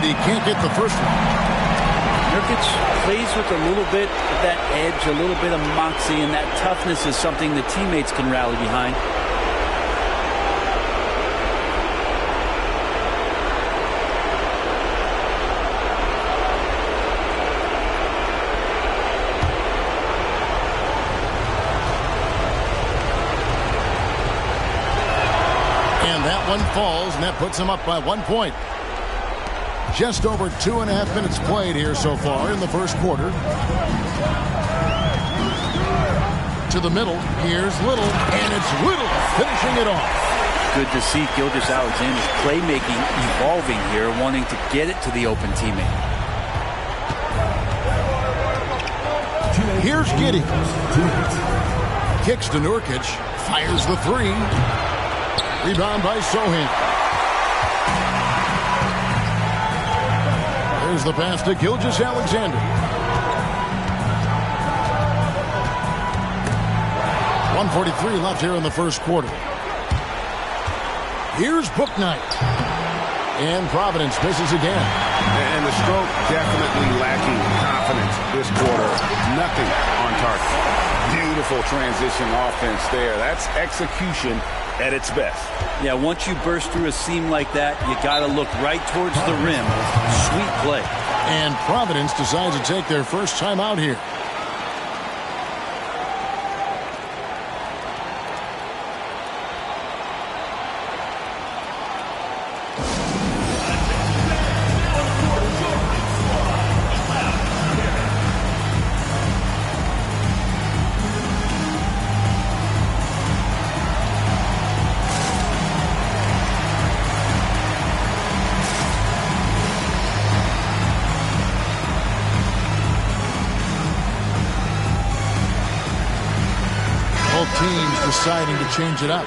S1: He can't get the first one.
S7: Nurkic plays with a little bit of that edge, a little bit of moxie, and that toughness is something the teammates can rally behind.
S1: And that one falls, and that puts him up by 1 point. Just over 2.5 minutes played here so far in the first quarter. To the middle, here's Little, and it's Little finishing it off.
S7: Good to see Gilgeous-Alexander's playmaking evolving here, wanting to get it to the open teammate.
S1: Here's Giddey. Kicks to Nurkic, fires the three. Rebound by Sohan. There's the pass to Gilgeous-Alexander. 1:43 left here in the first quarter. Here's Bouknight. And Providence misses again.
S2: And the stroke definitely lacking confidence this quarter. Nothing on target. Beautiful transition offense there. That's execution at its best.
S7: Yeah, once you burst through a seam like that, you got to look right towards the rim. Sweet play.
S1: And Providence decides to take their first time out here. Teams deciding to change it up.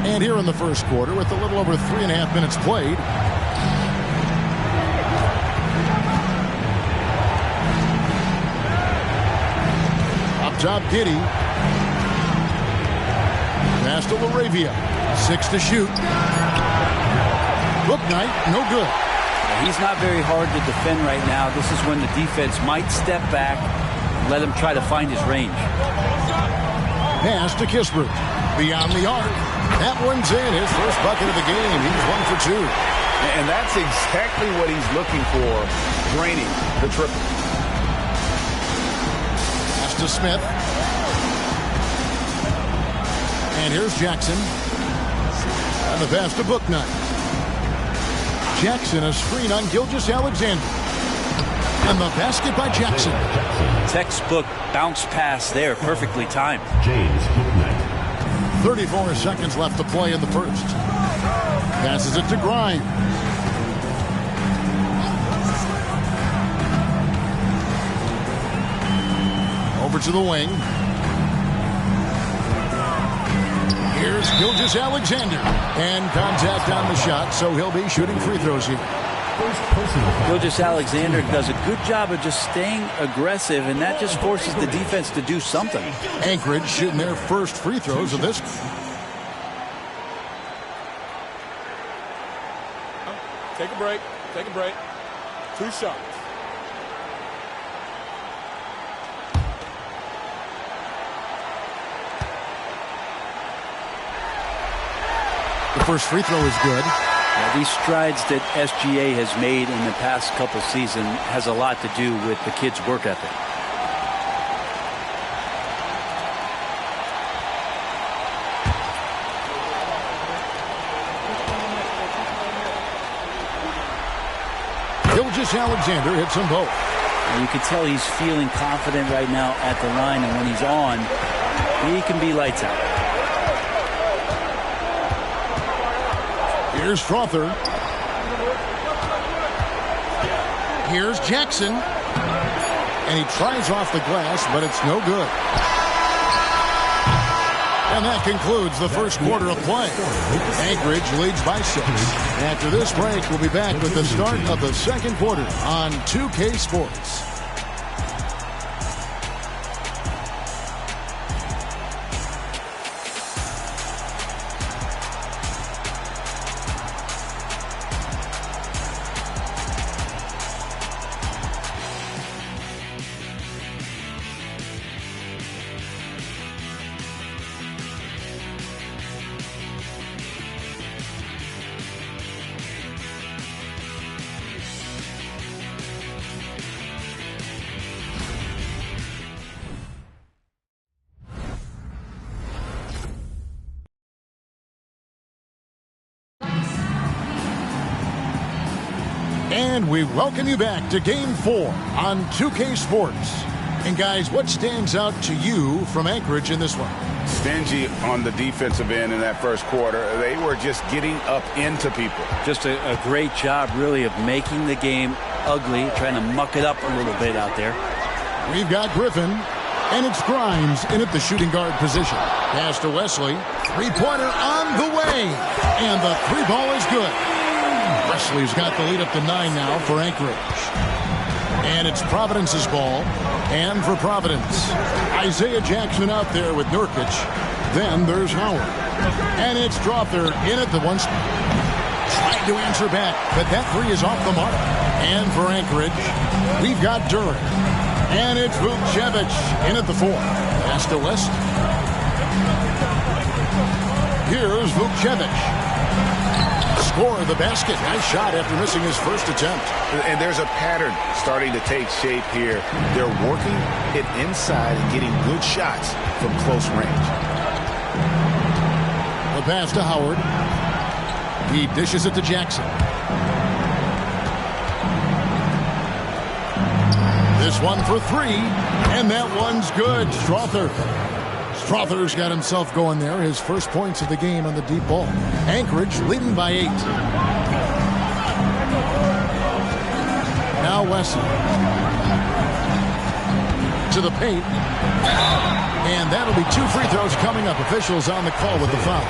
S1: And here in the first quarter, with a little over 3.5 minutes played, up top, Giddey. Pass to Laravia. 6 to shoot. Bouknight, no good.
S7: He's not very hard to defend right now. This is when the defense might step back and let him try to find his range.
S1: Pass to Kispert. Beyond the arc. That one's in. His first bucket of the game. He's 1 for 2.
S2: And that's exactly what he's looking for, draining the triple.
S1: Pass to Smith. And here's Jackson. And the pass to Bouknight. Jackson, a screen on Gilgeous-Alexander. And the basket by Jackson.
S7: Textbook bounce pass there, perfectly timed.
S5: James Bouknight.
S1: 34 seconds left to play in the first. Passes it to Grimes. Over to the wing. Here's Gilgeous-Alexander. And contact on the shot, so he'll be shooting free throws here.
S7: Gilgeous-Alexander does a good job of just staying aggressive, and that just forces the defense to do something.
S1: Anchorage shooting their first free throws of this.
S20: Take a break. Take a break. 2 shots.
S1: The first free throw is good.
S7: Yeah, these strides that SGA has made in the past couple seasons has a lot to do with the kids' work ethic.
S1: Gilgeous-Alexander hits them both.
S7: And you can tell he's feeling confident right now at the line, and when he's on, he can be lights out.
S1: Here's Strother. Here's Jackson. And he tries off the glass, but it's no good. And that concludes the first quarter of play. Anchorage leads by 6. After this break, we'll be back with the start of the second quarter on 2K Sports. And we welcome you back to Game 4 on 2K Sports. And guys, what stands out to you from Anchorage in this one?
S2: Stingy on the defensive end in that first quarter. They were just getting up into people.
S7: Just a great job, really, of making the game ugly, trying to muck it up a little bit out there.
S1: We've got Griffin, and it's Grimes in at the shooting guard position. Pass to Wesley. Three-pointer on the way. And the three ball is good. Wesley's got the lead up to 9 now for Anchorage. And it's Providence's ball. And for Providence, Isaiah Jackson out there with Nurkic. Then there's Howard. And it's Strother in at the one spot. Trying to answer back, but that three is off the mark. And for Anchorage, we've got Duran. And it's Vukcevic in at the 4. Pass to West. Here's Vukcevic. Score of the basket. Nice shot after missing his first attempt.
S2: And there's a pattern starting to take shape here. They're working it inside and getting good shots from close range.
S1: The pass to Howard. He dishes it to Jackson. This one for 3, and that one's good. Strother's got himself going there. His first points of the game on the deep ball. Anchorage leading by 8. Now Wesley. To the paint. And that'll be 2 free throws coming up. Officials on the call with the foul.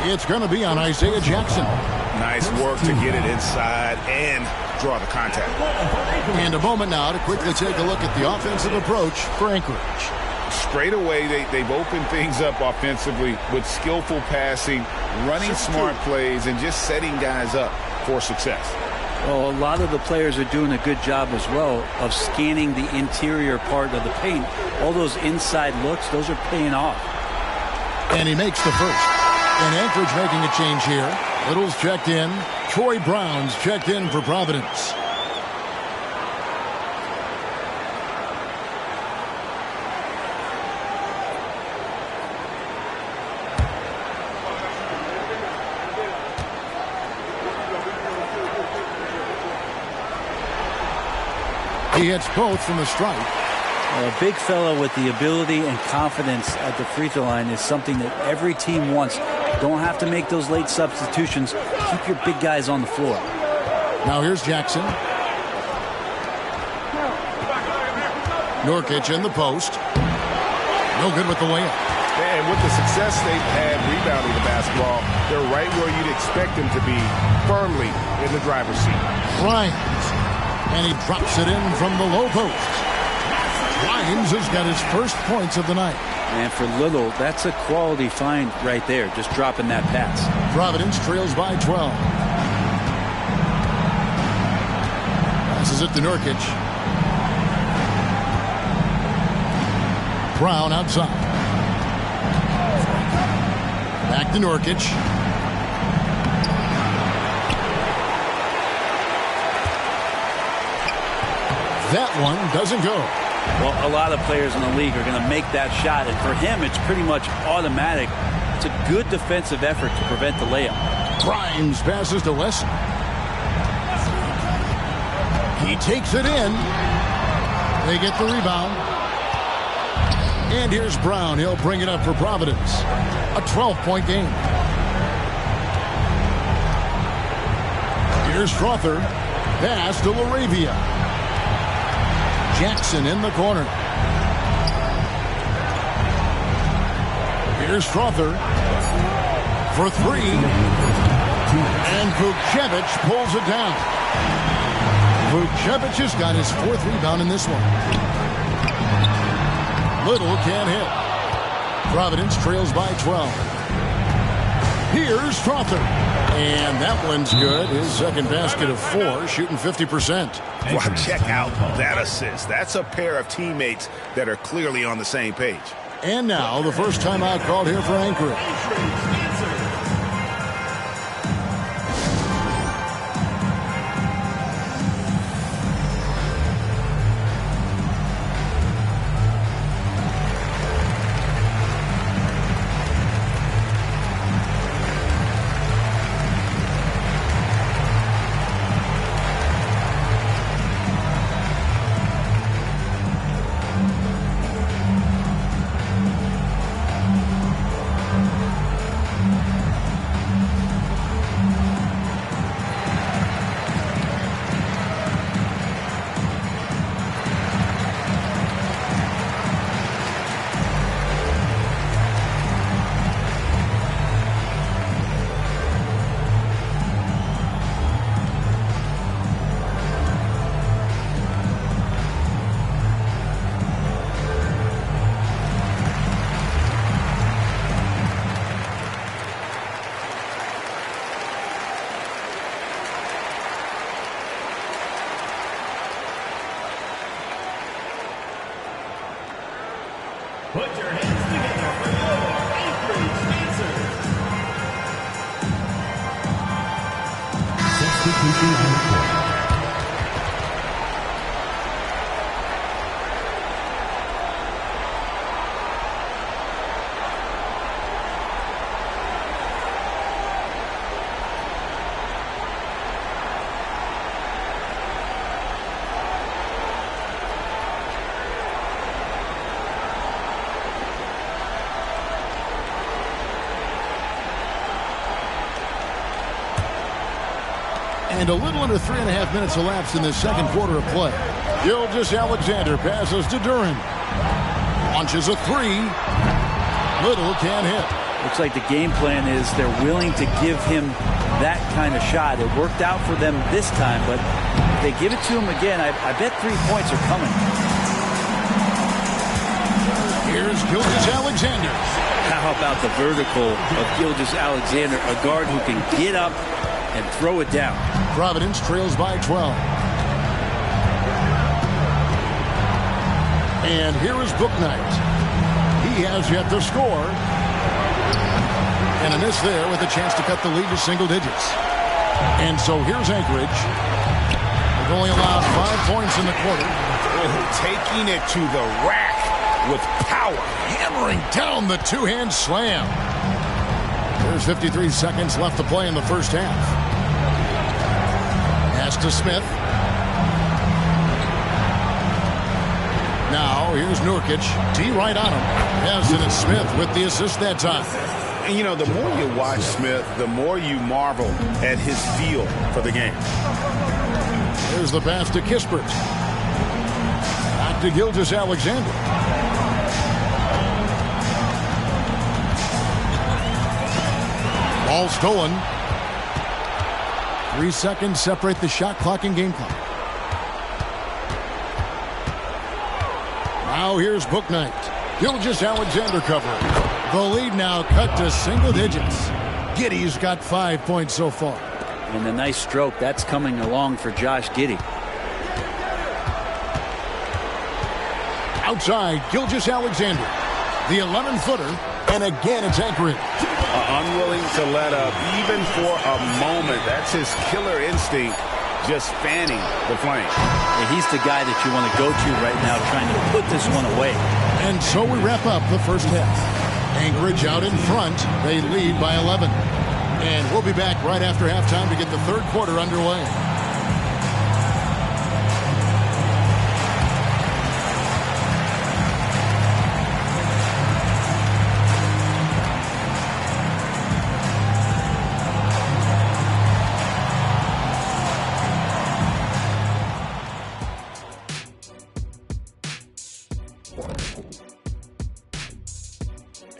S1: It's going to be on Isaiah Jackson.
S2: Nice work to get it inside and draw the contact.
S1: And a moment now to quickly take a look at the offensive approach for Anchorage.
S2: Straight away, they've opened things up offensively with skillful passing, running smart plays, and just setting guys up for success.
S7: Well, a lot of the players are doing a good job as well of scanning the interior part of the paint. All those inside looks, those are paying off.
S1: And he makes the first. And Anchorage making a change here. Little's checked in. Troy Brown's checked in for Providence. He hits both from the strike.
S7: A big fella with the ability and confidence at the free throw line is something that every team wants. Don't have to make those late substitutions. Keep your big guys on the floor.
S1: Now here's Jackson. Nurkic in the post. No good with the layup.
S6: And with the success they've had rebounding the basketball, they're right where you'd expect them to be, firmly in the driver's seat.
S1: Grimes. And he drops it in from the low post. Grimes has got his first points of the night.
S7: And for Little, that's a quality find right there, just dropping that pass.
S1: Providence trails by 12. Passes it to Nurkic. Brown outside. Back to Nurkic. That one doesn't go.
S7: Well, a lot of players in the league are going to make that shot, and for him, it's pretty much automatic. It's a good defensive effort to prevent the layup.
S1: Grimes passes to West. He takes it in. They get the rebound. And here's Brown. He'll bring it up for Providence. A 12-point game. Here's Strother. Pass to Laravia. Jackson in the corner. Here's Strother for three. And Vukcevic pulls it down. Vukcevic has got his 4th rebound in this one. Little can't hit. Providence trails by 12. Here's Strother. And that one's good. His second basket of 4, shooting 50%.
S2: Wow, check out that assist. That's a pair of teammates that are clearly on the same page.
S1: And now the first timeout called here for Anchorage.
S5: Put your hands together for your Anchorage Dancers. 62
S1: And a little under 3.5 minutes elapsed in this second quarter of play. Gilgeous-Alexander passes to Duran. Launches a 3. Little can't hit.
S7: Looks like the game plan is they're willing to give him that kind of shot. It worked out for them this time, but if they give it to him again, I bet 3 points are coming.
S1: Here's Gilgeous-Alexander.
S7: How about the vertical of Gilgeous-Alexander, a guard who can get up and throw it down.
S1: Providence trails by 12. And here is Bouknight. He has yet to score. And a miss there with a chance to cut the lead to single digits. And so here's Anchorage. They've only allowed 5 points in the quarter.
S2: Taking it to the rack with power.
S1: Hammering down the two-hand slam. There's 53 seconds left to play in the first half. Pass to Smith. Now here's Nurkic. T right on him. Yes, and it's Smith with the assist that time.
S2: And you know, the more you watch Smith, the more you marvel at his feel for the game.
S1: There's the pass to Kispert. Back to Gilgeous-Alexander. Ball stolen. 3 seconds separate the shot clock and game clock. Now here's Bouknight. Gilgeous-Alexander covering. The lead now cut to single digits. Giddey's got 5 points so far.
S7: And a nice stroke. That's coming along for Josh Giddey.
S1: Outside, Gilgeous-Alexander. The 11-footer. And again, it's Anchorage.
S2: Unwilling to let up, even for a moment. That's his killer instinct, just fanning the flame.
S7: Yeah, he's the guy that you want to go to right now, trying to put this one away.
S1: And so we wrap up the first half. Anchorage out in front. They lead by 11. And we'll be back right after halftime to get the third quarter underway.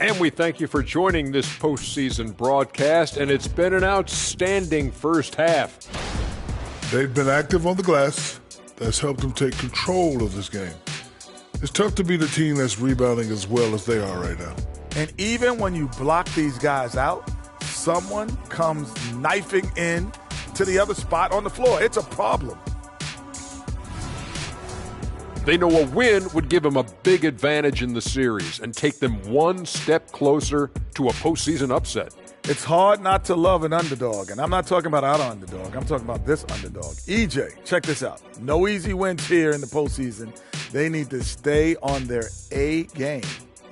S14: And we thank you for joining this postseason broadcast, and it's been an outstanding first half.
S16: They've been active on the glass. That's helped them take control of this game. It's tough to be the team that's rebounding as well as they are right now.
S15: And even when you block these guys out, someone comes knifing in to the other spot on the floor. It's a problem.
S14: They know a win would give them a big advantage in the series and take them one step closer to a postseason upset.
S15: It's hard not to love an underdog, and I'm not talking about our underdog. I'm talking about this underdog. EJ, check this out. No easy wins here in the postseason. They need to stay on their A game.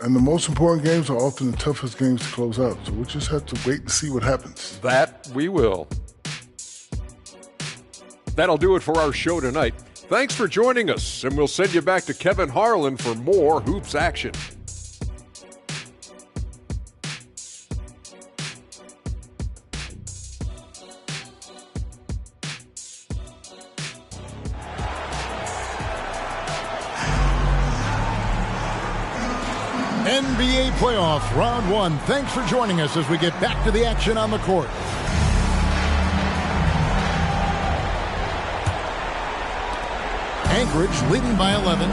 S16: And the most important games are often the toughest games to close out, so we'll just have to wait and see what happens.
S14: That we will. That'll do it for our show tonight. Thanks for joining us, and we'll send you back to Kevin Harlan for more Hoops action.
S1: NBA playoff round 1. Thanks for joining us as we get back to the action on the court. Anchorage leading by 11,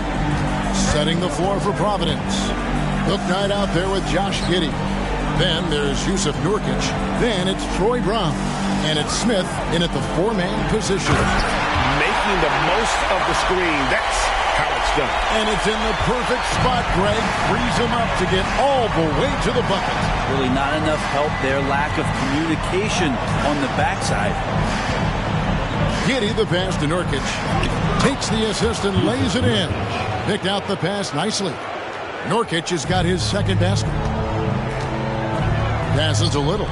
S1: setting the floor for Providence. Hook Knight out there with Josh Giddey. Then there's Yusuf Nurkic. Then it's Troy Brown. And it's Smith in at the 4-man position.
S2: Making the most of the screen. That's how it's done.
S1: And it's in the perfect spot, Greg. Frees him up to get all the way to the bucket.
S7: Really not enough help there. Lack of communication on the backside.
S1: Giddey the pass to Nurkic. Takes the assist and lays it in. Picked out the pass nicely. Nurkic has got his second basket. Passes a little.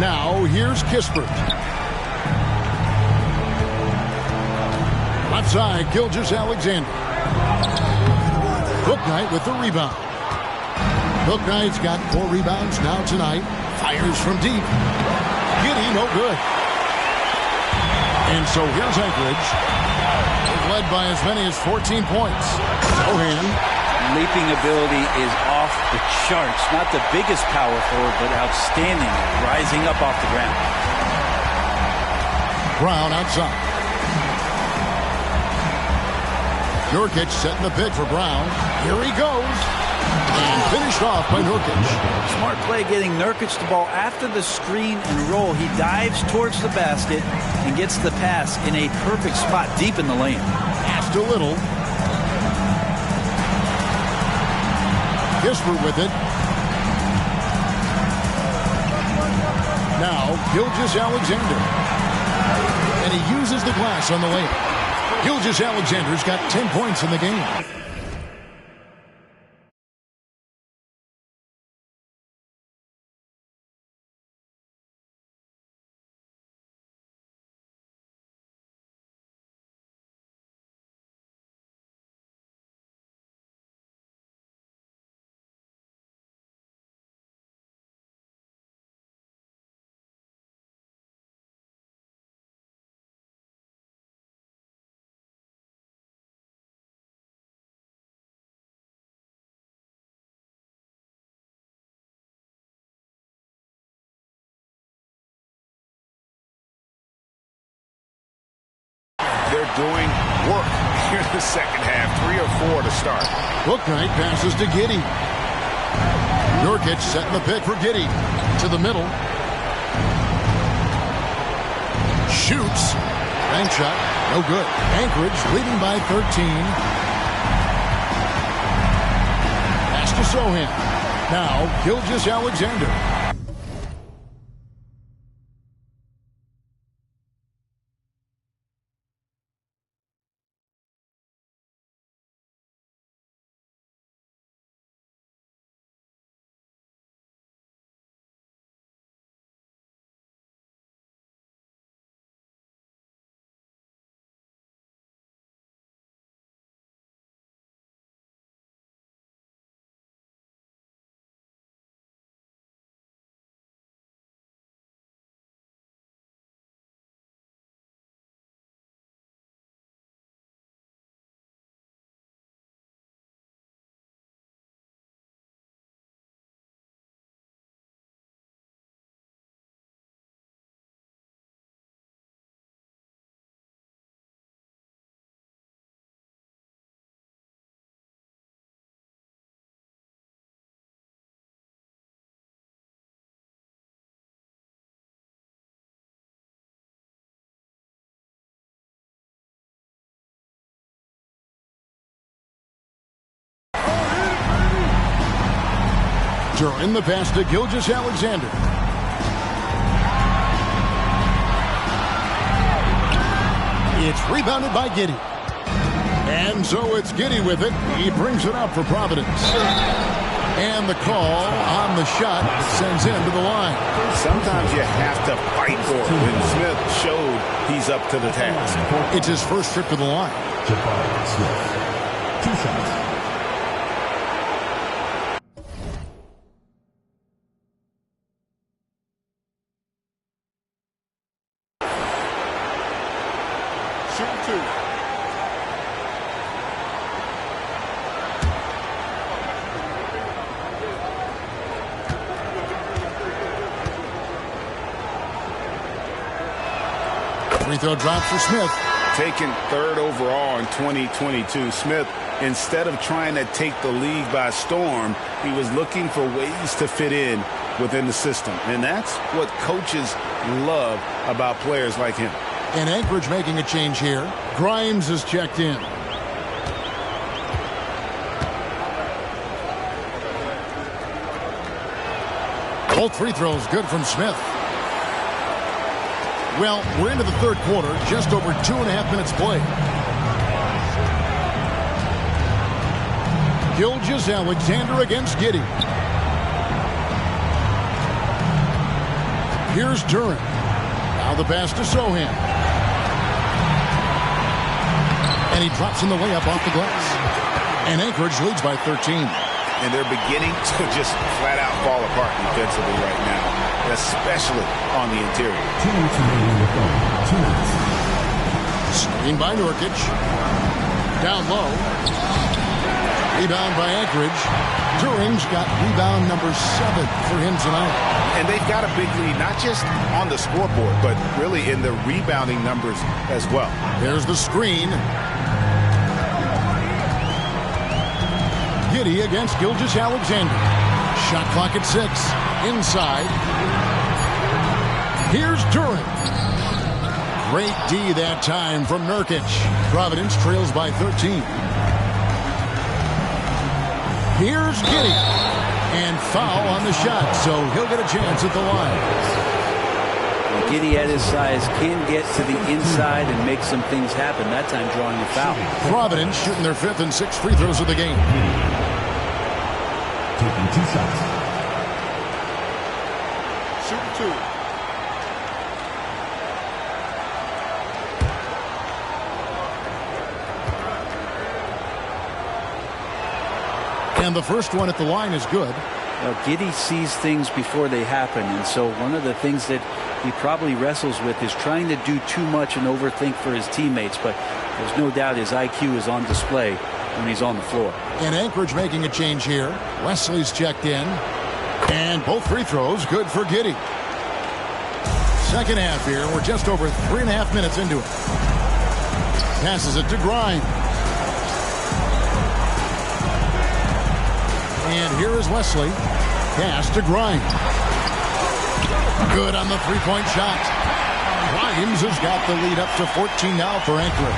S1: Now here's Kispert. Left side, Gilgeous-Alexander. Hook Knight with the rebound. Hook Knight's got 4 rebounds now tonight. Fires from deep. Giddey, no good. And so here's Anchorage. They've led by as many as 14 points. Sohan.
S7: Leaping ability is off the charts. Not the biggest power forward, but outstanding. Rising up off the ground.
S1: Brown outside. Nurkic setting the pick for Brown. Here he goes. And finished off by Nurkic.
S7: Smart play getting Nurkic the ball after the screen and roll. He dives towards the basket and gets the pass in a perfect spot deep in the lane.
S1: Passed a little. Kispert with it. Now, Gilgeous-Alexander. And he uses the glass on the layup. Gilgeous-Alexander's got 10 points in the game.
S2: They're doing work here in the second half. 3 or 4 to start.
S1: Hook Knight passes to Giddey. Nurkic setting the pick for Giddey. To the middle. Shoots. Bank shot. No good. Anchorage leading by 13. Pass to Sohan. Now Gilgeous-Alexander. During the pass to Gilgeous-Alexander. It's rebounded by Giddey. And so it's Giddey with it. He brings it up for Providence. And the call on the shot sends him to the line.
S2: Sometimes you have to fight for it. And Smith showed he's up to the task.
S1: It's his first trip to the line.
S5: Jabari Smith. 2 shots.
S1: Free throw drops for Smith.
S2: Taken 3rd overall in 2022, Smith, instead of trying to take the league by storm, he was looking for ways to fit in within the system. And that's what coaches love about players like him.
S1: And Anchorage making a change here. Grimes is checked in. Both free throws good from Smith. Well, we're into the 3rd quarter, just over 2.5 minutes played. Gilgeous-Alexander against Giddey. Here's Duren. Now the pass to Sohan. And he drops in the layup off the glass. And Anchorage leads by 13.
S2: And they're beginning to just flat out fall apart defensively right now, especially on the interior.
S5: 2 minutes remaining with 2 minutes.
S1: Screen by Nurkic. Down low. Rebound by Anchorage. Duren's got rebound number 7 for him tonight.
S2: And they've got a big lead, not just on the scoreboard, but really in the rebounding numbers as well.
S1: There's the screen. Giddey against Gilgeous-Alexander. Shot clock at 6. Inside. Here's Duren. Great D that time from Nurkic. Providence trails by 13. Here's Giddey. And foul on the shot, so he'll get a chance at the line.
S7: Giddey at his size can get to the inside and make some things happen, that time drawing a foul.
S1: Providence shooting their 5th and 6th free throws of the game.
S5: Taking 2 shots.
S3: Shoot 2.
S1: And the first one at the line is good.
S7: Giddey sees things before they happen, and so one of the things that he probably wrestles with is trying to do too much and overthink for his teammates, but there's no doubt his IQ is on display when he's on the floor.
S1: And Anchorage making a change here. Wesley's checked in. And both free throws good for Giddey. Second half here. We're just over 3.5 minutes into it. Passes it to Grimes. And here is Wesley. Pass to Grimes. Good on the three-point shot. Grimes has got the lead up to 14 now for Anchorage.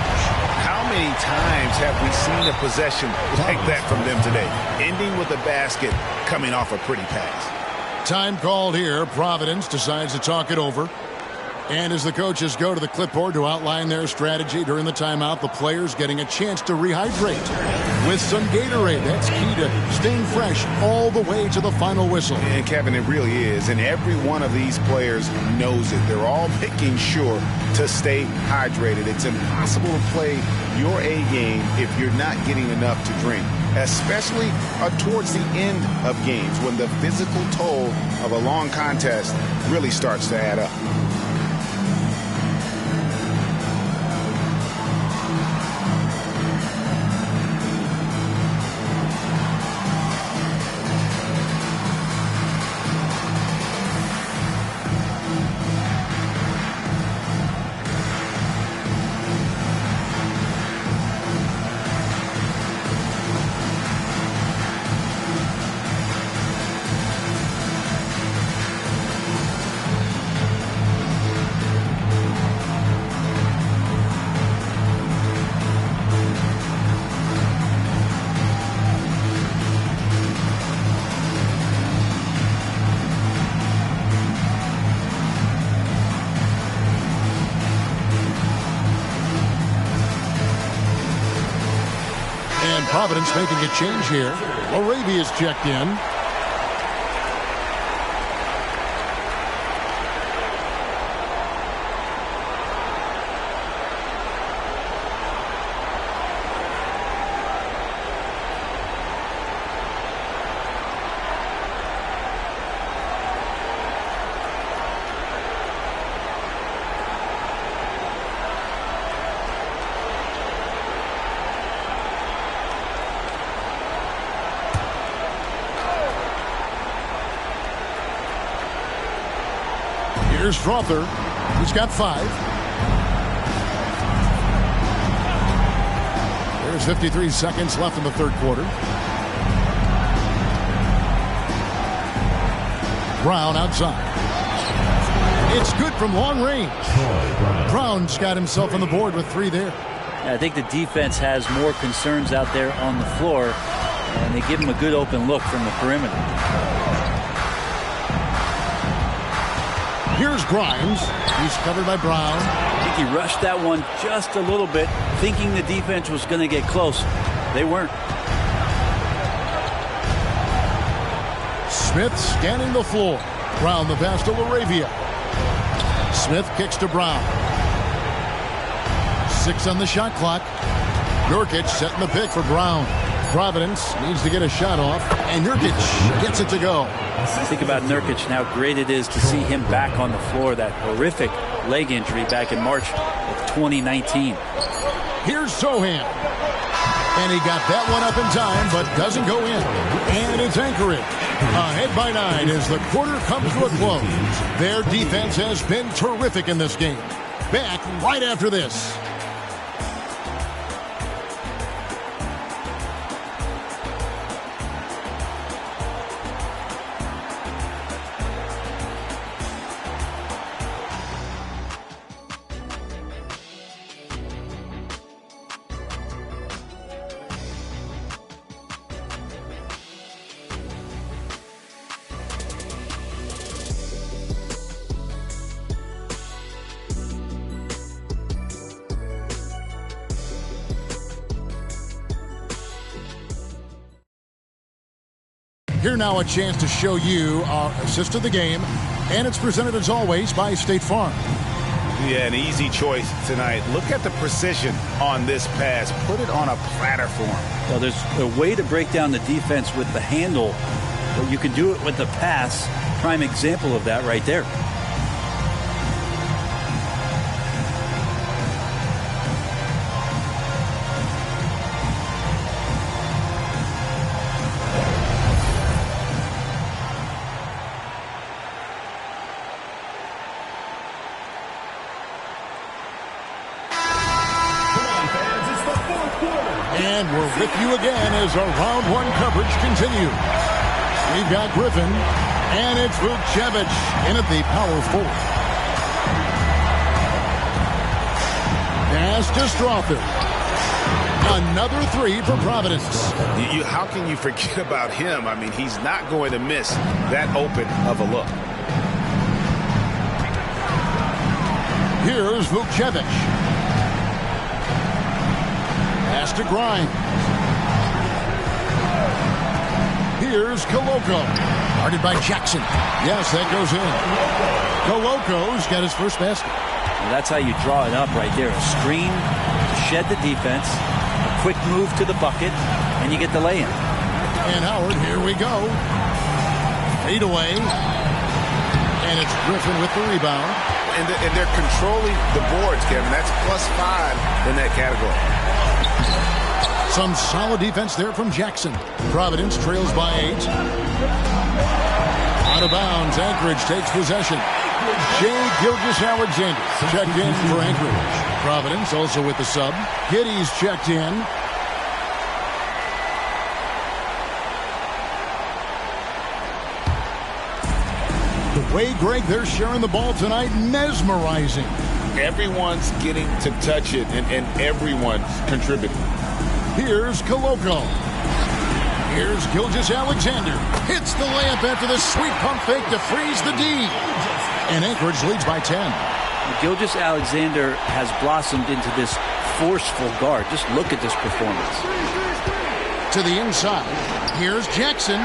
S2: How many times have we seen a possession like that from them today? Ending with a basket, coming off a pretty pass.
S1: Time called here. Providence decides to talk it over. And as the coaches go to the clipboard to outline their strategy during the timeout, the players getting a chance to rehydrate with some Gatorade. That's key to staying fresh all the way to the final whistle.
S2: And Kevin, it really is. And every one of these players knows it. They're all making sure to stay hydrated. It's impossible to play your A game if you're not getting enough to drink, especially towards the end of games when the physical toll of a long contest really starts to add up.
S1: Providence making a change here. Arabia's checked in. Here's Strother. He's got 5. There's 53 seconds left in the third quarter. Brown outside. It's good from long range. Brown's got himself on the board with 3 there.
S7: Yeah, I think the defense has more concerns out there on the floor, and they give him a good open look from the perimeter.
S1: Here's Grimes. He's covered by Brown.
S7: I think he rushed that one just a little bit, thinking the defense was going to get close. They weren't.
S1: Smith scanning the floor. Brown the pass to LaRavia. Smith kicks to Brown. 6 on the shot clock. Nurkic setting the pick for Brown. Providence needs to get a shot off, and Nurkic gets it to go.
S7: Think about Nurkic and how great it is to see him back on the floor. That horrific leg injury back in March of 2019.
S1: Here's Sohan. And he got that one up in time, but doesn't go in. And it's Anchorage. Ahead by 9 as the quarter comes to a close. Their defense has been terrific in this game. Back right after this. Here now a chance to show you our assist of the game, and it's presented as always by State Farm.
S2: Yeah, an easy choice tonight. Look at the precision on this pass. Put it on a platter for him.
S7: Well, there's a way to break down the defense with the handle, but you can do it with the pass. Prime example of that right there.
S1: And we're with you again as our round 1 coverage continues. We've got Griffin, and it's Vukcevic in at the power forward. Pass to Strother. Another 3 for Providence.
S2: How can you forget about him? I mean, he's not going to miss that open of a look.
S1: Here's Vukcevic. Pass to Grimes. Here's Koloko. Guarded by Jackson. Yes, that goes in. Koloko's got his first basket.
S7: And that's how you draw it up right there. A screen to shed the defense, a quick move to the bucket, and you get the lay-in.
S1: And Howard, here we go. Fade away. And it's Griffin with the rebound.
S2: And they're controlling the boards, Kevin. That's +5 in that category.
S1: Some solid defense there from Jackson. Providence trails by 8. Out of bounds, Anchorage takes possession. Shea Gilgeous-Alexander checked in for Anchorage. Providence also with the sub. Giddy's checked in. The way, Greg, they're sharing the ball tonight, mesmerizing.
S2: Everyone's getting to touch it, and everyone's contributing.
S1: Here's Koloko. Here's Gilgeous-Alexander. Hits the layup after the sweet pump fake to freeze the D. And Anchorage leads by 10.
S7: Gilgeous-Alexander has blossomed into this forceful guard. Just look at this performance.
S1: to the inside. Here's Jackson.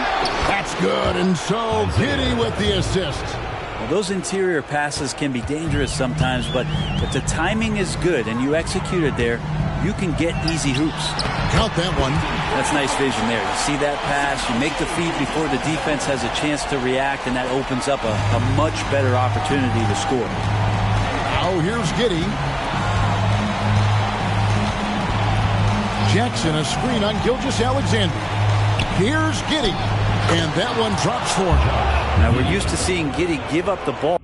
S1: That's good, and so Giddey with the assist.
S7: Well, those interior passes can be dangerous sometimes, but if the timing is good and you execute it there, you can get easy hoops.
S1: Count that one.
S7: That's nice vision there. You see that pass, you make the feed before the defense has a chance to react, and that opens up a much better opportunity to score.
S1: Now here's Giddey. Jackson, a screen on Gilgeous-Alexander. Here's Giddey, and that one drops for him.
S7: Now we're used to seeing Giddey give up the ball.